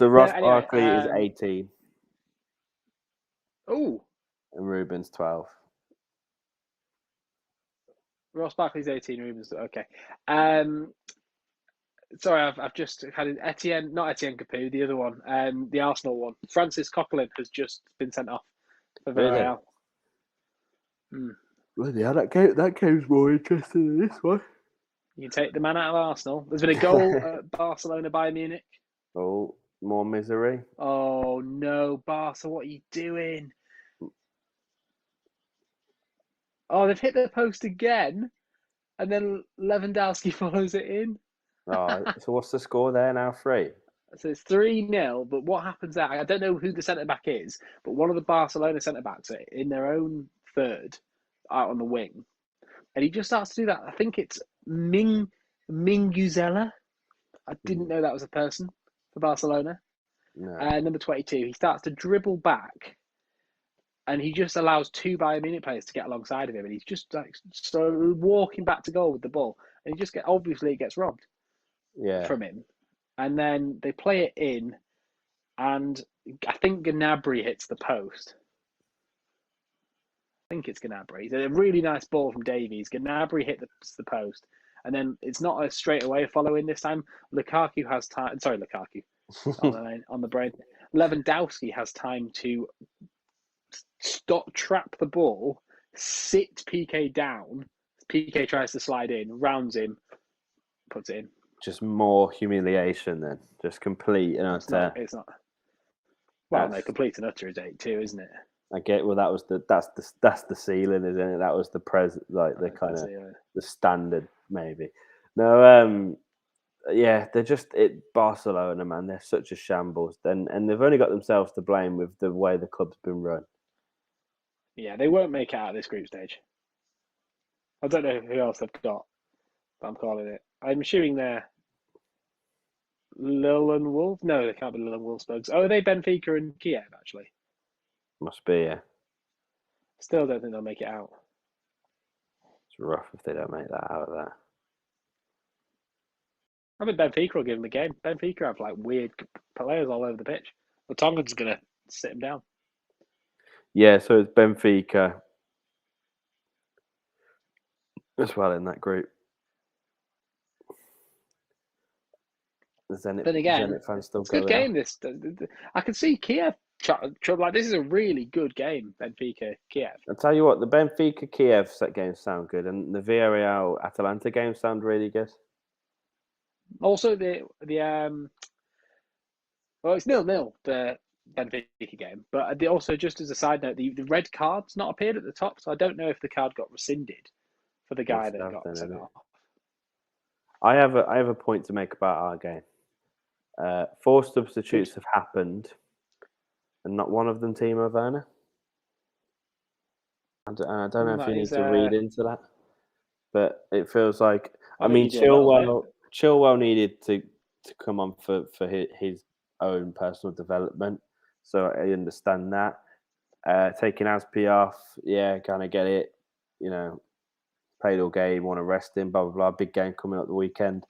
A: Ross
B: Anyway,
A: Barkley is 18
B: oh,
A: and Ruben's 12.
B: Ross Barkley's 18. Rubens. Okay. Sorry, I've just had Etienne, not Etienne Capoue, the other one, the Arsenal one. Francis Coquelin has just been sent off for
A: Really?
B: Villarreal. Hmm.
A: Bloody hell, that game's more interesting than this one.
B: You can take the man out of Arsenal. There's been a goal at Barcelona by Munich.
A: Oh, more misery.
B: Oh no, Barca, what are you doing? Oh, they've hit the post again, and then Lewandowski follows it in.
A: Right. So what's the score there now? 3.
B: So it's 3-0, but what happens there? I don't know who the centre back is, but one of the Barcelona centre backs are in their own third out on the wing, and he just starts to do that. I think it's Minguzela. I didn't know that was a person for Barcelona.
A: No.
B: Number 22. He starts to dribble back, and he just allows 2 Bayern Munich players to get alongside of him, and he's just like so walking back to goal with the ball, and he just obviously it gets robbed from him, and then they play it in, and I think Gnabry hits the post. I think it's Gnabry. It's a really nice ball from Davies. Gnabry hit the post, and then it's not a straightaway follow-in this time. Lukaku has time. Sorry, Lukaku on the brain. Lewandowski has time to trap the ball, sit PK down. PK tries to slide in, rounds him, puts it in.
A: Just more humiliation then. Just complete and utter.
B: It's not. Well, no, complete and utter is 8-2, isn't it?
A: I get. Well, that's the ceiling, isn't it? That was the the kind of the standard, maybe. No, yeah, they're just Barcelona, man. They're such a shambles. And they've only got themselves to blame with the way the club's been run.
B: Yeah, they won't make it out of this group stage. I don't know who else they've got, but I'm calling it. I'm assuming they're Lille and Wolves. No, they can't be Lille and Wolfsburg. Oh, are they Benfica and Kiev, actually?
A: Must be, yeah.
B: Still don't think they'll make it out.
A: It's rough if they don't make that out of that.
B: I think Benfica will give them a game. Benfica have like weird players all over the pitch. But Tongan's going to sit them down.
A: Yeah, so it's Benfica as well in that group. The Zenit fans still
B: it's a good game. This I can see Kiev trouble. Like this is a really good game. Benfica Kiev.
A: I'll tell you what, the Benfica Kiev set games sound good, and the Villarreal Atalanta games sound really good.
B: Also, well, it's 0-0 the Benfica game, but also just as a side note, the red card's not appeared at the top, so I don't know if the card got rescinded for the guy that got sent off.
A: I have a point to make about our game. 4 substitutes have happened, and not one of them Timo Werner. I don't know if you need to read into that, but it feels like Chilwell needed to come on for his own personal development, so I understand that. Taking Aspi off, yeah, kind of get it. You know, played all game, want to rest him, blah blah blah. Big game coming up the weekend.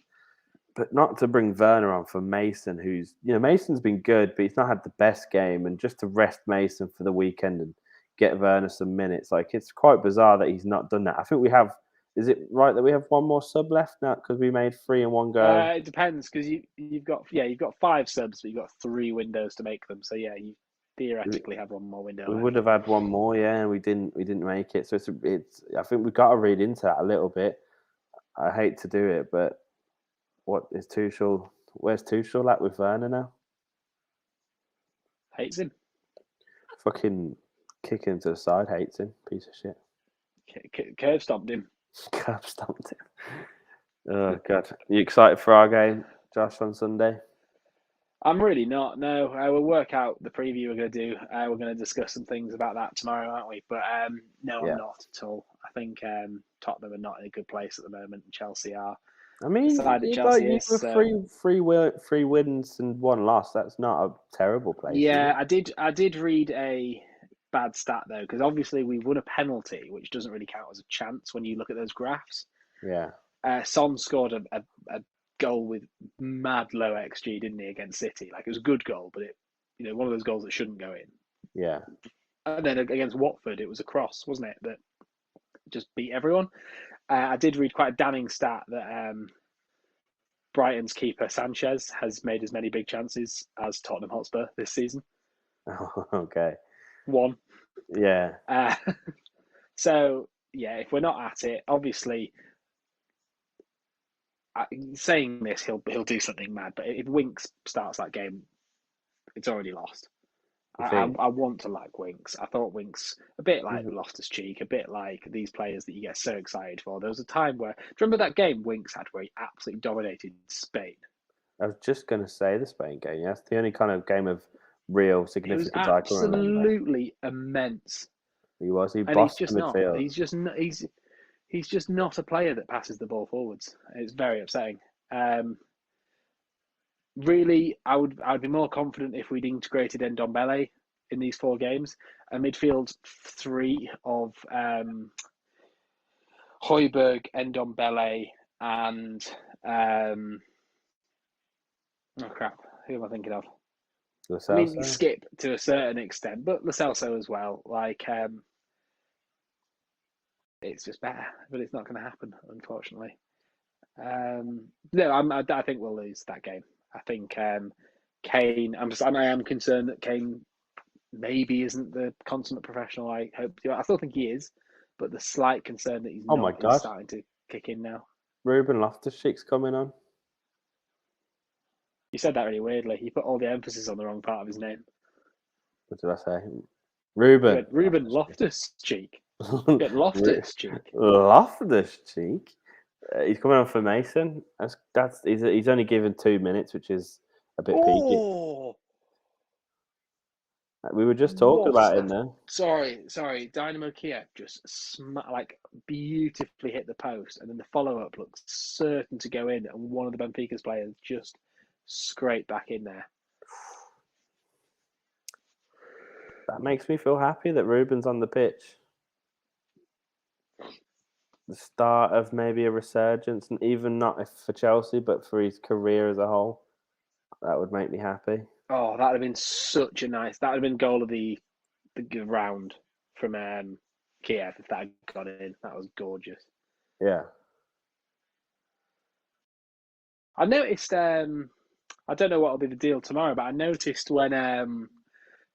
A: But not to bring Werner on for Mason, who's, Mason's been good, but he's not had the best game. And just to rest Mason for the weekend and get Werner some minutes, like, it's quite bizarre that he's not done that. I think we have, is it right that we have one more sub left now because we made 3 in one go?
B: It depends because you've got 5 subs, but you've got 3 windows to make them. So yeah, you theoretically have one more window.
A: We would have had one more, yeah, and we didn't make it. So it's I think we've got to read into that a little bit. I hate to do it, but what is Tuchel? Where's Tuchel at with Werner now?
B: Hates him.
A: Fucking Kick him to the side. Hates him. Piece of shit.
B: Curve stomped him.
A: Curb stomped him. Oh God! You excited for our game, Josh, on Sunday?
B: I'm really not. No, we'll work out the preview we're going to do. We're going to discuss some things about that tomorrow, aren't we? But no,
A: Yeah.
B: I'm not at all. I think Tottenham are not in a good place at the moment. Chelsea are.
A: I mean,
B: Side that
A: you
B: Chelsea is.
A: were
B: So.
A: three wins and one loss. That's not a terrible place.
B: Yeah, I did read a bad stat though, because obviously we won a penalty, which doesn't really count as a chance when you look at those graphs.
A: Yeah.
B: Son scored a goal with mad low XG, didn't he, against City? Like it was a good goal, but one of those goals that shouldn't go in.
A: Yeah.
B: And then against Watford, it was a cross, wasn't it, that just beat everyone. I did read quite a damning stat that Brighton's keeper Sanchez has made as many big chances as Tottenham Hotspur this season.
A: Okay.
B: One.
A: Yeah.
B: So yeah, if we're not at it, obviously, saying this, he'll do something mad. But if Winks starts that game, it's already lost. I want to like Winks. I thought Winks a bit like Loftus-Cheek, a bit like these players that you get so excited for. There was a time where, do you remember that game Winks had where he absolutely dominated Spain?
A: I was just going to say the Spain game. Yeah, it's the only kind of game of real
B: It was
A: significance I can remember.
B: absolutely immense.
A: He was. He
B: And he's
A: bossed the
B: just not.
A: midfield.
B: He's just not a player that passes the ball forwards. It's very upsetting. Really, I'd be more confident if we'd integrated Ndombele in these 4 games. A midfield 3 of Højbjerg, Ndombele, and oh crap, who am I thinking of?
A: Lo
B: I mean,
A: Celso?
B: Skip to a certain extent, but Lo Celso as well. Like, it's just better, but it's not going to happen, unfortunately. No, I think we'll lose that game. I think Kane. I am concerned that Kane maybe isn't the consummate professional I hope to. I still think he is, but the slight concern that he's
A: Oh my
B: not is
A: God!
B: starting to kick in now.
A: Ruben Loftus-Cheek's coming on.
B: You said that really weirdly. You put all the emphasis on the wrong part of his name.
A: What did I say?
B: You
A: Ruben.
B: went Ruben Loftus-Cheek. You went Loftus-Cheek.
A: Loftus-Cheek. He's coming on for Mason. He's only given 2 minutes, which is a bit peaky.
B: Oh,
A: We were just talking about him then.
B: Sorry. Dynamo Kiev just beautifully hit the post, and then the follow-up looks certain to go in, and one of the Benfica's players just scraped back in there.
A: That makes me feel happy that Ruben's on the pitch. The start of maybe a resurgence, and even not for Chelsea, but for his career as a whole. That would make me happy.
B: Oh, that would have been such a nice. That would have been goal of the round from Kiev if that had got in. That was gorgeous.
A: Yeah.
B: I noticed. I don't know what will be the deal tomorrow, but I noticed when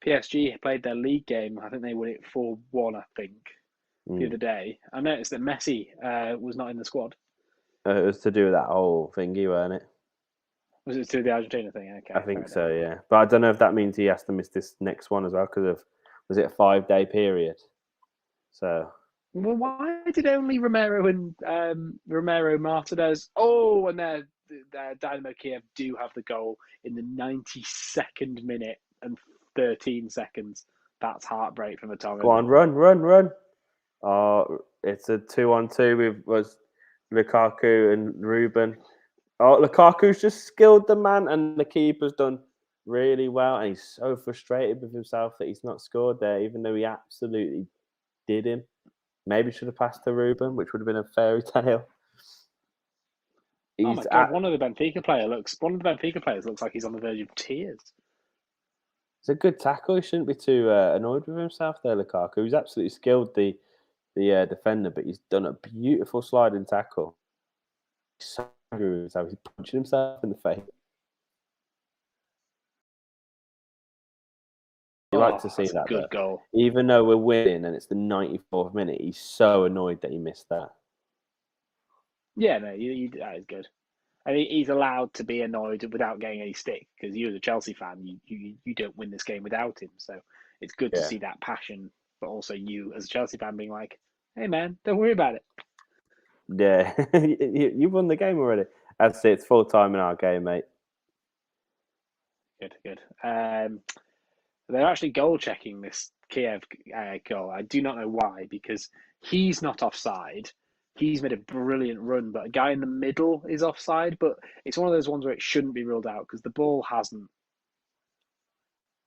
B: PSG played their league game, I think they won it 4-1. I think the other day, I noticed that Messi was not in the squad.
A: It was to do with that whole thingy, weren't it?
B: Was it to the Argentina thing? Okay,
A: I think so, yeah. But I don't know if that means he has to miss this next one as well because of, was it a 5-day period? So.
B: Well, why did only Romero and Romero Martinez? Oh, and their Dynamo Kiev do have the goal in the 92nd minute and 13 seconds. That's heartbreak from a Tongan.
A: Go on, run. Oh, it's a 2-on-2 with Lukaku and Ruben. Oh, Lukaku's just skilled the man, and the keeper's done really well. And he's so frustrated with himself that he's not scored there, even though he absolutely did him. Maybe should have passed to Ruben, which would have been a fairy tale.
B: Oh my God! One of the Benfica players looks like he's on the verge of tears.
A: It's a good tackle. He shouldn't be too annoyed with himself there, Lukaku. He's absolutely skilled the defender, but he's done a beautiful sliding tackle. He's so angry with himself. He's punching himself in the face. You like to see that.
B: Good goal.
A: Even though we're winning and it's the 94th minute, he's so annoyed that he missed that.
B: Yeah, no, that is good. I mean, he's allowed to be annoyed without getting any stick because you, as a Chelsea fan, you don't win this game without him. So it's good to see that passion but also you as a Chelsea fan being like, "Hey man, don't worry about it."
A: Yeah, you won the game already. That's it. It's full time in our game, mate.
B: Good, good. They're actually goal checking this Kiev goal. I do not know why, because he's not offside. He's made a brilliant run, but a guy in the middle is offside. But it's one of those ones where it shouldn't be ruled out because the ball hasn't.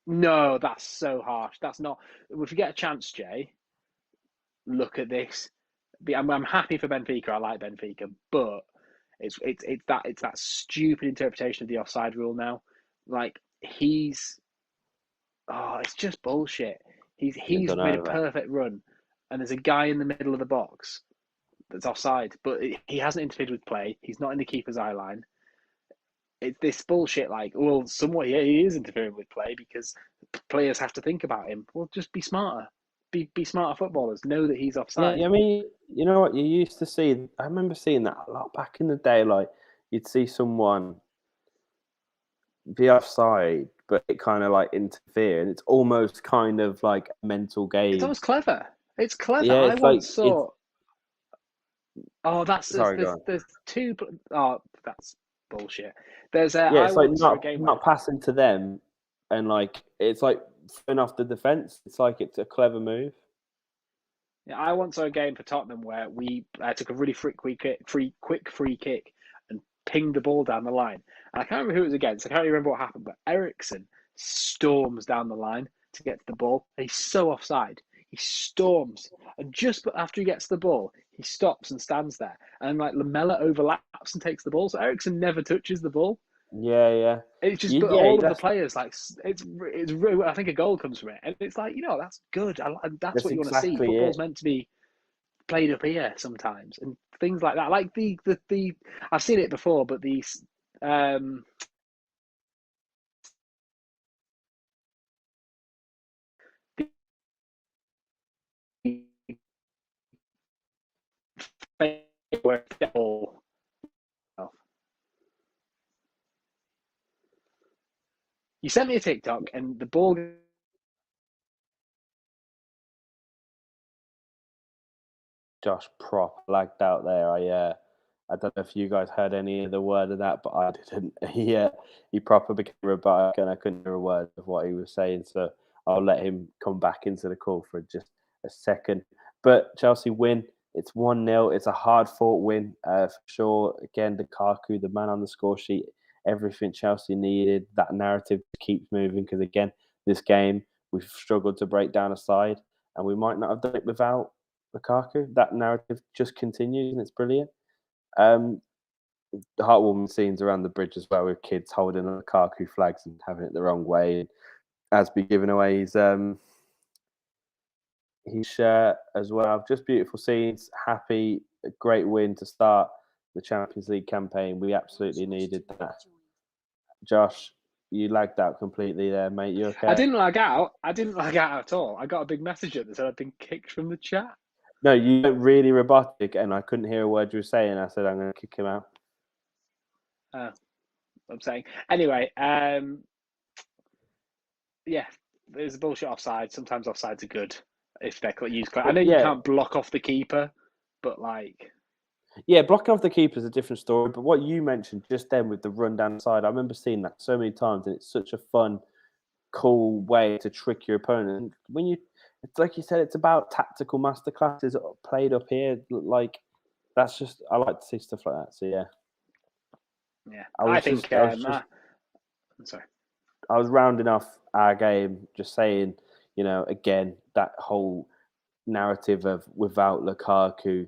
B: No, that's so harsh. That's not. If you get a chance, Jay, look at this. I'm happy for Benfica. I like Benfica, but it's that stupid interpretation of the offside rule now. Like he's it's just bullshit.
A: I
B: He's
A: don't
B: made a
A: know, man.
B: perfect run, and there's a guy in the middle of the box that's offside, but he hasn't interfered with play. He's not in the keeper's eye line. It's this bullshit. Like, well, somewhat he is interfering with play because players have to think about him. Well, just be smarter. Be smarter footballers. Know that he's
A: Yeah,
B: offside.
A: I mean, you know what? You used to see. I remember seeing that a lot back in the day. Like, you'd see someone be offside, but it kind of like interfere, and it's almost kind of like a mental
B: It's
A: game.
B: almost clever. It's clever.
A: Yeah,
B: I
A: it's like
B: once
A: it's.
B: saw. Oh, that's
A: Sorry, go on.
B: there's two. Oh, that's bullshit. There's
A: Yeah,
B: I
A: it's like
B: once saw a
A: not
B: game where
A: not passing to them, and like it's like throwing off the defense. It's like it's a clever move.
B: yeah, I once saw a game for Tottenham where we took a really quick free kick and pinged the ball down the line. And I can't remember who it was against. I can't remember what happened, but Ericsson storms down the line to get to the ball. And he's so offside. He storms, and just after he gets the ball, he stops and stands there. And like Lamella overlaps and takes the ball, so Ericsson never touches the ball.
A: Yeah, yeah,
B: It's just, but
A: yeah.
B: all of the players like it's. I think a goal comes from it, and it's like that's good. That's
A: That's
B: what you want to see.
A: exactly
B: Football's
A: it.
B: meant to be played up here sometimes, and things like that. Like the I've seen it before, but these um where you sent me a TikTok and the ball.
A: Josh prop lagged out there. I don't know if you guys heard any of the word of that, but I didn't. He proper became robotic, and I couldn't hear a word of what he was saying. So I'll let him come back into the call for just a second. But Chelsea win. It's 1-0. It's a hard fought win for sure. Again, Lukaku, the man on the score sheet, everything Chelsea needed. That narrative keeps moving because again, this game we've struggled to break down a side, and we might not have done it without Lukaku. That narrative just continues, and it's brilliant. Um, the heartwarming scenes around the bridge as well, with kids holding Lukaku flags and having it the wrong way, and Asby giving away his shirt as well. Just beautiful scenes. Happy, a great win to start the Champions League campaign. We absolutely needed that. Josh, you lagged out completely there, mate. You
B: I
A: okay?
B: didn't lag out. I didn't lag out at all. I got a big message that said I'd been kicked from the chat.
A: No, you went really robotic, and I couldn't hear a word you were saying. I said I'm going to kick him out.
B: I'm saying anyway. Yeah, there's a bullshit offside. Sometimes offsides are good if they're used. I
A: But
B: know you
A: yeah,
B: can't block off the keeper, but like
A: yeah, blocking off the keeper is a different story. But what you mentioned just then with the run down the side, I remember seeing that so many times, and it's such a fun, cool way to trick your opponent. When you, it's like you said, it's about tactical masterclasses played up here. Like that's just I like to see stuff like that. So yeah,
B: yeah,
A: I
B: I
A: was
B: think.
A: just I was just
B: I'm sorry.
A: I was rounding off our game, just saying, again that whole narrative of without Lukaku,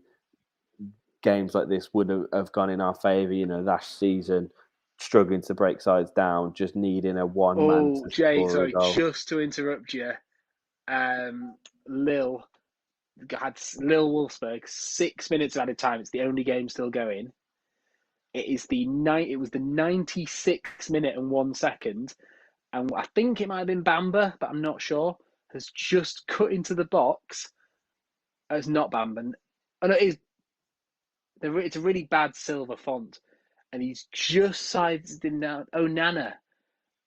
A: games like this would have gone in our favour. Last season, struggling to break sides down, just needing a one man
B: Oh,
A: to
B: Jay,
A: score a
B: sorry,
A: goal.
B: just to interrupt you. Lil had Lil Wolfsburg 6 minutes of added time. It's the only game still going. It is the night. It was the 96th minute and 1 second, and I think it might have been Bamba, but I'm not sure. Has just cut into the box. It's not Bamba. Oh no, it is. It's a really bad silver font, and he's just sided in now. Oh Nana,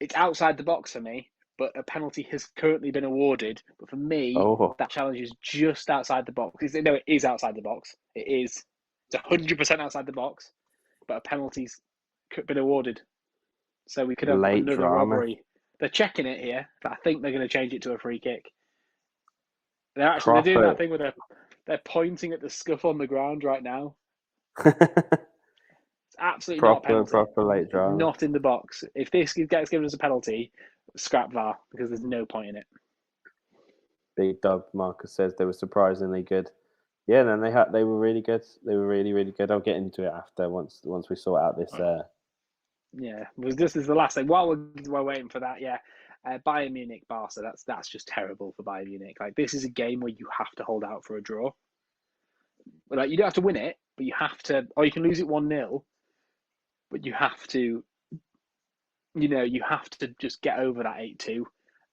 B: it's outside the box for me, but a penalty has currently been awarded. But for me, that challenge is just outside the box. No, it is outside the box. It's 100% outside the box, but a penalty's been awarded. So we could have
A: late
B: another
A: drama.
B: robbery. They're checking it here, but I think they're going to change it to a free kick. They're doing that thing where they're pointing at the scuff on the ground right now. It's absolutely not a penalty.
A: Proper late drama.
B: It's not in the box. If this gets given as a penalty, scrap VAR because there's no point in it.
A: Big dub. Marcus says they were surprisingly good. Yeah, then they were really good. They were really, really good. I'll get into it after once we sort out this.
B: Yeah, this is the last thing. While we're waiting for that, Bayern Munich, Barca. That's just terrible for Bayern Munich. Like, this is a game where you have to hold out for a draw. Like, you don't have to win it, but you have to, or you can lose it 1-0. But you have to, you have to just get over that 8-2,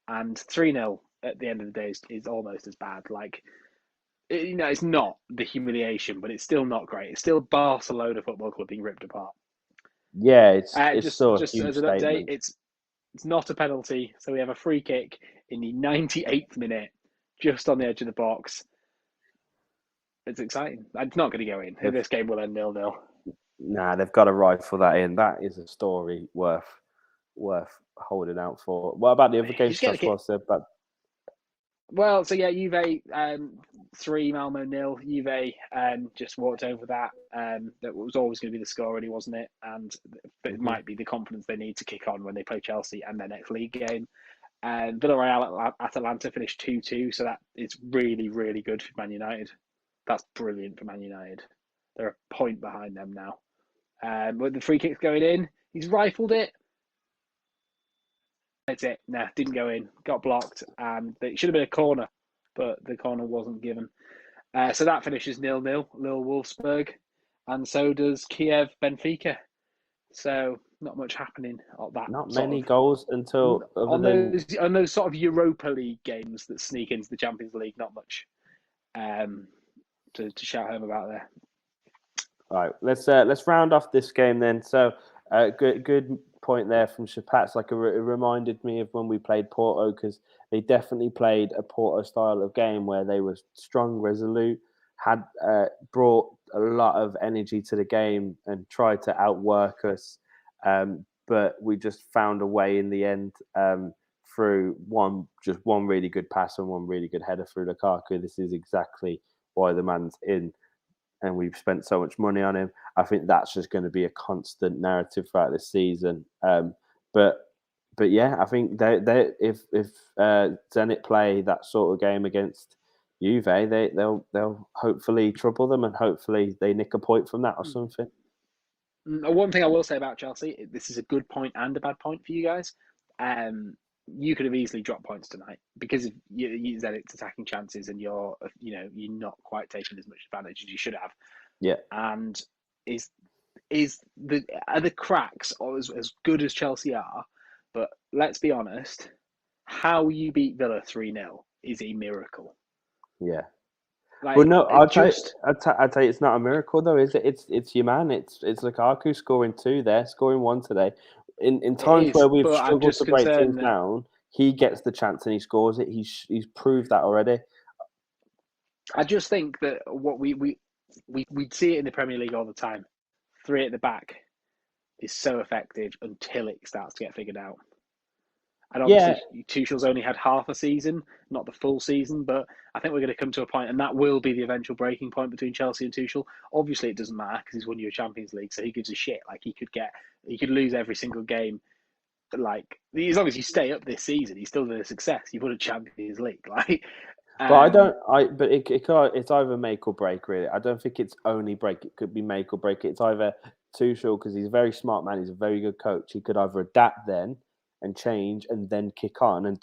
B: and 3-0 at the end of the day is almost as bad. Like, it's not the humiliation, but it's still not great. It's still Barcelona Football Club being ripped apart.
A: Yeah, it's
B: just
A: still a
B: just
A: huge
B: as an
A: statement.
B: update, it's not a penalty, so we have a free kick in the 98th minute, just on the edge of the box. It's exciting. It's not going to go in. This game will end 0-0.
A: Nah, they've got to rifle that in. That is a story worth holding out for. What about the other games?
B: Well, so yeah, Juve 3, Malmo 0. Juve just walked over that. That was always going to be the score, really, wasn't it? And it might be the confidence they need to kick on when they play Chelsea and their next league game. And Villarreal at Atalanta finished 2-2, so that is really, really good for Man United. That's brilliant for Man United. They're a point behind them now. With the free kicks going in, he's rifled it. That's it. Nah, didn't go in. Got blocked, and it should have been a corner, but the corner wasn't given. So that finishes 0-0, Lille Wolfsburg, and so does Kiev Benfica. So not much happening at that.
A: Not many goals until
B: on those sort of Europa League games that sneak into the Champions League. Not much to shout home about there.
A: All right, let's round off this game then. So good point there from Shapats. Like, it reminded me of when we played Porto, because they definitely played a Porto style of game where they were strong, resolute, had brought a lot of energy to the game and tried to outwork us. But we just found a way in the end through one really good pass and one really good header through Lukaku. This is exactly why the man's in, and we've spent so much money on him. I think that's just going to be a constant narrative throughout this season. But yeah, I think they if Zenit play that sort of game against Juve, they'll hopefully trouble them, and hopefully they nick a point from that or something.
B: One thing I will say about Chelsea, this is a good point and a bad point for you guys. You could have easily dropped points tonight because of Zenit's attacking chances, and you're not quite taking as much advantage as you should have.
A: Yeah.
B: And are the cracks as good as Chelsea are? But let's be honest, how you beat Villa 3-0 is a miracle.
A: Yeah.
B: Like,
A: well, no, I'll tell you, it's not a miracle though, is it? It's your man. It's Lukaku scoring 2 there, scoring 1 today. In times where we've struggled to break things down, he gets the chance and he scores it. He's proved that already.
B: I just think that what we see it in the Premier League all the time. 3 at the back is so effective until it starts to get figured out. And obviously, Tuchel's only had half a season, not the full season, but I think we're going to come to a point, and that will be the eventual breaking point between Chelsea and Tuchel. Obviously, it doesn't matter because he's won you a Champions League, so he gives a shit. Like, he could lose every single game. Like, as long as you stay up this season, he's still a success. You've won a Champions League, like.
A: But it's either make or break, really. I don't think it's only break. It could be make or break. It's either Tuchel, because he's a very smart man. He's a very good coach. He could either adapt then and change and then kick on and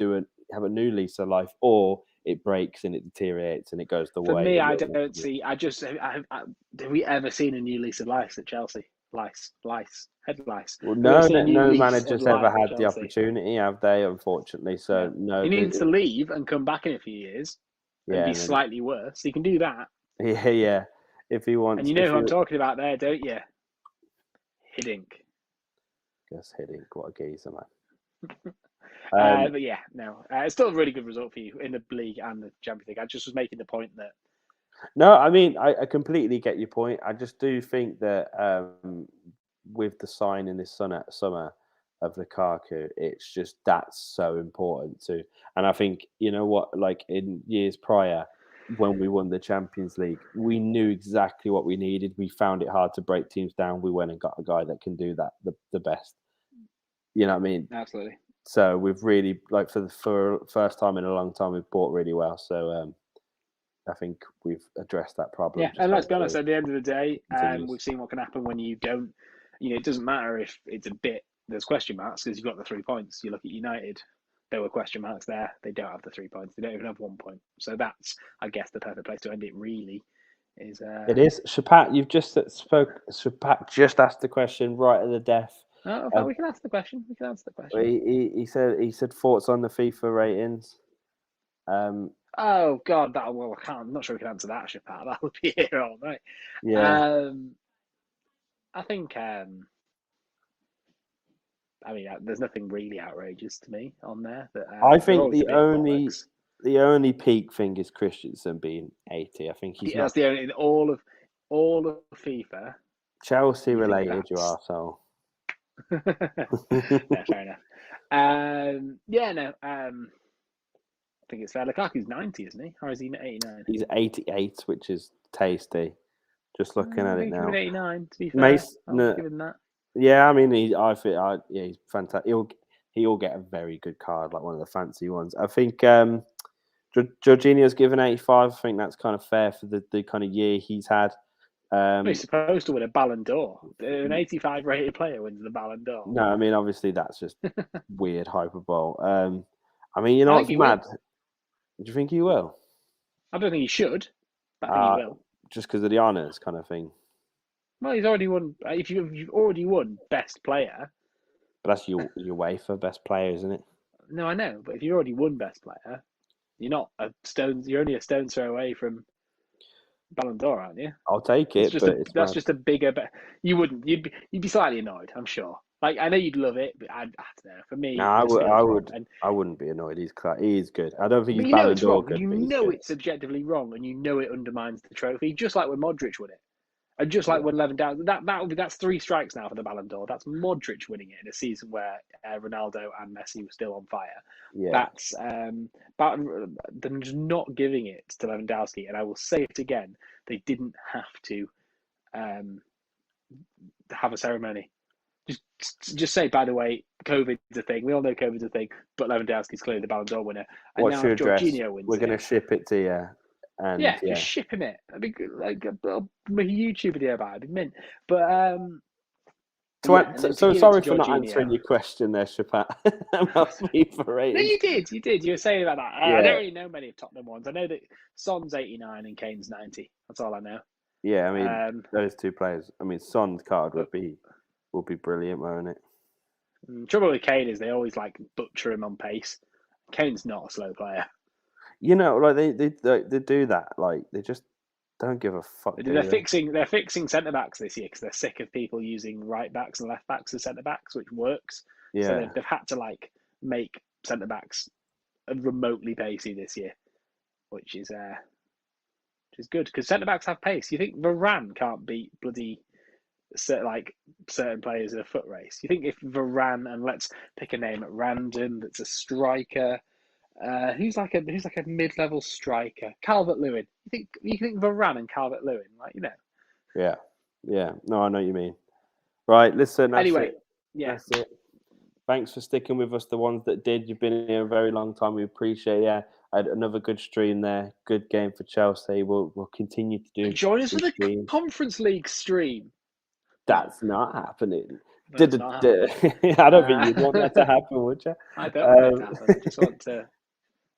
A: have a new lease of life, or it breaks and it deteriorates and it goes the way.
B: For me, I don't see. Have we ever seen a new lease of life at Chelsea? Head lice.
A: Well, no manager's ever had the opportunity, have they? Unfortunately, so no.
B: He needs to leave and come back in a few years and be slightly worse. He can do that.
A: Yeah. If he wants.
B: And you know who I'm talking about there, don't you? Hiddink.
A: Guess Hiddink, what a geezer, man.
B: But yeah, no, it's still a really good result for you in the league and the Champions League. I just was making the point that
A: No, I mean, I completely get your point. I just do think that with the signing this summer of Lukaku, it's just that's so important too. And I think you know what, like in years prior, when we won the Champions League, we knew exactly what we needed. We found it hard to break teams down. We went and got a guy that can do that the best. You know what I mean?
B: absolutely.
A: So we've really like for first time in a long time, we've bought really well. So I think we've addressed that problem.
B: Yeah,
A: Just
B: and let's be honest.
A: hopefully
B: At the end of the day,
A: continues.
B: we've seen what can happen when you don't. It doesn't matter if it's a bit. There's question marks because you've got the 3 points. You look at United; there were question marks there. They don't have the 3 points. They don't even have 1 point. So that's, I guess, the perfect place to end it. Really, is
A: It is. Shapat, you've just spoke. Shapat just asked the question right at the death.
B: in fact, we can answer the question. We can answer the question.
A: He said thoughts on the FIFA ratings.
B: Oh God, I can't. I'm not sure we can answer that, Shapat. That would be here all night.
A: Yeah,
B: I think. I mean, there's nothing really outrageous to me on there. But
A: I
B: they're
A: think
B: always a bit bollocks.
A: the only peak thing is Christensen being 80. I think he's
B: That's
A: not
B: the only in all of FIFA.
A: Chelsea
B: You think
A: related. You
B: that's
A: arsehole.
B: yeah, fair enough. Yeah, no. I think it's fair. Lukaku's 90, isn't he? Or is he 89?
A: He's 88, which is tasty. Just looking
B: I
A: at it
B: think give
A: now.
B: him 89. To be fair,
A: Mace,
B: I'll
A: no,
B: give him that.
A: yeah, I mean, yeah, he's fantastic. He'll get a very good card, like one of the fancy ones. I think Jorginho's given 85. I think that's kind of fair for the kind of year he's had.
B: He's supposed to win a Ballon d'Or. An 85 rated player wins the Ballon d'Or.
A: No, I mean, obviously that's just weird hyperbole. I mean, you know
B: I think
A: what's
B: he
A: mad?
B: will.
A: Do you think he will?
B: I don't think he should, but I think he will.
A: Just because of the honours kind of thing.
B: Well, he's already won. If you've already won Best Player,
A: But that's your way for best player, isn't it?
B: no, I know. But if you already won Best Player, you're not a stone. You're only a stone's throw away from Ballon d'Or, aren't you?
A: I'll take it, but it's
B: That's
A: mad.
B: just a bigger. But you wouldn't. You'd be slightly annoyed, I'm sure. Like I know you'd love it, but I don't know. For me,
A: No,
B: it just feels wrong.
A: I wouldn't be annoyed. He is good. I don't think
B: But
A: he's
B: you know
A: Ballon
B: it's
A: d'Or
B: wrong.
A: good,
B: You
A: but he's
B: know
A: good.
B: it's subjectively wrong, and you know it undermines the trophy. Just like when Modric won it, and just like
A: Yeah.
B: when Lewandowski. That's 3 strikes now for the Ballon d'Or. That's Modric winning it in a season where Ronaldo and Messi were still on fire.
A: Yeah.
B: That's but them just not giving it to Lewandowski. And I will say it again: they didn't have to have a ceremony. Just say, by the way, COVID's a thing. We all know COVID's a thing, but Lewandowski's clearly the Ballon d'Or winner. And
A: What's
B: now
A: your
B: if
A: address?
B: Jorginho wins
A: We're going to
B: it,
A: ship it to you. And
B: just ship him it. I'd be good, like I'll make a YouTube video about it. It'd be mint. But yeah, and then
A: So
B: to give it
A: sorry
B: to
A: for not answering
B: Jorginho.
A: your question there, Shapat. About FIFA
B: No,
A: ratings.
B: you did. You were saying about that. I
A: Yeah.
B: don't really know many of Tottenham ones. I know that Son's 89 and Kane's 90. That's all I know.
A: Yeah, I mean, those two players. I mean, Son's card would be brilliant, won't it?
B: Trouble with Kane is they always like butcher him on pace. Kane's not a slow player.
A: You know, like they do that. Like they just don't give a fuck.
B: They're fixing centre backs this year because they're sick of people using right backs and left backs as centre backs, which works.
A: Yeah.
B: So they've had to like make centre backs remotely pacey this year, which is good because centre backs have pace. You think Varane can't beat bloody certain players in a foot race? You think if Varane, and let's pick a name at random that's a striker, who's like a mid-level striker, Calvert-Lewin. You think Varane and Calvert-Lewin, like
A: Yeah. No, I know what you mean. Right, listen. That's
B: Anyway,
A: it.
B: yeah.
A: That's it. Thanks for sticking with us. The ones that did, you've been here a very long time. We appreciate it. I had another good stream there. Good game for Chelsea. We'll continue to do.
B: Join us for the
A: streams.
B: Conference League stream.
A: That's not happening.
B: That's not happening.
A: I don't think you'd want that to happen, would you?
B: I don't want it to happen. I just want to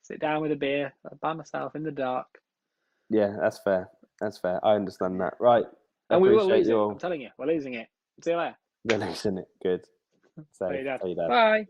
B: sit down with a beer by myself in the dark.
A: Yeah, that's fair. I understand that. Right.
B: And we will lose it. I'm telling you, we're losing it. See you later.
A: We're losing it. Good.
B: See you, Dad.
A: Say that.
B: Bye.